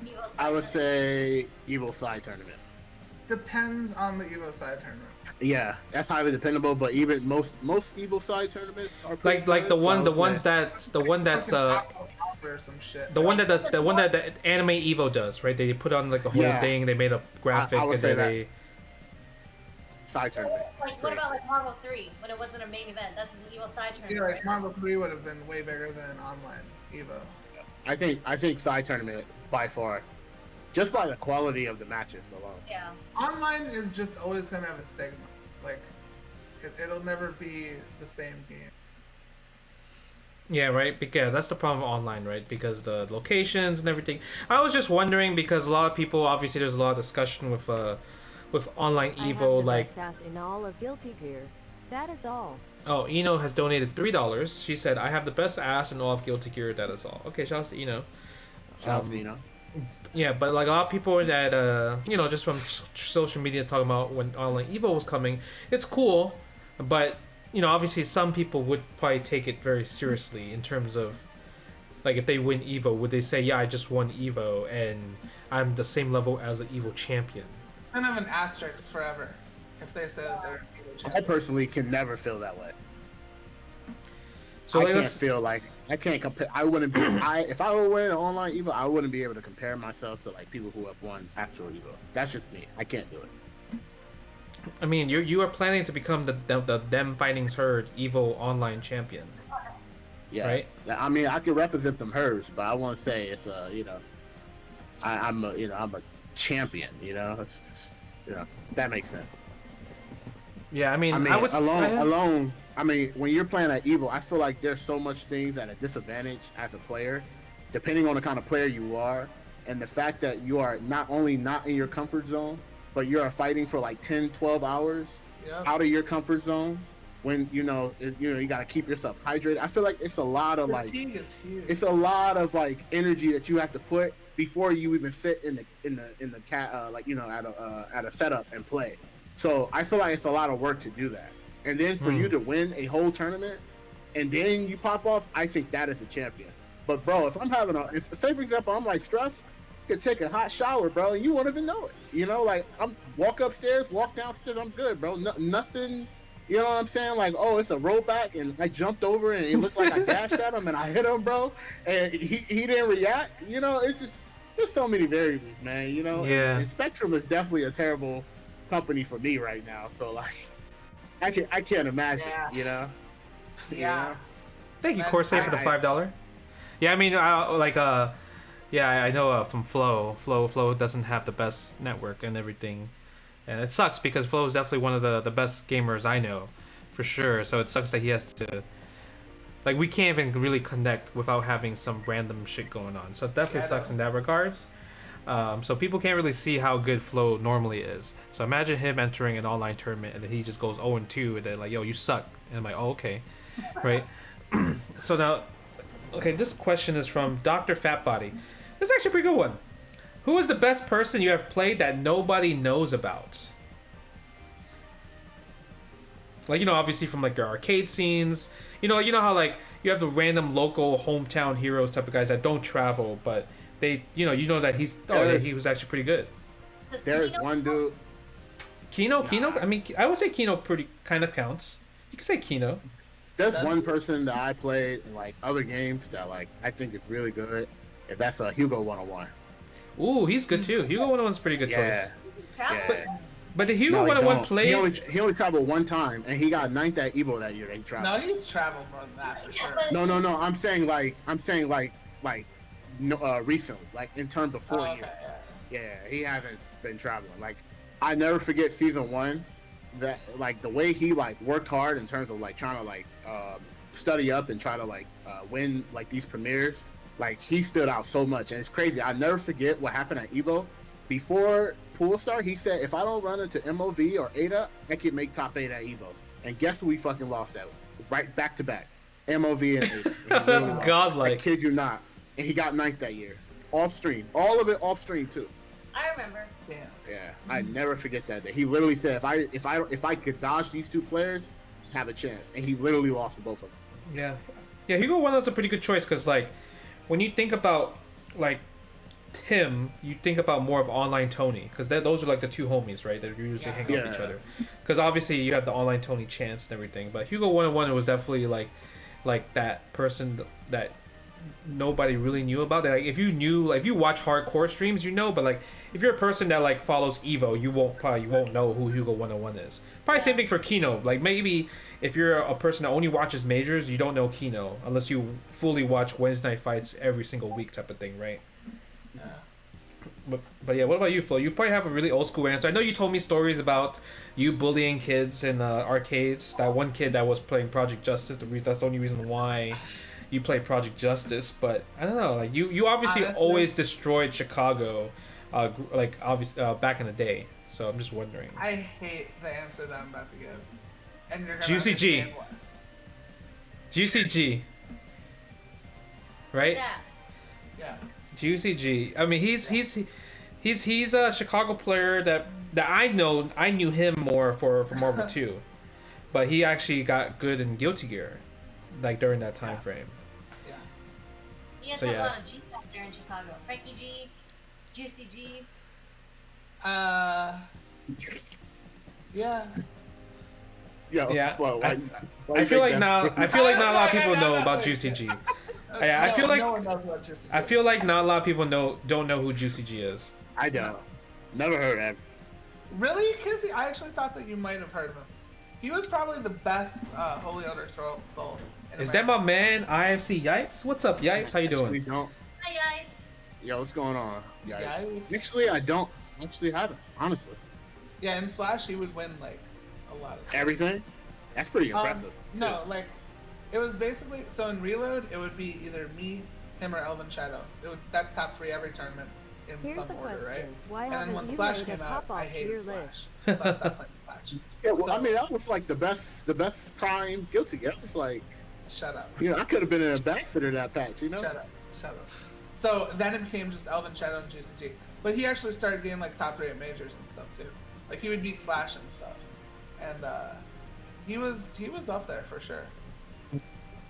Evil's I would better. say Evil Side Tournament. Depends on the Evo side tournament. Yeah, that's highly dependable, but even most Evil Side tournaments are pretty Like the good, so I one the would ones say- that's the one that's Fucking or some shit. the one that does the one that the anime Evo does, right? They put on like a whole Yeah. thing. They made a graphic I would and say then that. they. Side Tournament. Like, what about like Marvel 3 when it wasn't a main event? That's an evil side tournament. Yeah, like right? Marvel 3 would have been way bigger than online Evo. I think Side Tournament by far, just by the quality of the matches alone. Yeah. Online is just always gonna have a stigma. Like, it'll never be the same game. Yeah, right. Because that's the problem with online, right? Because the locations and everything. I was just wondering because a lot of people, obviously, there's a lot of discussion with online I have Evo. the Like, best ass in all of Guilty Gear. That is all. oh, Eno has donated $3. She said, "I have the best ass in all of Guilty Gear. That is all." Okay, shout out to Eno. Shout out to, you know. Yeah, but like a lot of people that just from social media talking about when online Evo was coming, it's cool, but obviously some people would probably take it very seriously in terms of like if they win Evo, would they say, "Yeah, I just won Evo and I'm the same level as an Evo champion"? Kind of an asterisk forever if they say that they're an Evo I champion. personally can never feel that way. So I like, can't feel like I can't compare. I wouldn't be. If I were winning an online Evo, I wouldn't be able to compare myself to like people who have won actual Evo. That's just me. I can't do it. I mean, you are planning to become the them fighting's herd Evo online champion. Yeah. Right. I mean, I can represent them hers, but I want to say it's I'm a champion. That makes sense. Yeah, I mean, I mean, I would say, alone. I mean, when you're playing at Evo, I feel like there's so much things at a disadvantage as a player, depending on the kind of player you are, and the fact that you are not only not in your comfort zone, but you are fighting for like 10, 12 hours Yep. out of your comfort zone. When you got to keep yourself hydrated. I feel like it's a lot of like Fatigue is huge. it's a lot of like energy that you have to put before you even sit in the cat at a setup and play. So I feel like it's a lot of work to do that. And then for you to win a whole tournament and then you pop off, I think that is a champion. But bro, if I'm having say for example, I'm like stressed, could take a hot shower, bro, and you won't even know it. Like I'm walk upstairs, walk downstairs, I'm good, bro. Nothing. You know what I'm saying? Like, oh, it's a rollback, and I jumped over, and it looked like I dashed at him, and I hit him, bro, and he didn't react. It's just there's so many variables, man. Yeah. And Spectrum is definitely a terrible company for me right now. So like, I can't imagine. Yeah. Yeah. thank you, Man, Corsair, for the $5. Yeah, I mean, I know from fLOE. fLOE doesn't have the best network and everything, and it sucks because fLOE is definitely one of the best gamers I know, for sure. So it sucks that he has to, like, we can't even really connect without having some random shit going on. So it definitely sucks in that regards. So people can't really see how good fLOE normally is. So imagine him entering an online tournament and then he just goes 0-2 and they're like, "Yo, you suck," and I'm like, "Oh, okay," right? So now, okay, this question is from Dr. Fatbody. This is actually a pretty good one. Who is the best person you have played that nobody knows about? Like, obviously from like the arcade scenes, you know how like you have the random local hometown heroes type of guys that don't travel, but they, that he was actually pretty good. Does There's Kino one dude. Kino. I mean, I would say Kino pretty kind of counts. You can say Kino. There's one person that I played in like other games that like I think is really good. If that's a Hugo 101. Ooh, he's good too. Hugo 101's pretty good choice. Yeah. But the Hugo 101 played. He only traveled one time, and he got 9th at Evo that year. That he traveled. No, he's traveled more than that for sure. No. I'm saying recently, like in terms of 4 years. Yeah, he hasn't been traveling. Like, I never forget season 1. That like the way he like worked hard in terms of like trying to like study up and try to like win like these premieres. Like he stood out so much, and it's crazy. I never forget what happened at Evo. Before Pool Star, he said, if I don't run into MOV or Ada, I can make top 8 at Evo. And guess who we fucking lost that? Right back to back. MOV and Ada. That's godlike. I kid you not. And he got 9th that year. Off stream. All of it off stream too. I remember. Yeah. I never forget that day. He literally said, if I could dodge these 2 players, have a chance. And he literally lost to both of them. Yeah, Hugo 101's a pretty good choice because like when you think about like him, you think about more of online Tony because those are like the 2 homies, right? That usually hang out with each other. Because obviously you have the online Tony chance and everything, but Hugo 101 was definitely like that person that nobody really knew about. Like if you watch hardcore streams, you know, but like if you're a person that like follows Evo, you won't know who Hugo 101 is. Probably same thing for Kino. Like maybe if you're a person that only watches majors, you don't know Kino unless you fully watch Wednesday night fights every single week type of thing, right? But yeah, what about you, Flo? You probably have a really old school answer. I know you told me stories about you bullying kids in arcades. That one kid that was playing Project Justice. That's the only reason why you play Project Justice. But I don't know. Like you obviously always destroyed Chicago, back in the day. So I'm just wondering. I hate the answer that I'm about to give, and you're gonna Juicy G. understand why. Juicy G. Right? Yeah. Juicy G. I mean, he's a Chicago player that I knew him more for Marvel 2, but he actually got good in Guilty Gear, like during that time frame. Yeah. You guys have a lot of G out there in Chicago. Frankie G, Juicy G. Yeah. Yeah. Well, I feel like not a lot of people know about Juicy G. Yeah, No one knows about Juicy G. I feel like not a lot of people don't know who Juicy G is. I don't. Never heard of him. Really? Kizzy? I actually thought that you might have heard of him. He was probably the best Holy Elder soul. Is that my man, IFC Yipes? What's up, Yipes? How you doing? Hi guys. Yo, what's going on? Yipes. Actually, I don't actually have it, honestly. Yeah, in Slash, he would win, like, a lot of stuff. Everything? That's pretty impressive. No, like, it was basically, so in Reload, it would be either me, him, or Elvin Shadow. That's top 3 every tournament in Here's some a order, question. right? Why And then haven't when you Slash made a came out, pop-off I to your hated Slash. list? So I stopped playing Slash. Yeah, well, So- I mean, that was like the best prime Guilty Gear. That was like, Shut up. you know, I could have been an ambassador to that patch, you know? Shut up. So then it became just Elvin Shadow and Juicy G. But he actually started getting like top 3 at majors and stuff too. Like he would beat Flash and stuff. And he was up there for sure.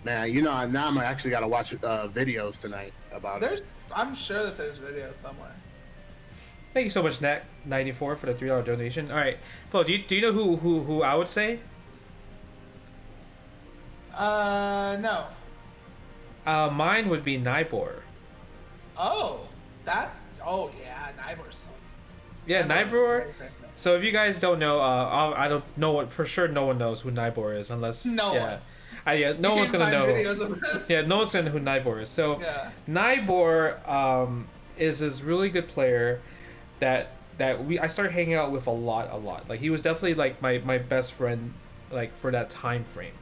Man, you know, now I'm actually got to watch videos tonight about it. I'm sure that there's videos somewhere. Thank you so much, Nat94, for the $3 donation. All right, Flo, do you know who I would say? No. Mine would be Nybor. Oh, yeah, Nybor's so. Yeah, Nybor. So if you guys don't know, I don't know what for sure. No one knows who Nybor is unless no one. You no one's gonna know. videos of this. Yeah, no one's gonna know who Nybor is. So Yeah. Nybor is this really good player that I started hanging out with a lot. Like he was definitely like my best friend like for that time frame,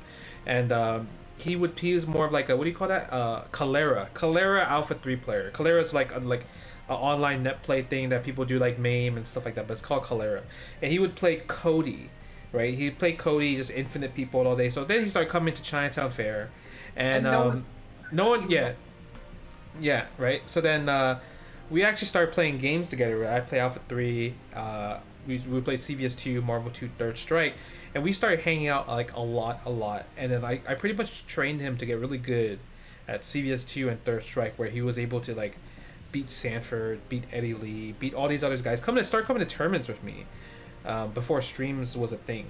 and he was more of like a, what do you call that? Calera Alpha 3 player. Calera is like an online net play thing that people do like MAME and stuff like that, but it's called Calera. And he would play Cody, right? He'd play Cody, just infinite people all day. So then he started coming to Chinatown Fair, and no one, yeah, right. So then we actually started playing games together. Right? I play Alpha 3. We played CVS 2, Marvel 2, Third Strike, and we started hanging out like a lot. And then I pretty much trained him to get really good at CVS 2 and Third Strike, where he was able to like beat Sanford, beat Eddie Lee, beat all these other guys. Start coming to tournaments with me. before streams was a thing.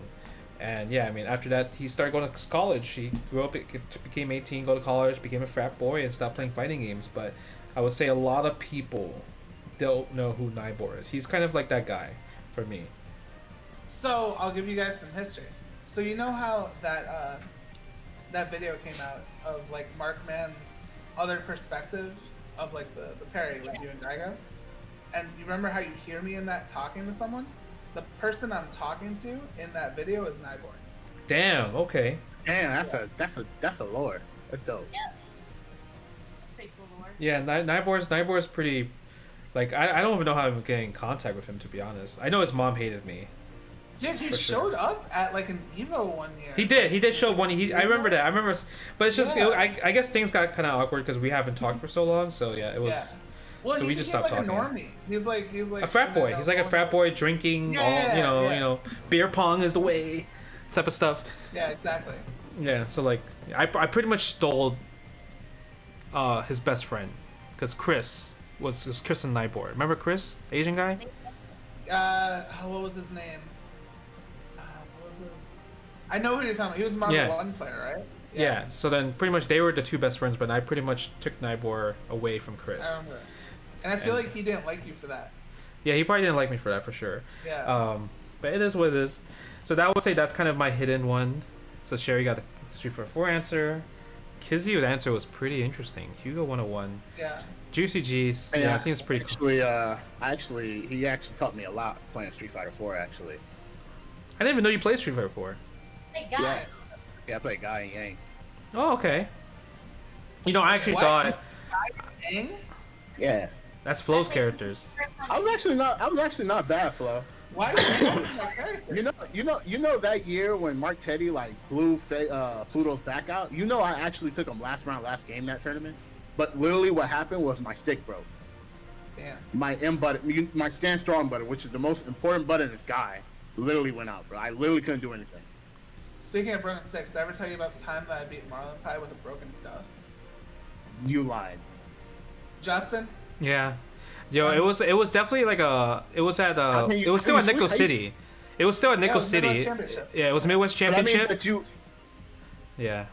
And yeah, I mean, after that, he started going to college. He grew up, became 18, go to college, became a frat boy, and stopped playing fighting games. But I would say a lot of people don't know who Nybor is. He's kind of like that guy for me. So I'll give you guys some history. So you know how that that video came out of like Mark Mann's other perspective of like the parry with you and Daigo? And you remember how you hear me in that talking to someone? The person I'm talking to in that video is Nybor. Damn. Okay. Damn, that's a lore. That's dope. Yeah. Pretty cool lore. Yeah, Nybor's pretty. Like I don't even know how I'm getting in contact with him, to be honest. I know his mom hated me. Dude, he showed up at like an Evo one year. He did show one. I remember that. I remember, but it's just I guess things got kind of awkward because we haven't talked for so long. So yeah, it was. Yeah. Well, so we just stopped like talking. A normie. He's like a frat boy. He's like a frat boy drinking. You know, beer pong is the way, type of stuff. Yeah, exactly. Yeah, so like I pretty much stole his best friend, because Chris was Chris and Nybor. Remember Chris, Asian guy? What was his name? I know who you're talking about. He was the Marvel 1 player, right? Yeah. So then pretty much they were the two best friends, but I pretty much took Nybor away from Chris. I remember. And I feel like he didn't like you for that. Yeah, he probably didn't like me for that, for sure. Yeah. But it is what it is. So that would say that's kind of my hidden one. So Sherry got the Street Fighter 4 answer. Kizzy's answer was pretty interesting. Hugo 101. Yeah. Juicy G's. Yeah, it seems pretty cool. He actually taught me a lot playing Street Fighter 4, actually. I didn't even know you played Street Fighter 4. Hey, guy. Yeah, I played Guy and Yang. Oh, okay. You know, I actually thought... Yang? Yeah. That's fLOE's characters. I was actually not bad, fLOE. Why? You know that year when Mark Teddy like blew Fudo's back out. You know, I actually took him last game that tournament. But literally, what happened was my stick broke. Damn. My M button, my stand strong button, which is the most important button in this guy, literally went out, bro. I literally couldn't do anything. Speaking of broken sticks, did I ever tell you about the time that I beat Marlon Pie with a broken dust? You lied. Justin? Yeah. Yo, it was definitely like it was still at Nico City. It was still at Nico City. Yeah, it was Midwest Championship. Yeah.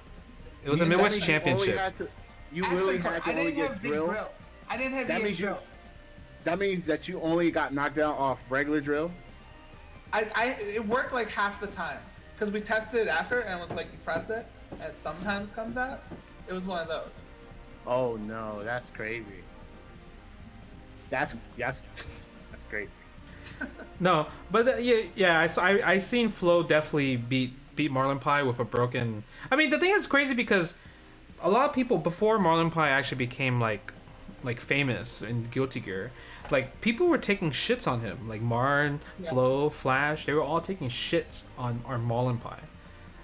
It was a Midwest Championship. You literally had to only get drill. I didn't have VH drill. That means that you only got knocked out off regular drill? It worked like half the time. Because we tested it after and it was like you press it and it sometimes comes out. It was one of those. Oh no, that's crazy. That's great. No, but I seen fLOE definitely beat Marlon Pie with a broken. I mean, the thing is crazy because a lot of people before Marlon Pie actually became like famous in Guilty Gear, like people were taking shits on him, like Marn, fLOE, Flash. They were all taking shits on Marlon Pie,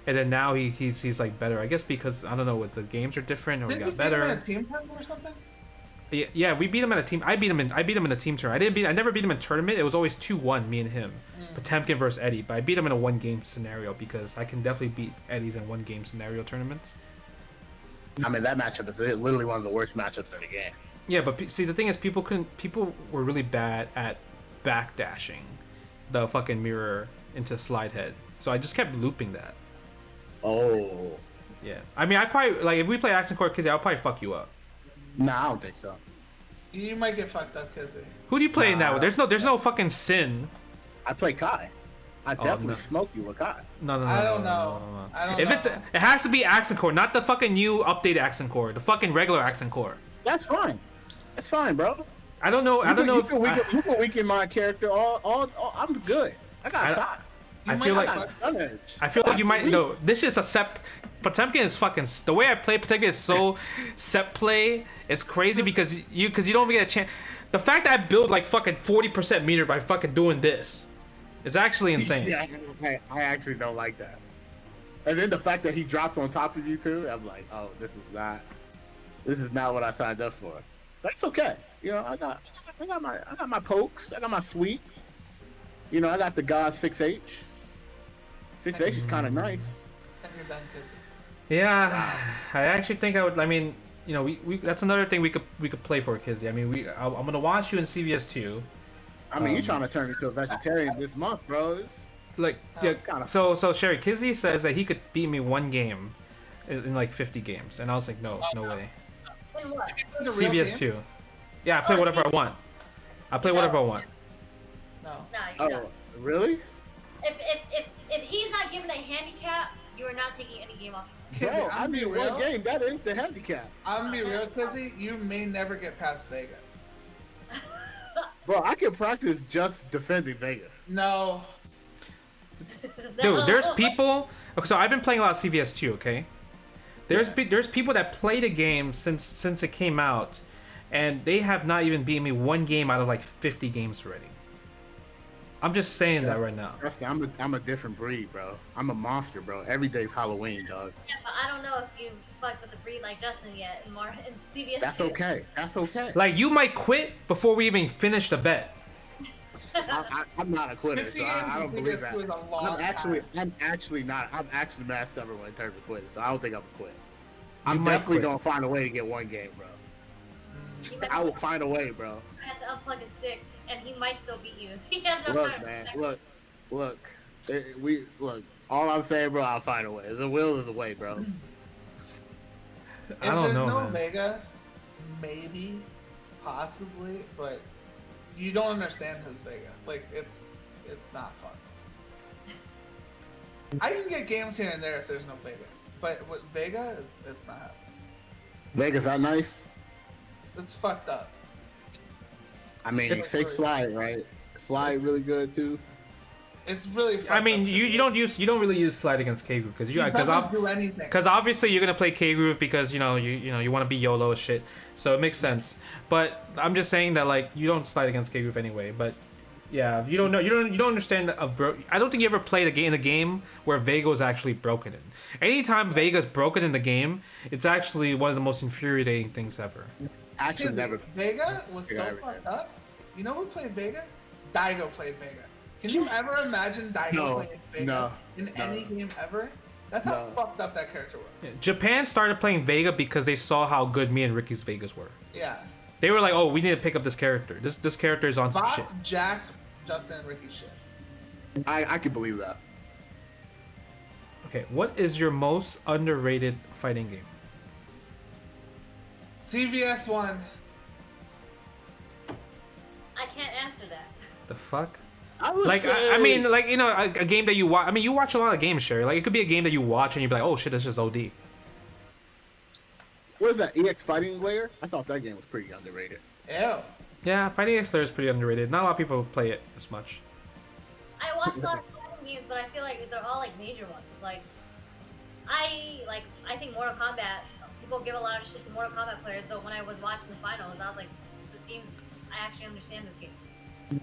and then now he's like better. I guess because I don't know, what the games are different or he got better. Didn't he beat him in a team tournament or something? Yeah, we beat him in a team. I beat him in a team tournament. I never beat him in tournament. It was always 2-1, me and him. Potemkin versus Eddie. But I beat him in a 1-game scenario because I can definitely beat Eddie's in 1-game scenario tournaments. I mean, that matchup is literally one of the worst matchups in the game. Yeah, but see, the thing is, people were really bad at backdashing the fucking mirror into slide head. So I just kept looping that. Oh. Yeah. I mean, I probably, like, if we play Accent Core Kizzy, I'll probably fuck you up. Nah, I don't think so. You might get fucked up, Kizzy. Who do you play in that with? There's no fucking Sin. I play Kai. I definitely smoke you with Kai. No. I don't know. It has to be Accent Core, not the fucking new updated Accent Core, the fucking regular Accent Core. That's fine. That's fine, bro. I don't know. You can weaken my character. I'm good. I got Kai. I feel like you might know. This is a Sep. Potemkin is fucking. The way I play Potemkin is so Sep play. It's crazy because you don't get a chance. The fact that I build like fucking 40% meter by fucking doing this, it's actually insane. Yeah, I actually don't like that. And then the fact that he drops on top of you too, I'm like, oh, this is not what I signed up for. That's okay. You know, I got my pokes. I got my sweep. You know, I got the God 6H. 6H is kind of nice. Yeah, I actually think I would. I mean, you know, we that's another thing we could play for Kizzy. I mean, I'm gonna watch you in CVS 2. I mean, you trying to turn me to a vegetarian this month, bro? Like, so Sherry Kizzy says that he could beat me one game in like 50 games, and I was like, no way. In what? CVS 2. Yeah, I play whatever I want. I play whatever I want. No. Nah, you don't. Really? If he's not given a handicap, you are not taking any game off. Bro, I mean, one game, that ain't the handicap. I'm gonna be real, Kizzy. You may never get past Vega. Bro, I can practice just defending Vega. No. Dude, there's people. So I've been playing a lot of CVS 2, okay? There's people that play the game since it came out, and they have not even beaten me one game out of like 50 games already. I'm just saying that right now. I'm a different breed, bro. I'm a monster, bro. Every day's Halloween, dog. Yeah, but I don't know if you fucked with the breed like Justin yet in CVS. That's okay. That's okay. Like, you might quit before we even finish the bet. I'm not a quitter, 50 so I don't believe games that. is a long I'm actually time. I'm actually mad stubborn in terms of quitting, so I don't think I'm gonna quit. You I'm might definitely quit. gonna find a way to get one game, bro. I will find a way, bro. I have to unplug a stick, and he might still beat you. He has no Look, time. man, look. Look. All I'm saying, bro, I'll find a way. The will is the way, bro. If I don't there's know, no man. Vega, maybe, possibly, but you don't understand his Vega. Like, it's not fun. I can get games here and there if there's no Vega, but with Vega, it's not. Vegas, that nice? It's fucked up. I mean, fake slide, right? Slide really good too. It's really fucked I mean, up. you don't really use slide against K Groove He doesn't do anything. because obviously you're gonna play K Groove because you want to be YOLO as shit, so it makes sense. But I'm just saying that like you don't slide against K Groove anyway. But yeah, you don't understand I don't think you ever played in a game where Vega was actually broken in. Anytime Vega's broken in the game, it's actually one of the most infuriating things ever. Actually, never. Vega was so fucked up. You know who played Vega? Daigo played Vega. Can you ever imagine Daigo playing Vega in any game ever? That's how fucked up that character was. Yeah, Japan started playing Vega because they saw how good me and Ricky's Vegas were. Yeah. They were like, oh, we need to pick up this character. This character is on some shit. Bots jacked Justin and Ricky's shit. I can believe that. Okay, what is your most underrated fighting game? CVS 1. I can't answer that. The fuck? I would Like, say, I mean, like, you know, a game that you watch. I mean, you watch a lot of games, Sherry. Like, it could be a game that you watch and you'd be like, oh shit, this is OD. what is that? EX Fighting Layer? I thought that game was pretty underrated. Ew. Yeah, Fighting X Layer is pretty underrated. Not a lot of people play it as much. I watched a lot of fighting games, but I feel like they're all like major ones. Like, I think Mortal Kombat. People give a lot of shit to Mortal Kombat players, but when I was watching the finals, I was like, I actually understand this game.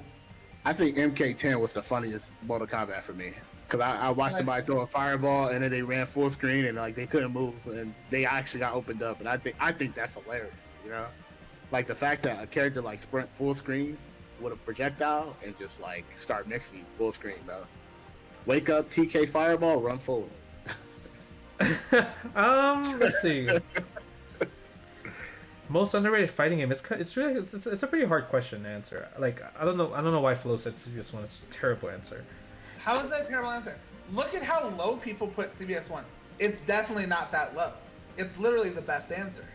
I think MK10 was the funniest Mortal Kombat for me. Cause I watched somebody throw a fireball and then they ran full screen and like they couldn't move and they actually got opened up and I think that's hilarious, you know? Like the fact that a character like sprint full screen with a projectile and just like start mixing full screen, bro. Wake up, TK fireball, run forward. Let's see. Most underrated fighting game. It's a pretty hard question to answer. Like, I don't know why fLOE said CVS 1. It's a terrible answer. How is that a terrible answer? Look at how low people put CVS 1. It's definitely not that low. It's literally the best answer.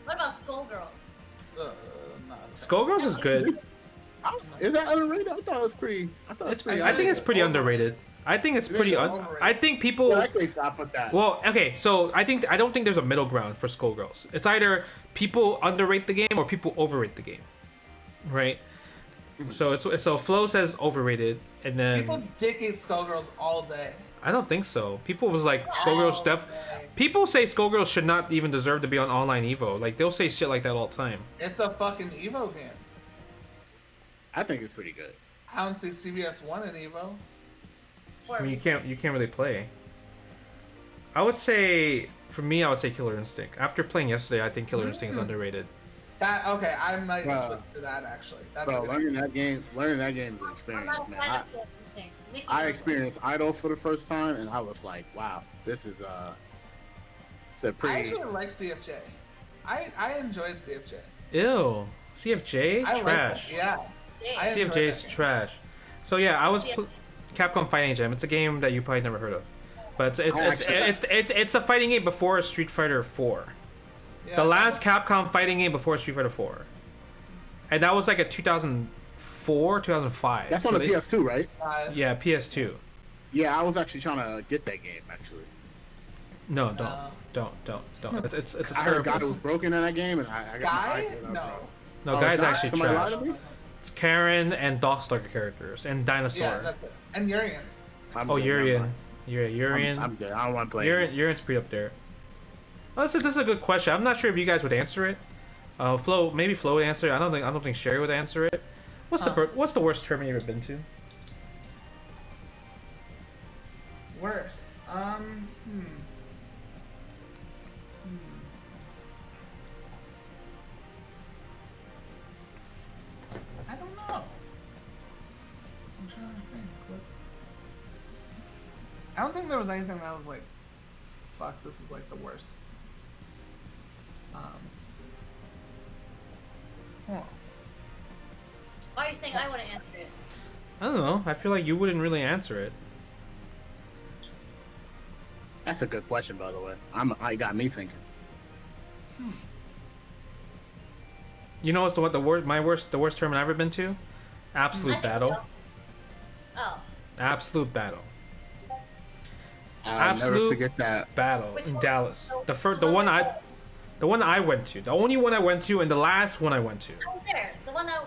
What about Skullgirls? Skullgirls is good. Is that underrated? I thought it was pretty. I think it's pretty underrated. I think it's pretty. I think people. Yeah, I can stop with that. Well, okay, so I don't think there's a middle ground for Skullgirls. It's either people underrate the game or people overrate the game, right? So fLOE says overrated, and then People dick eat Skullgirls all day. I don't think so. People was like Skullgirls People say Skullgirls should not even deserve to be on online Evo. Like they'll say shit like that all the time. It's a fucking Evo game. I think it's pretty good. I don't see CVS 1 in Evo. I mean, you can't really play. I would say for me, I would say Killer Instinct. After playing yesterday, I think Killer Instinct is underrated. Okay, I might switch to that actually. That's Bro, learning that game is an experience, man. I experienced Idols for the first time, and I was like, wow, this is it's a pretty. I actually like CFJ. I enjoyed CFJ. Ew, CFJ I trash. Like yeah. I Sea of enjoyed J's that game. trash. So yeah, I was Yeah. Capcom Fighting Jam. It's a game that you probably never heard of, but it's a fighting game before Street Fighter 4. Yeah, The last Capcom fighting game before Street Fighter 4, and that was like a 2004, 2005. That's on the PS2, right? Yeah, PS2. Yeah, I was actually trying to get that game actually. No, don't. It's a I heard terrible. God was broken in that game, and I got my Guy? eyes lit up, No. bro. No, Oh, Guy's it's not? actually Somebody trash. lied to me? It's Karen and Darkstalker characters and Dinosaur. Yeah, that's it. And Urian. I'm Oh, good, Urian. Yeah, Urian. I'm good. I don't want to play. Urian's pretty up there. Oh, this is a good question. I'm not sure if you guys would answer it. Flo, maybe Flo would answer it. I don't think Sherry would answer it. What's the worst tournament you've ever been to? Worst. I don't know. I'm trying to think. I don't think there was anything that was like, fuck, this is like the worst. Hold on. Why are you saying I want to answer it? I don't know. I feel like you wouldn't really answer it. That's a good question, by the way. I got me thinking. You know what's the worst tournament I've ever been to? Absolute Battle. So. Oh. Absolute Battle. I'll never Absolute forget that. Battle Which in one? Dallas. So, The one I went to. The only one I went to and the last one I went to. I was there. The one that.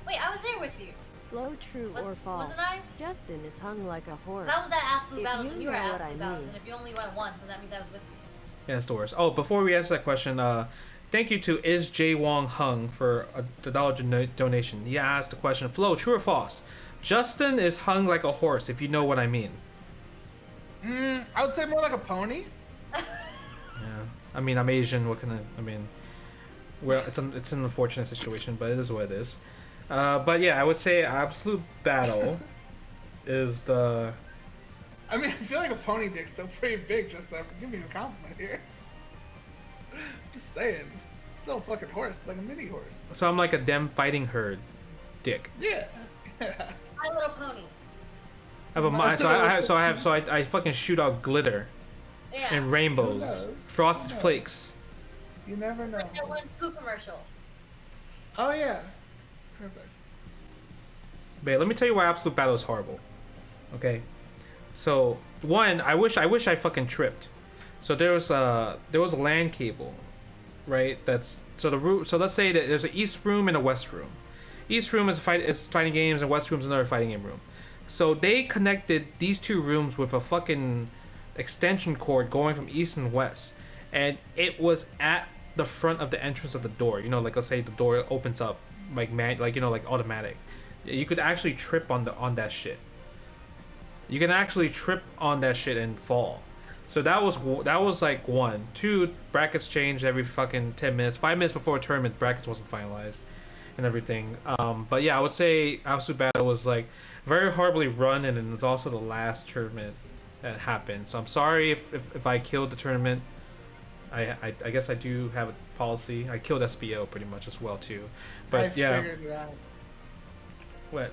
Wait, I was there with you. Flo, true or false? Wasn't I? Justin is hung like a horse. That was at Absolute If Battles you when you were know at what Absolute I Battles, mean. and if you only went once, then that means I was with you. Yeah, it's the worst. Oh, before we answer that question, thank you to Is J Wong Hung for the dollar donation. He asked the question: Flo, true or false? Justin is hung like a horse, if you know what I mean. I would say more like a pony. Yeah, I mean, I'm Asian. What can I mean? Well, it's an unfortunate situation, but it is what it is. But yeah, I would say Absolute Battle is the. I mean, I feel like a pony dick's still pretty big. Just give me a compliment here. Just saying, it's still a fucking horse. It's like a mini horse. So I'm like a dem fighting herd, dick. Yeah. My Little Pony. I fucking shoot out glitter Yeah. and Who rainbows, knows? frosted Who knows? flakes. You never know. Like that one poo commercial. Oh yeah. Perfect. But let me tell you why Absolute Battle is horrible. Okay, so one, I wish I fucking tripped. So there was a LAN cable, right? So let's say that there's an east room and a west room. East room is fighting games and west room is another fighting game room. So they connected these two rooms with a fucking extension cord going from east and west, and it was at the front of the entrance of the door. You know, like let's say the door opens up like automatic. You could actually trip on that shit. You can actually trip on that shit and fall. So that was like one. Two, brackets changed every fucking 10 minutes. 5 minutes before a tournament, brackets wasn't finalized and everything. But yeah, I would say Absolute Battle was like very horribly run, and then it's also the last tournament that happened. So I'm sorry if I killed the tournament. I guess I do have a policy. I killed SBO pretty much as well too. But I yeah. figured it out. What?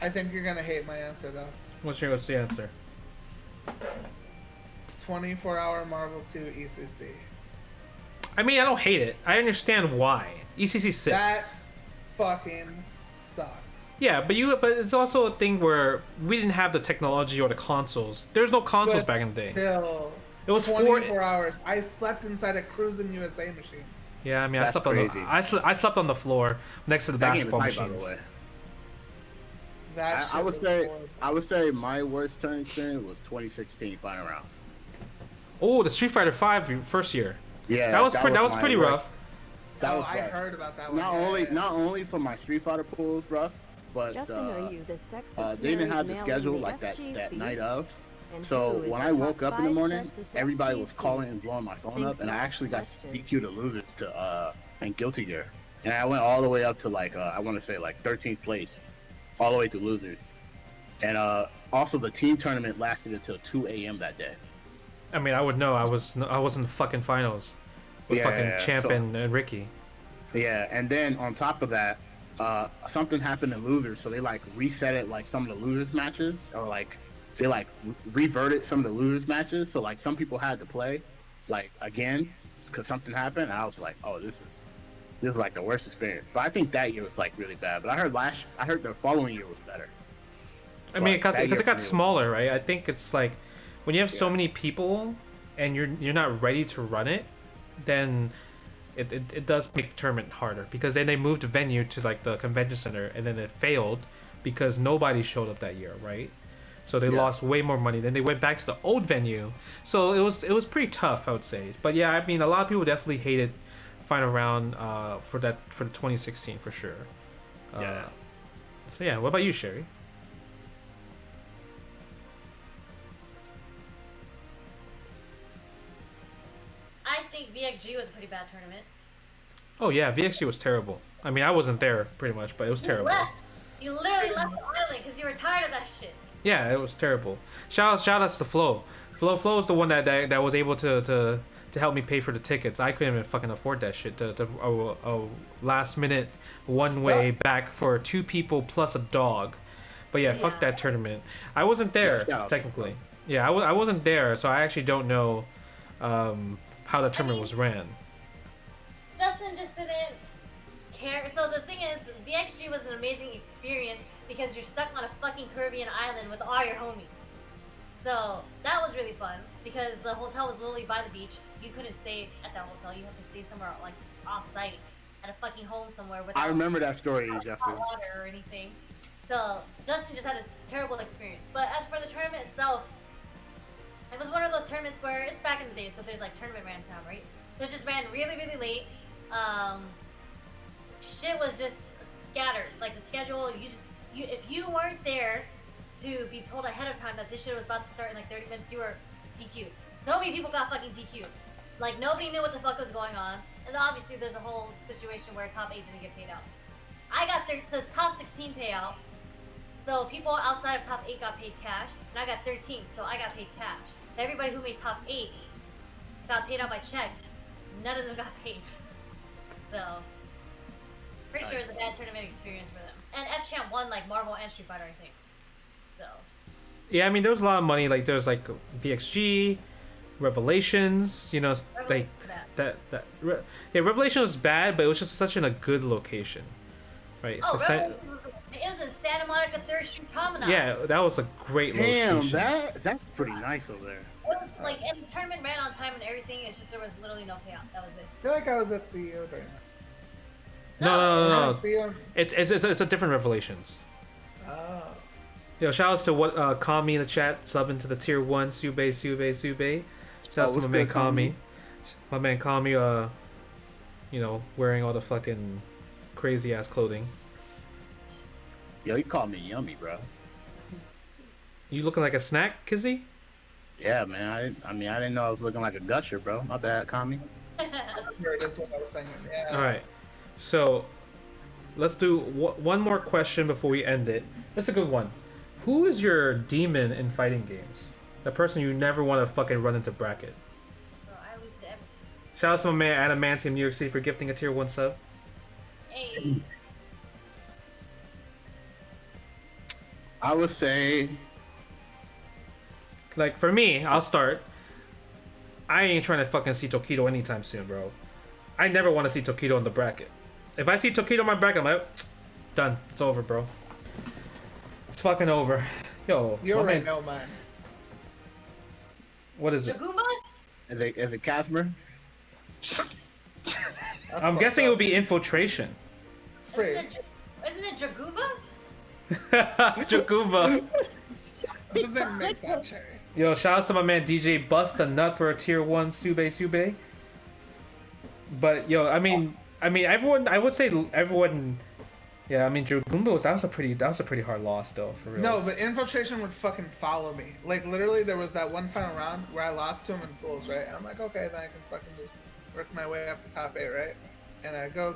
I think you're gonna hate my answer though. What's the answer? 24-hour Marvel 2 ECC. I mean, I don't hate it. I understand why. ECC 6. That fucking sucked. Yeah, but it's also a thing where we didn't have the technology or the consoles. There's no consoles But back in the day. Still, It was 24 hours. I slept inside a Cruisin' USA machine. Yeah, I mean, That's crazy. I slept on the floor next to the That game is basketball hype, by machines. the way. That I shit would was say horrible. I would say my worst turn experience was 2016 final round. Oh, the Street Fighter 5 first year. Yeah, That was my pretty worst. rough. That was I rough. heard about that one. Not Yeah, only yeah. not only for my Street Fighter pools rough, but Justin, are you the sexist they didn't have married the male in schedule the like that FGC? night of. And So who is when the I top woke up in the 5 morning, sexist everybody was FGC? calling and blowing my phone Thanks up, and I for the actually got question. DQ to losers to and Guilty Gear, and I went all the way up to like I want to say like 13th place, all the way to losers, and also the team tournament lasted until 2 a.m. that day. I mean, I would know. I was in the fucking finals with Yeah, fucking yeah, Champ so- and Ricky. Yeah, and then on top of that, something happened in losers, so they like reset it like some of the losers matches, or like they like reverted some of the losers matches. So like some people had to play like again because something happened. And I was like, oh, this is like the worst experience. But I think that year was like really bad. But I heard the following year was better. I mean, because it got smaller, right? I think it's like when you have so many people and you're not ready to run it, then it does make the tournament harder, because then they moved the venue to like the convention center, and then it failed because nobody showed up that year, right? So they lost way more money. Then they went back to the old venue, so it was pretty tough, I would say. But yeah, I mean, a lot of people definitely hated final round for the 2016 for sure. So yeah, what about you, Sherry? I think VXG was a pretty bad tournament. Oh yeah, VXG was terrible. I mean, I wasn't there pretty much, but it was terrible. You literally left the island because you were tired of that shit. Yeah, it was terrible. Shout outs to fLOE. fLOE is the one that was able to help me pay for the tickets. I couldn't even fucking afford that shit. A last minute one way back for 2 people plus a dog. But yeah, fuck that tournament. I wasn't there technically. Yeah, I wasn't there, so I actually don't know how the tournament was ran. Justin just didn't care. So the thing is, VXG was an amazing experience because you're stuck on a fucking Caribbean island with all your homies. So that was really fun because the hotel was literally by the beach. You couldn't stay at that hotel. You had to stay somewhere like off-site at a fucking home somewhere without. I remember that story, Justin. Water or anything. So Justin just had a terrible experience. But as for the tournament itself, it was one of those tournaments where it's back in the day, so there's like tournament ran time, right? So it just ran really, really late. Shit was just scattered. Like the schedule, if you weren't there to be told ahead of time that this shit was about to start in like 30 minutes, you were DQ'd. So many people got fucking DQ'd. Like nobody knew what the fuck was going on. And obviously there's a whole situation where top 8 didn't get paid out. I got so it's top 16 payout. So people outside of top 8 got paid cash, and I got 13, so I got paid cash. Everybody who made top 8 got paid out by check. None of them got paid. So, pretty sure it was a bad tournament experience for them. And F-Champ won like Marvel and Street Fighter, I think. So. Yeah, I mean, there was a lot of money. Like, there's like VXG, Revelations. You know, like yeah, Revelation was bad, but it was just such in a good location, right? Oh, so it was in Santa Monica 3rd Street Promenade. Yeah, that was a great location. Damn, that's pretty nice over there. It was like, and the tournament ran on time and everything. It's just there was literally no payout. That was it. I feel like I was at CEO during that. No. It's a different Revelations. Oh. Yo, shout outs to what Kami in the chat, subbing to the tier 1, Sube. Shout outs to my man Kami. My man Kami, you know, wearing all the fucking crazy ass clothing. Yo, you called me yummy, bro. You looking like a snack, Kizzy? Yeah, man. I mean, I didn't know I was looking like a gusher, bro. My bad, Kami. That's what I was thinking. Yeah. All right. So, let's do one more question before we end it. That's a good one. Who is your demon in fighting games? The person you never want to fucking run into bracket. Bro, I lose to everything. Shout out to my man Adamantium New York City for gifting a tier 1 sub. Hey. I would say, like, for me, I'll start. I ain't trying to fucking see Tokido anytime soon, bro. I never want to see Tokido in the bracket. If I see Tokido in my bracket, I'm like, done. It's over, bro. It's fucking over. Yo, you already know mine. What is it? Jaguma? is it Casmer? I'm guessing it would be Infiltration. Isn't it Jaguma? Jakuba. Doesn't make that cherry. Yo, shout out to my man DJ Bust a nut for a tier 1 Sube. But yo, I mean everyone, I would say everyone. Yeah, I mean Jagumba that was a pretty hard loss though, for real. No, but Infiltration would fucking follow me. Like literally, there was that one final round where I lost to him in pools, right? And I'm like, okay, then I can fucking just work my way up to top 8, right? And I go,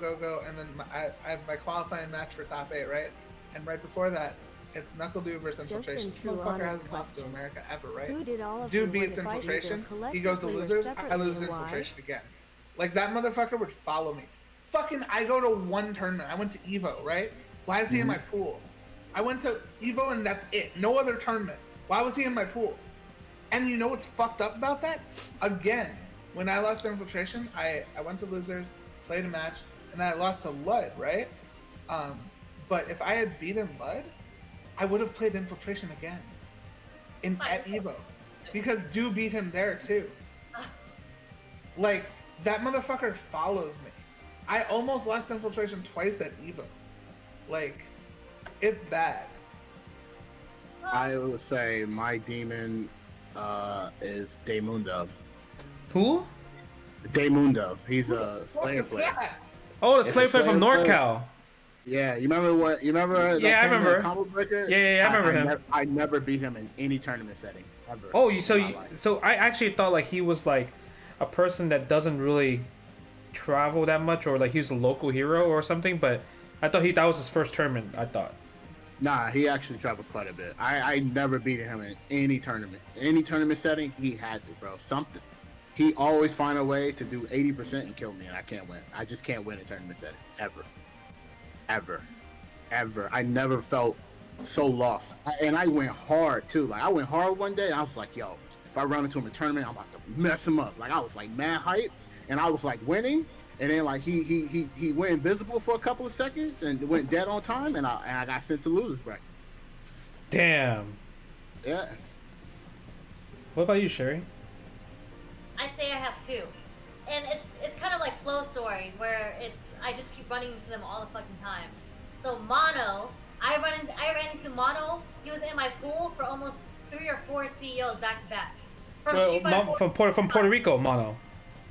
and then I have my qualifying match for top 8, right? And right before that, it's Knuckle Dude versus Infiltration. This motherfucker hasn't lost to America ever, right? Who did all of Dude you beats when the Infiltration. fighting He goes to collectively or losers. I separately lose to and why? Infiltration again. Like that motherfucker would follow me I go to one tournament. I went to Evo, right? Why is he in my pool? I went to Evo and that's it. No other tournament. Why was he in my pool? And you know what's fucked up about that? Again, when I lost the Infiltration, I went to Losers, played a match, and then I lost to Lud, right? But if I had beaten Lud, I would have played Infiltration again at Evo. Because Do beat him there too. Like, that motherfucker follows me. I almost lost Infiltration twice at Evo. Like, it's bad. I would say my demon is Daymundo. Who? Daymundo. He's a Slayer player. Oh, the Slayer player from NorCal. Yeah, you remember? Yeah, I remember. Combo Breaker? Yeah, I remember him. I never beat him in any tournament setting ever. Oh, so I actually thought like he was like a person that doesn't really travel that much, or like he was a local hero or something. But I thought that was his first tournament. I thought. Nah, he actually travels quite a bit. I never beat him in any tournament. Any tournament setting, he has it, bro. Something. He always find a way to do 80% and kill me, and I can't win. I just can't win in tournament setting. Ever. I never felt so lost. And I went hard, too. Like, I went hard one day, and I was like, yo, if I run into him in a tournament, I'm about to mess him up. Like, I was, like, mad hype, and I was, like, winning. And then like he went invisible for a couple of seconds and went dead on time, and I got sent to losers bracket. Damn. Yeah. What about you, Sherry? I say I have two, and it's kind of like fLOE story where I just keep running into them all the fucking time. So Mono, I ran into Mono. He was in my pool for almost 3 or 4 CEOs back to back. From Puerto Rico, Mono.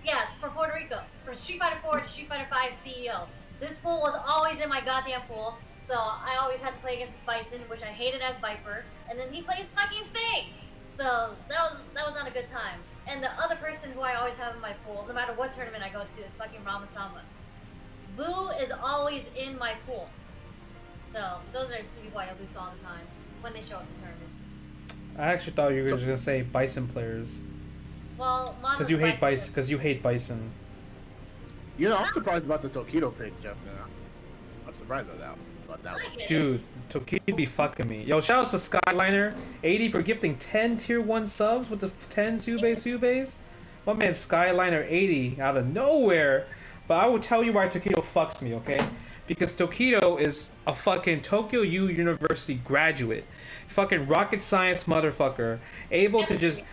Yeah, from Puerto Rico. From Street Fighter 4 to Street Fighter 5 CEO. This fool was always in my goddamn pool, so I always had to play against Bison, which I hated as Viper, and then he plays fucking Faye! So that was not a good time. And the other person who I always have in my pool, no matter what tournament I go to, is fucking Ramasamba. Boo is always in my pool. So those are 2 people I lose all the time when they show up in tournaments. I actually thought you were just gonna say Bison players. Well, because you hate Bison. Because you hate Bison. You know, I'm surprised about the Tokido pick, Justin. I'm surprised about that one. Dude, Tokido be fucking me. Yo, shout out to Skyliner 80 for gifting 10 tier 1 subs with the 10 Subes. My man Skyliner 80 out of nowhere. But I will tell you why Tokido fucks me, okay? Because Tokido is a fucking Tokyo U University graduate. Fucking rocket science motherfucker. Able to just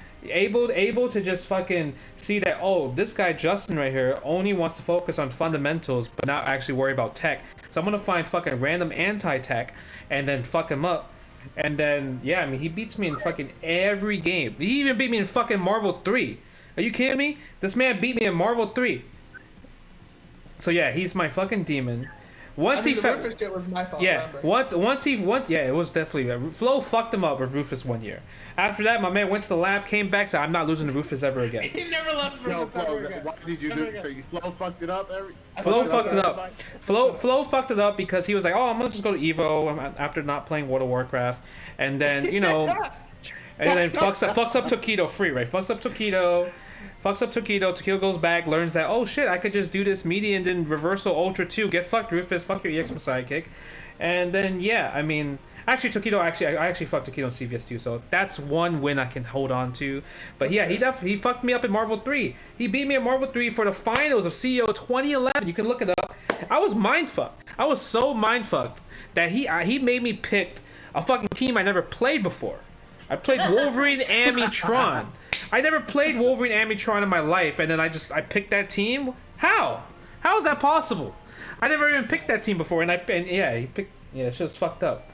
fucking see that, oh, this guy Justin right here only wants to focus on fundamentals but not actually worry about tech. So I'm gonna find fucking random anti-tech and then fuck him up. And then yeah, I mean, he beats me in fucking every game. He even beat me in fucking Marvel 3. Are you kidding me? This man beat me in Marvel 3. So yeah, he's my fucking demon. Once the Rufus shit was my fault. Yeah, once yeah, it was definitely fLOE fucked him up with Rufus 1 year. After that, my man went to the lab, came back, said I'm not losing to Rufus ever again. He never lost Rufus ever again. What did you do? So you fLOE fucked it up fLOE fucked it up. fLOE fucked it up because he was like, oh, I'm gonna just go to Evo after not playing World of Warcraft, and then you know, and then fucks up Tokido free, right? Fucks up Tokido. Tokido goes back, learns that, oh shit, I could just do this media and then reversal ultra 2, get fucked Rufus, fuck your EX Messiah kick. And then yeah, I mean, actually Tokido, I actually fucked Tokido in CVS 2, so that's one win I can hold on to. But yeah, he fucked me up in Marvel 3. He beat me in Marvel 3 for the finals of CEO 2011. You can look it up. I was mindfucked. I was so mindfucked that he made me pick a fucking team I never played before. I played Wolverine Amitron. I never played Wolverine Amitron in my life, and then I picked that team. How is that possible? I never even picked that team before, it's just fucked up.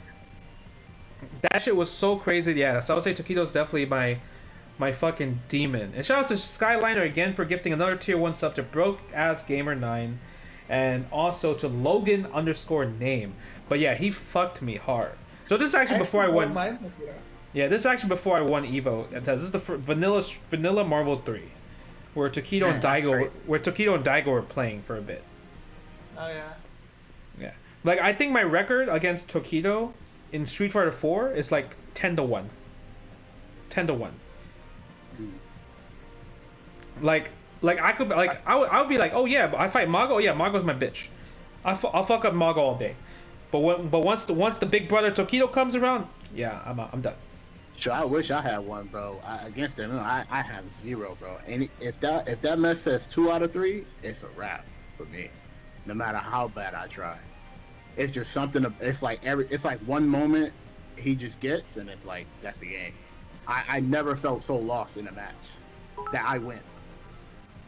That shit was so crazy. Yeah, so I would say Tokido's definitely my fucking demon. And shout out to Skyliner again for gifting another tier 1 sub to Broke Ass Gamer 9, and also to Logan _name. But yeah, he fucked me hard. So this is actually before I won. Yeah, this is actually before I won Evo. This is the vanilla Marvel 3, where Tokido and Daigo were playing for a bit. Oh yeah. Yeah, like I think my record against Tokido in Street Fighter 4 is like 10-1. 10-1. Like Like I could like I would be like, oh yeah, I fight Mago. Oh, yeah, Mago's my bitch. I'll fuck up Mago all day. But once the big brother Tokido comes around, yeah, I'm done. Sure, I wish I had one, bro. Against them, I have 0, bro. And if that mess says 2 out of 3, it's a wrap for me. No matter how bad I try, it's just something. It's like one moment he just gets, and it's like that's the game. I never felt so lost in a match that I win.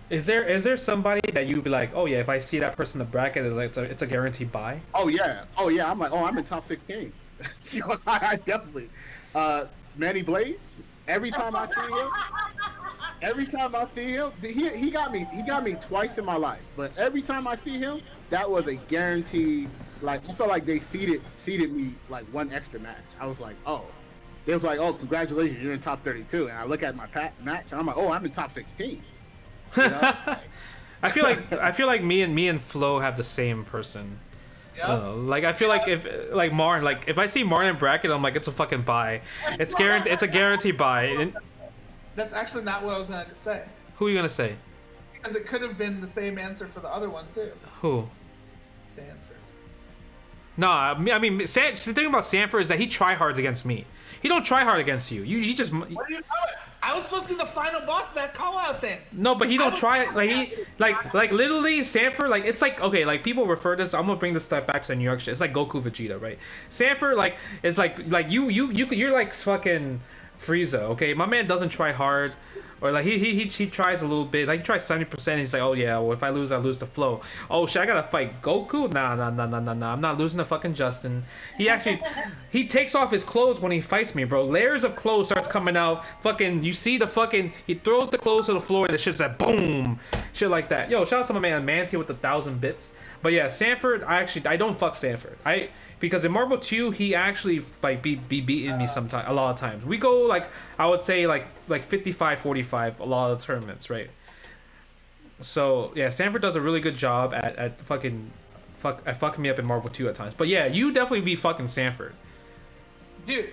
Is there somebody that you'd be like, oh yeah, if I see that person in the bracket, it's a guaranteed buy? Oh yeah. I'm like, I'm in top 16. I definitely. Manny Blaze. Every time I see him, he got me twice in my life. But every time I see him, that was a guarantee. Like I felt like they seeded me like one extra match. I was like, oh, they was like, oh, congratulations, you're in top 32. And I look at my match, and I'm like, oh, I'm in top 16. You know? I feel like me and fLOE have the same person. Yep. Like I feel like if like Martin, like if I see Martin in bracket, I'm like, it's a fucking buy. It's a guaranteed buy. That's actually not what I was gonna say. Who are you gonna say? Because it could have been the same answer for the other one too. Who? Sanford. No, I mean, the thing about Sanford is that he tryhards against me. He don't try hard against you. You just. What are you doing? I was supposed to be the final boss of that call out thing. No, but he don't try like he like literally Sanford, like it's like, okay, like people refer this, I'm gonna bring this stuff back to the New York shit. It's like Goku Vegeta, right? Sanford like is like you're like fucking Frieza, okay? My man doesn't try hard. Or like he tries a little bit, like he tries 70%. He's like, oh yeah, well if I lose to fLOE. Oh shit, I gotta fight Goku? Nah. I'm not losing to fucking Justin. He takes off his clothes when he fights me, bro. Layers of clothes starts coming out. Fucking, you see he throws the clothes to the floor and the shit's like boom, shit like that. Yo, shout out to my man Manti with 1,000 bits. But yeah, Sanford, I don't fuck Sanford. Because in Marvel 2, he actually like be beating me a lot of times. We go like, I would say like 55-45 a lot of the tournaments, right? So yeah, Sanford does a really good job at fucking me up in Marvel 2 at times. But yeah, you definitely be fucking Sanford. Dude,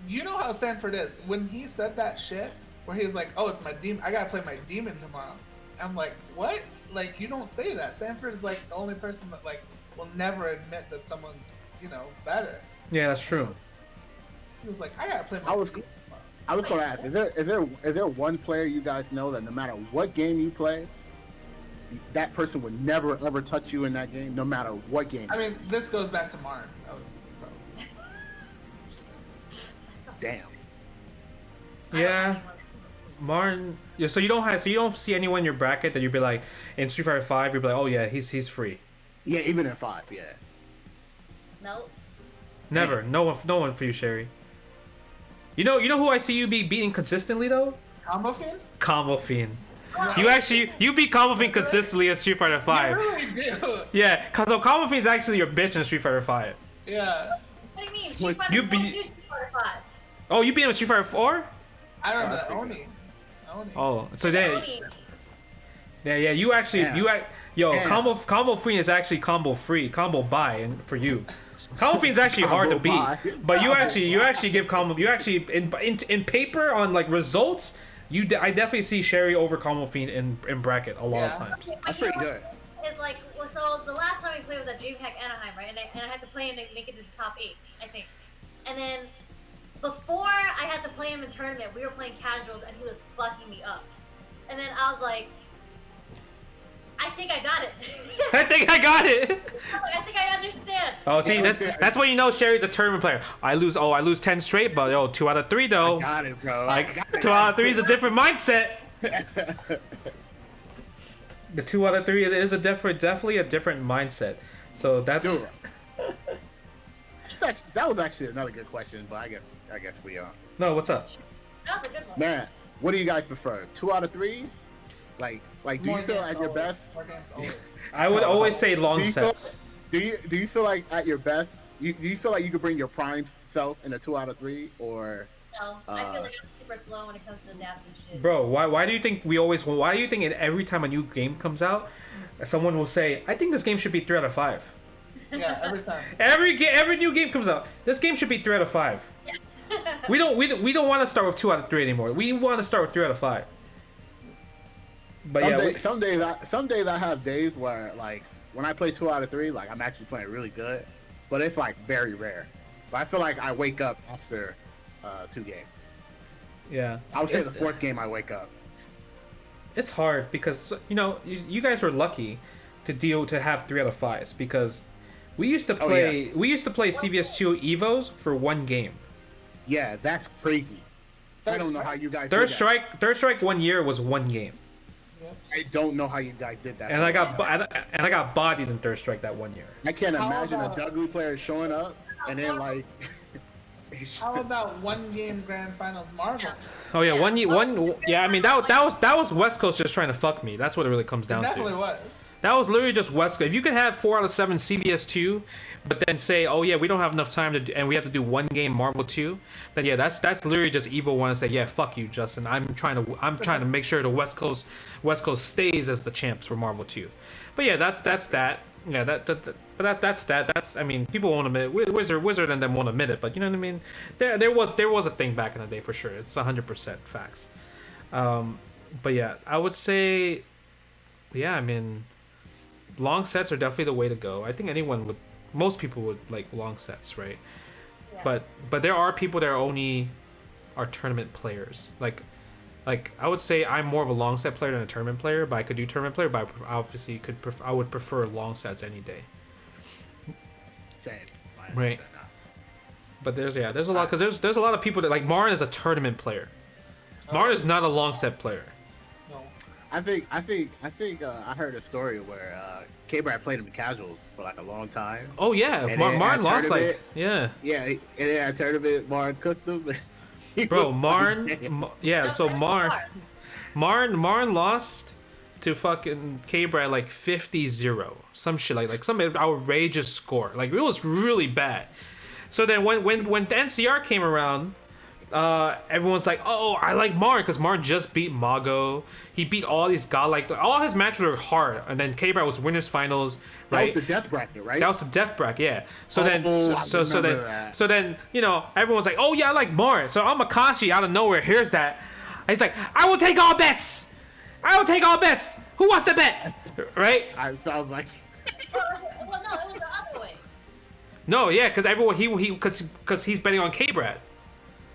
you know how Sanford is. When he said that shit, where he was like, oh, it's my demon, I gotta play my demon tomorrow. I'm like, what? Like, you don't say that. Sanford is like the only person that like will never admit that someone, better. Yeah, that's true. He was like, I gotta play my demon tomorrow. I was gonna ask, is there one player you guys know that no matter what game you play, that person would never ever touch you in that game, no matter what game? I mean, this goes back to Martin. Damn. Yeah, Martin. Yeah, so you don't see anyone in your bracket that you'd be like in Street Fighter 5. You'd be like, oh yeah, he's free. Yeah, even in 5, yeah. Nope. Never. No one for you, Sherry. You know who I see you be beating consistently though? Combo Fiend? Combo Fiend. You beat Combo Fiend consistently in Street Fighter 5. You really do. Yeah, cause Combo Fiend's actually your bitch in Street Fighter 5. Yeah. What do you mean? Street Fighter You 4 beat- to Street Fighter 5. Oh, you beat him in Street Fighter 4? I don't know. Oni. Oh, so then. Oni. Yeah, you actually Yeah. Combo Fiend is actually combo buy and for you. Combo Fiend's actually hard to beat, but you actually give combo. You actually in paper on like results, I definitely see Sherry over Combo Fiend in bracket a lot of times. That's pretty good. It's like, well, so the last time we played was at DreamHack Anaheim, right? And I had to play him to make it to the top 8, I think. And then before I had to play him in tournament, we were playing casuals, and he was fucking me up. And then I was like, I think I got it. I think I got it. I think I understand. Oh, see, that's when you know Sherry's a tournament player. I lose 10 straight, but 2 out of 3 though. I got it, bro. Like 2 out of 3 is a different mindset. The 2 out of 3 is definitely a different mindset. So that's. Dude, that was actually another good question, but I guess we are. No, what's up? That was a good one. Man, what do you guys prefer? 2 out of 3? Like, do you feel at your best? I would always say long sets. Do you feel like at your best? Do you feel like you could bring your prime self in a 2 out of 3, or? No, I feel like I'm super slow when it comes to adapting shit. Bro, why do you think why do you think every time a new game comes out, someone will say, I think this game should be 3 out of 5? Yeah, every time. Every new game comes out, this game should be 3 out of 5. We don't want to start with 2 out of 3 anymore. We want to start with 3 out of 5. But some days I have days where like when I play 2 out of 3, like I'm actually playing really good, but it's like very rare. But I feel like I wake up after 2 games. Yeah. I would say the 4th game I wake up. It's hard because you guys were lucky to have 3 out of 5s because we used to play CVS2 Evos for 1 game. Yeah, that's crazy. I don't know how you guys Third Strike 1 year was 1 game. I don't know how you guys did that. And I got bodied in Third Strike that 1 year. I can't imagine a Dudley player showing up and then like. How about 1 game Grand Finals Marvel? Oh yeah, one. Yeah, I mean that was West Coast just trying to fuck me. That's what it really comes down to. It definitely was. That was literally just West Coast. If you could have 4 out of 7 CVS2, but then say, oh yeah, we don't have enough time and we have to do 1 game Marvel 2, then yeah, that's literally just Evo want to say, yeah, fuck you, Justin. I'm trying to make sure the West Coast stays as the champs for Marvel 2. But yeah, that's that. Yeah, that's that. That's, I mean, people won't admit it. Wizard and them won't admit it, but you know what I mean. There was a thing back in the day for sure. It's 100% facts. But yeah, I would say, yeah, I mean, long sets are definitely the way to go. I think most people would like long sets, right? Yeah. But there are people that are tournament players. Like I would say I'm more of a long set player than a tournament player, but I could do tournament player, but I would prefer long sets any day. Same. Right. But there's a lot, because there's a lot of people that like Marn is a tournament player. Marn is not a long set player. No. I think I heard a story where K-Brad played him in casuals for like a long time. Oh yeah, Marn lost like yeah, and then at tournament Marn cooked him. Bro, Marn, yeah. So Marn lost to fucking K-Brad like 50-0, some shit like some outrageous score. Like it was really bad. So then when the NCR came around, everyone's like, oh, I like Marn because Marn just beat Mago. He beat all these godlike. All his matches were hard, and then K-Brad was winners finals. Right? That was the death bracket, right? That was the death bracket, yeah. So then everyone's like, oh yeah, I like Marn. So Amakashi out of nowhere hears that. He's like, I will take all bets. Who wants to bet? Right? I sounds like. Well, no, it was the other way. No, yeah, because everyone because he's betting on K-Brad.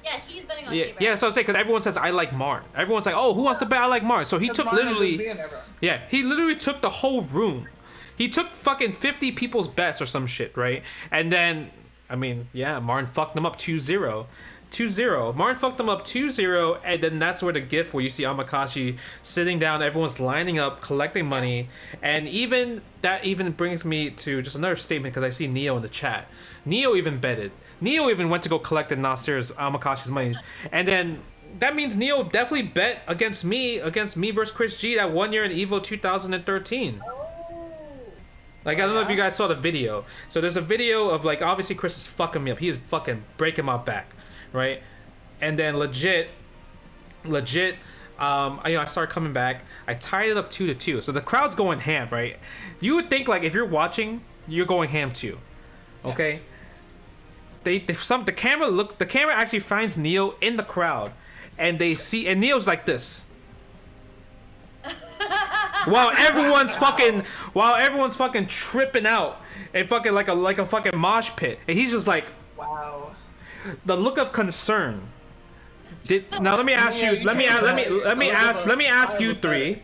Yeah, he's betting on K-Brad. Yeah, so I'm saying because everyone says I like Marn. Everyone's like, oh, who wants to bet I like Marn? So he took he literally took the whole room. He took fucking 50 people's bets or some shit, right? And then, I mean, yeah, Marn fucked them up 2-0. 2-0. Marn fucked them up 2-0, and then that's where the gif where you see Amakashi sitting down, everyone's lining up, collecting money, and that even brings me to just another statement because I see Neo in the chat. Neo even betted. Neo even went to go collect Nasir's Amakashi's money, and then that means Neo definitely bet against me versus Chris G that 1 year in Evo 2013. Like, I don't know if you guys saw the video. So there's a video of, like, obviously Chris is fucking me up. He is fucking breaking my back, right? And then legit, I started coming back. I tied it up 2-2. So the crowd's going ham, right? You would think, like, if you're watching, you're going ham too, okay? The camera actually finds Neo in the crowd, and Neo's like this. While everyone's fucking tripping out and fucking like a fucking mosh pit, and he's just like, wow. The look of concern. Now let me ask you. Let me ask you three.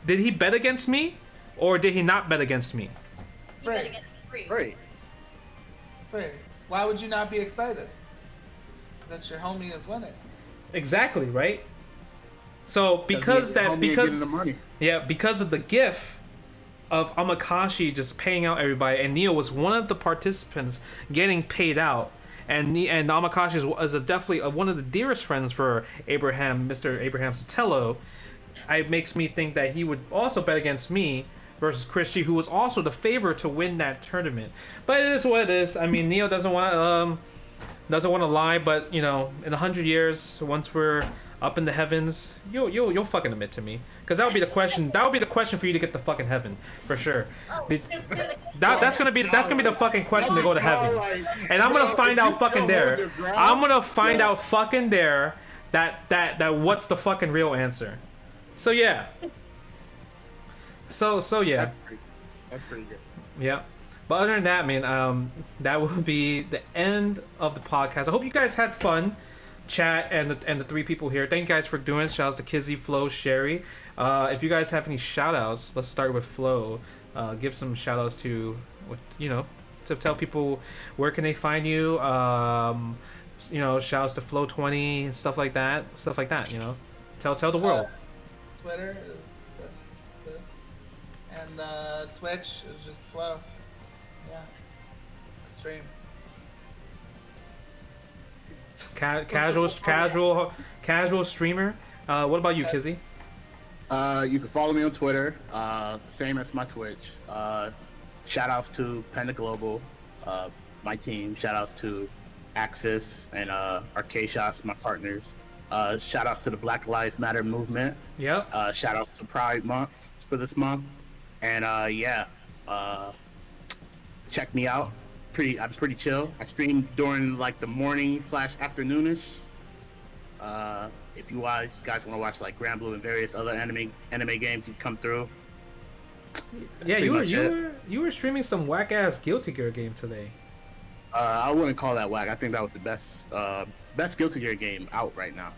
Did he bet against me, or did he not bet against me? Free. Why would you not be excited that your homie is winning? Exactly, right? So because of the gif of Amakashi just paying out everybody, and Neo was one of the participants getting paid out, and Amakashi is definitely one of the dearest friends for Mr. Abraham Sotelo. It makes me think that he would also bet against me versus Chris G, who was also the favorite to win that tournament. But it is what it is. I mean, Neo doesn't want to lie, but in 100 years, once we're up in the heavens, you'll fucking admit to me, because that would be the question. That would be the question for you to get to fucking heaven, for sure. That's gonna be the fucking question to go to heaven, and I'm gonna find out fucking there. I'm gonna find out fucking there that what's the fucking real answer. So yeah. So yeah. That's pretty good. Yeah. But other than that, man, that will be the end of the podcast. I hope you guys had fun, chat, and the three people here. Thank you guys for doing it. Shouts to Kizzy, Flo, Sherry. If you guys have any shout outs, let's start with Flo. Give some shout outs to, to tell people where can they find you. Shout outs to Flo20 and stuff like that. Tell the world. Twitter is this. And Twitch is just Flo. Yeah. Stream. Casual streamer. What about you, Kizzy? You can follow me on Twitter, same as my Twitch. Shout outs to Panda Global, my team. Shout outs to ASUS and Arcade Shots, my partners. Shout outs to the Black Lives Matter movement. Yep. Shout outs to Pride Month for this month. And check me out. I'm pretty chill. I stream during like the morning / afternoonish. If you guys want to watch like Grand Blue and various other anime games, you come through. Yeah, you were streaming some whack ass Guilty Gear game today. I wouldn't call that whack. I think that was the best Guilty Gear game out right now.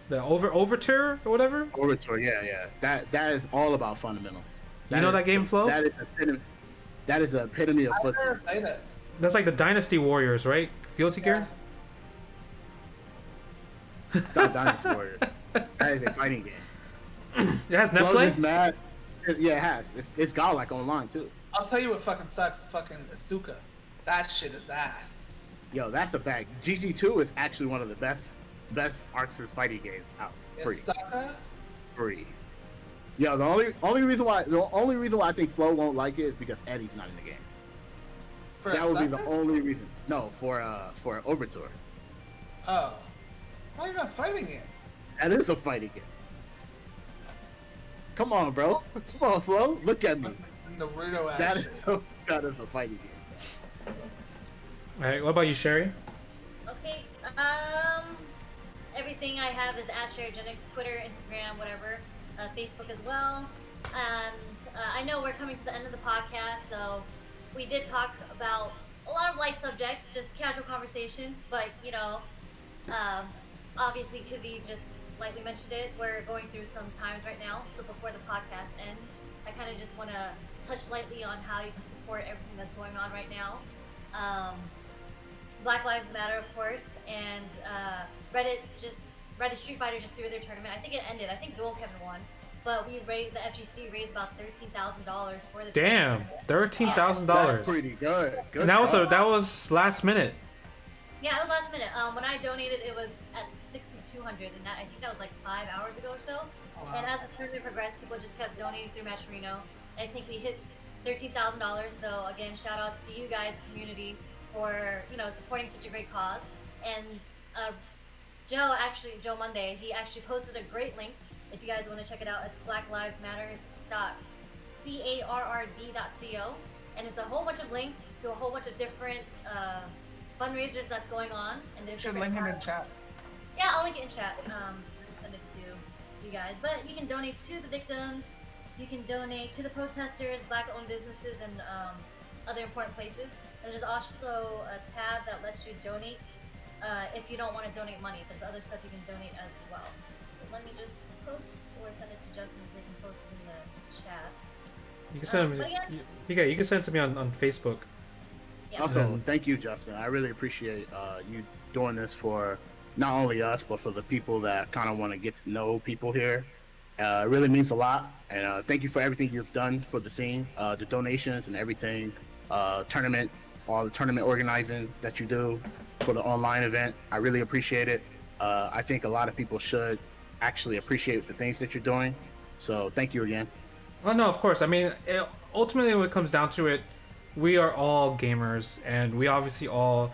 The Overture or whatever. Overture, yeah. That is all about fundamentals. That game, Flo? That is the epitome of football. That's like the Dynasty Warriors, right? Guilty Gear. It's not Dynasty Warriors. That is a fighting game. It has netplay? Mad. Yeah, it has. It's godlike online too. I'll tell you what fucking sucks. Fucking Asuka. That shit is ass. Yo, that's a bag. GG2 is actually one of the best ASUS fighting games out. Free. Asuka? Free. Yo, the only reason why I think Flo won't like it is because Eddie's not in the game. That would be the only reason. No, for Overture. Oh. It's not even a fighting game. That is a fighting game. Come on, bro. Come on, Flo. Look at me. Naruto That action. is a fighting game. Alright, what about you, Sherry? Okay. Everything I have is at Sherryjenix, Twitter, Instagram, whatever, Facebook as well. And I know we're coming to the end of the podcast, so we did talk about a lot of light subjects, just casual conversation. But obviously, Kizzy just lightly mentioned it. We're going through some times right now, so before the podcast ends, I kind of just want to touch lightly on how you can support everything that's going on right now. Black Lives Matter, of course, and Reddit Street Fighter just threw their tournament. I think it ended. I think Dual Kevin won, but the FGC raised about $13,000 for the Damn, $13,000. That's pretty good. And that was last minute. Yeah, it was last minute. When I donated, it was at 6,200, and I think that was like 5 hours ago or so. Oh, wow. And as the tournament progressed, people just kept donating through Matcherino. I think we hit $13,000. So again, shout outs to you guys, community, for supporting such a great cause. And Joe Monday, he actually posted a great link. If you guys want to check it out, it's blacklivesmatters.carrd.co, and it's a whole bunch of links to a whole bunch of different fundraisers that's going on. And there's should link it in chat. Yeah, I'll link it in chat. Send it to you guys. But you can donate to the victims. You can donate to the protesters, black-owned businesses, and other important places. And there's also a tab that lets you donate if you don't want to donate money. There's other stuff you can donate as well. So let me just post or send it to Justin so he can post it in the chat. You can send you can send it to me on Facebook. Yeah. Also, thank you, Justin. I really appreciate you doing this for not only us, but for the people that kind of want to get to know people here. It really means a lot. And thank you for everything you've done for the scene, the donations and everything, tournament, all the tournament organizing that you do for the online event. I really appreciate it. I think a lot of people should actually appreciate the things that you're doing. So thank you again. Well, no, of course. I mean, ultimately, when it comes down to it, we are all gamers, and we obviously all,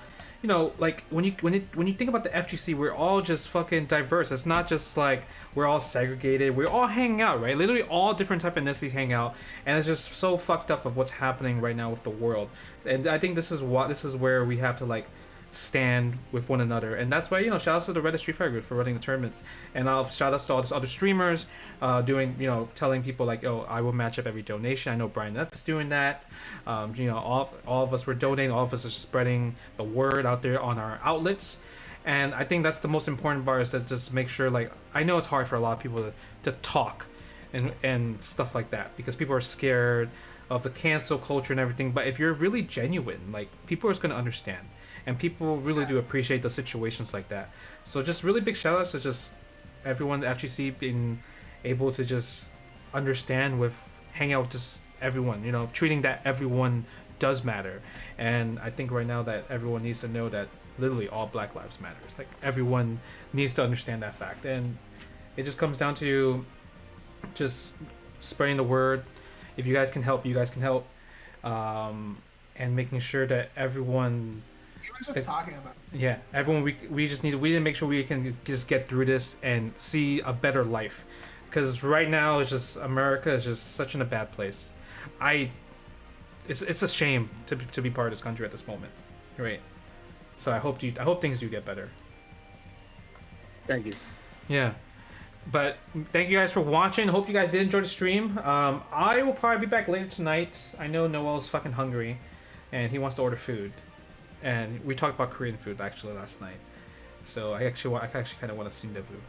like when you think about the FGC, we're all just fucking diverse. It's not just like we're all segregated. We're all hanging out, right? Literally, all different type of ethnicities hang out, and it's just so fucked up of what's happening right now with the world. And I think this is where we have to like stand with one another. And that's why, shout outs to the Reddit Street Fighter group for running the tournaments, and shout outs to all these other streamers doing, telling people like, oh, I will match up every donation. I know Brian F is doing that. All of us were donating. All of us are spreading the word out there on our outlets. And I think that's the most important part, is to just make sure, like, I know it's hard for a lot of people to talk and stuff like that, because people are scared of the cancel culture and everything. But if you're really genuine, like, people are just going to understand. And people really do appreciate the situations like that. So just really big shout outs to just everyone at FGC being able to just understand with, hang out with just everyone, treating that everyone does matter. And I think right now that everyone needs to know that literally all Black Lives Matter. Like, everyone needs to understand that fact. And it just comes down to just spreading the word. If you guys can help, you guys can help. And making sure that everyone... talking about it. Yeah, everyone, we just need to make sure we can just get through this and see a better life. Because right now, it's just, America is just such in a bad place. It's a shame to be part of this country at this moment. Right. So I hope things do get better. Thank you. Yeah. But thank you guys for watching. Hope you guys did enjoy the stream. I will probably be back later tonight. I know Noel's fucking hungry, and he wants to order food. And we talked about Korean food actually last night. So I actually kind of want to rendezvous.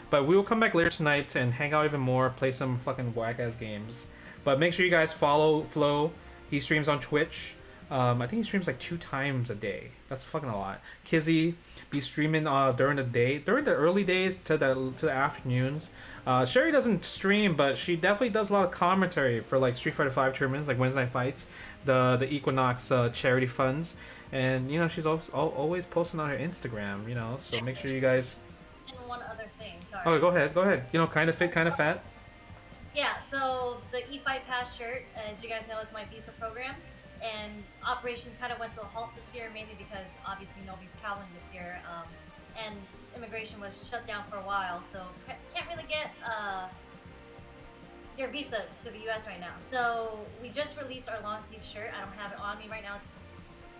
But we will come back later tonight and hang out even more, play some fucking whack ass games. But make sure you guys follow fLOE. He streams on Twitch. I think he streams like 2 times a day. That's fucking a lot. Kizzy be streaming during the day, during the early days to the afternoons. Sherry doesn't stream, but she definitely does a lot of commentary for like Street Fighter 5 tournaments, like Wednesday Night Fights, the Equinox charity funds, and she's always posting on her Instagram. So make sure you guys. And one other thing, sorry. Oh, go ahead. Kind of fit, kind of fat. Yeah, so the eFight Pass shirt, as you guys know, is my visa program. And operations kind of went to a halt this year, mainly because obviously nobody's traveling this year, and immigration was shut down for a while, so can't really get your visas to the U.S. right now. So we just released our long sleeve shirt. I don't have it on me right now; it's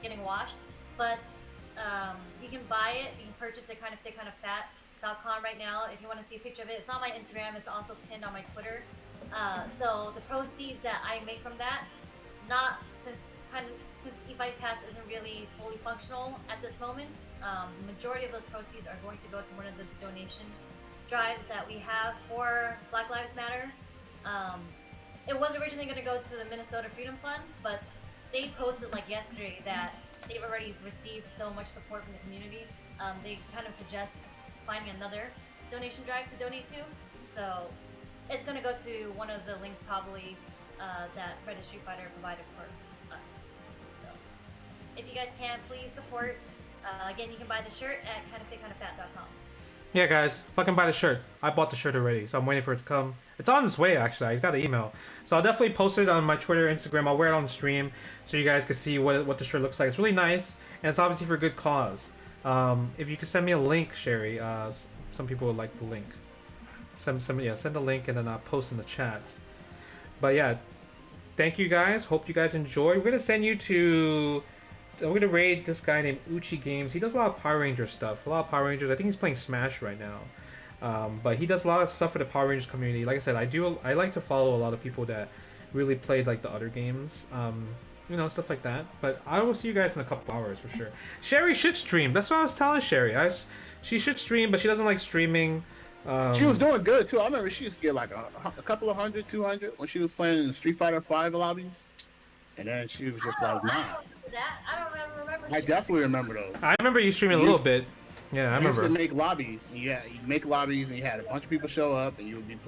getting washed, but you can buy it. You can purchase it kindoffitkindofat.com right now. If you want to see a picture of it, it's on my Instagram. It's also pinned on my Twitter. So the proceeds that I make from that, not since eFight Pass isn't really fully functional at this moment, the majority of those proceeds are going to go to one of the donation drives that we have for Black Lives Matter. It was originally going to go to the Minnesota Freedom Fund, but they posted like yesterday that they've already received so much support from the community. They kind of suggest finding another donation drive to donate to. So it's going to go to one of the links probably that Reddit Street Fighter provided for us. So if you guys can, please support. Again, you can buy the shirt at kindoffitkindofat.com. Yeah, guys, fucking buy the shirt. I bought the shirt already, so I'm waiting for it to come. It's on its way, actually. I got an email. So I'll definitely post it on my Twitter, Instagram. I'll wear it on the stream so you guys can see what the shirt looks like. It's really nice, and it's obviously for a good cause. If you could send me a link, Sherry, some people would like the link. Send the link, and then I'll post in the chat. But yeah, thank you guys. Hope you guys enjoy. We're going to send you to... We're going to raid this guy named Uchi Games. He does a lot of Power Ranger stuff. A lot of Power Rangers. I think he's playing Smash right now. But he does a lot of stuff for the Power Rangers community. Like I said, I like to follow a lot of people that really played like the other games. Stuff like that. But I will see you guys in a couple hours for sure. Sherry should stream. That's what I was telling Sherry. She should stream, but she doesn't like streaming. She was doing good too. I remember she used to get like a couple of 100, 200 when she was playing in the Street Fighter 5 lobbies. And then she was just like, nah. I don't remember. I definitely remember those. I remember you streaming a little bit. Yeah, I remember. You used to make lobbies. Yeah, you make lobbies and you had a bunch of people show up and you would be playing.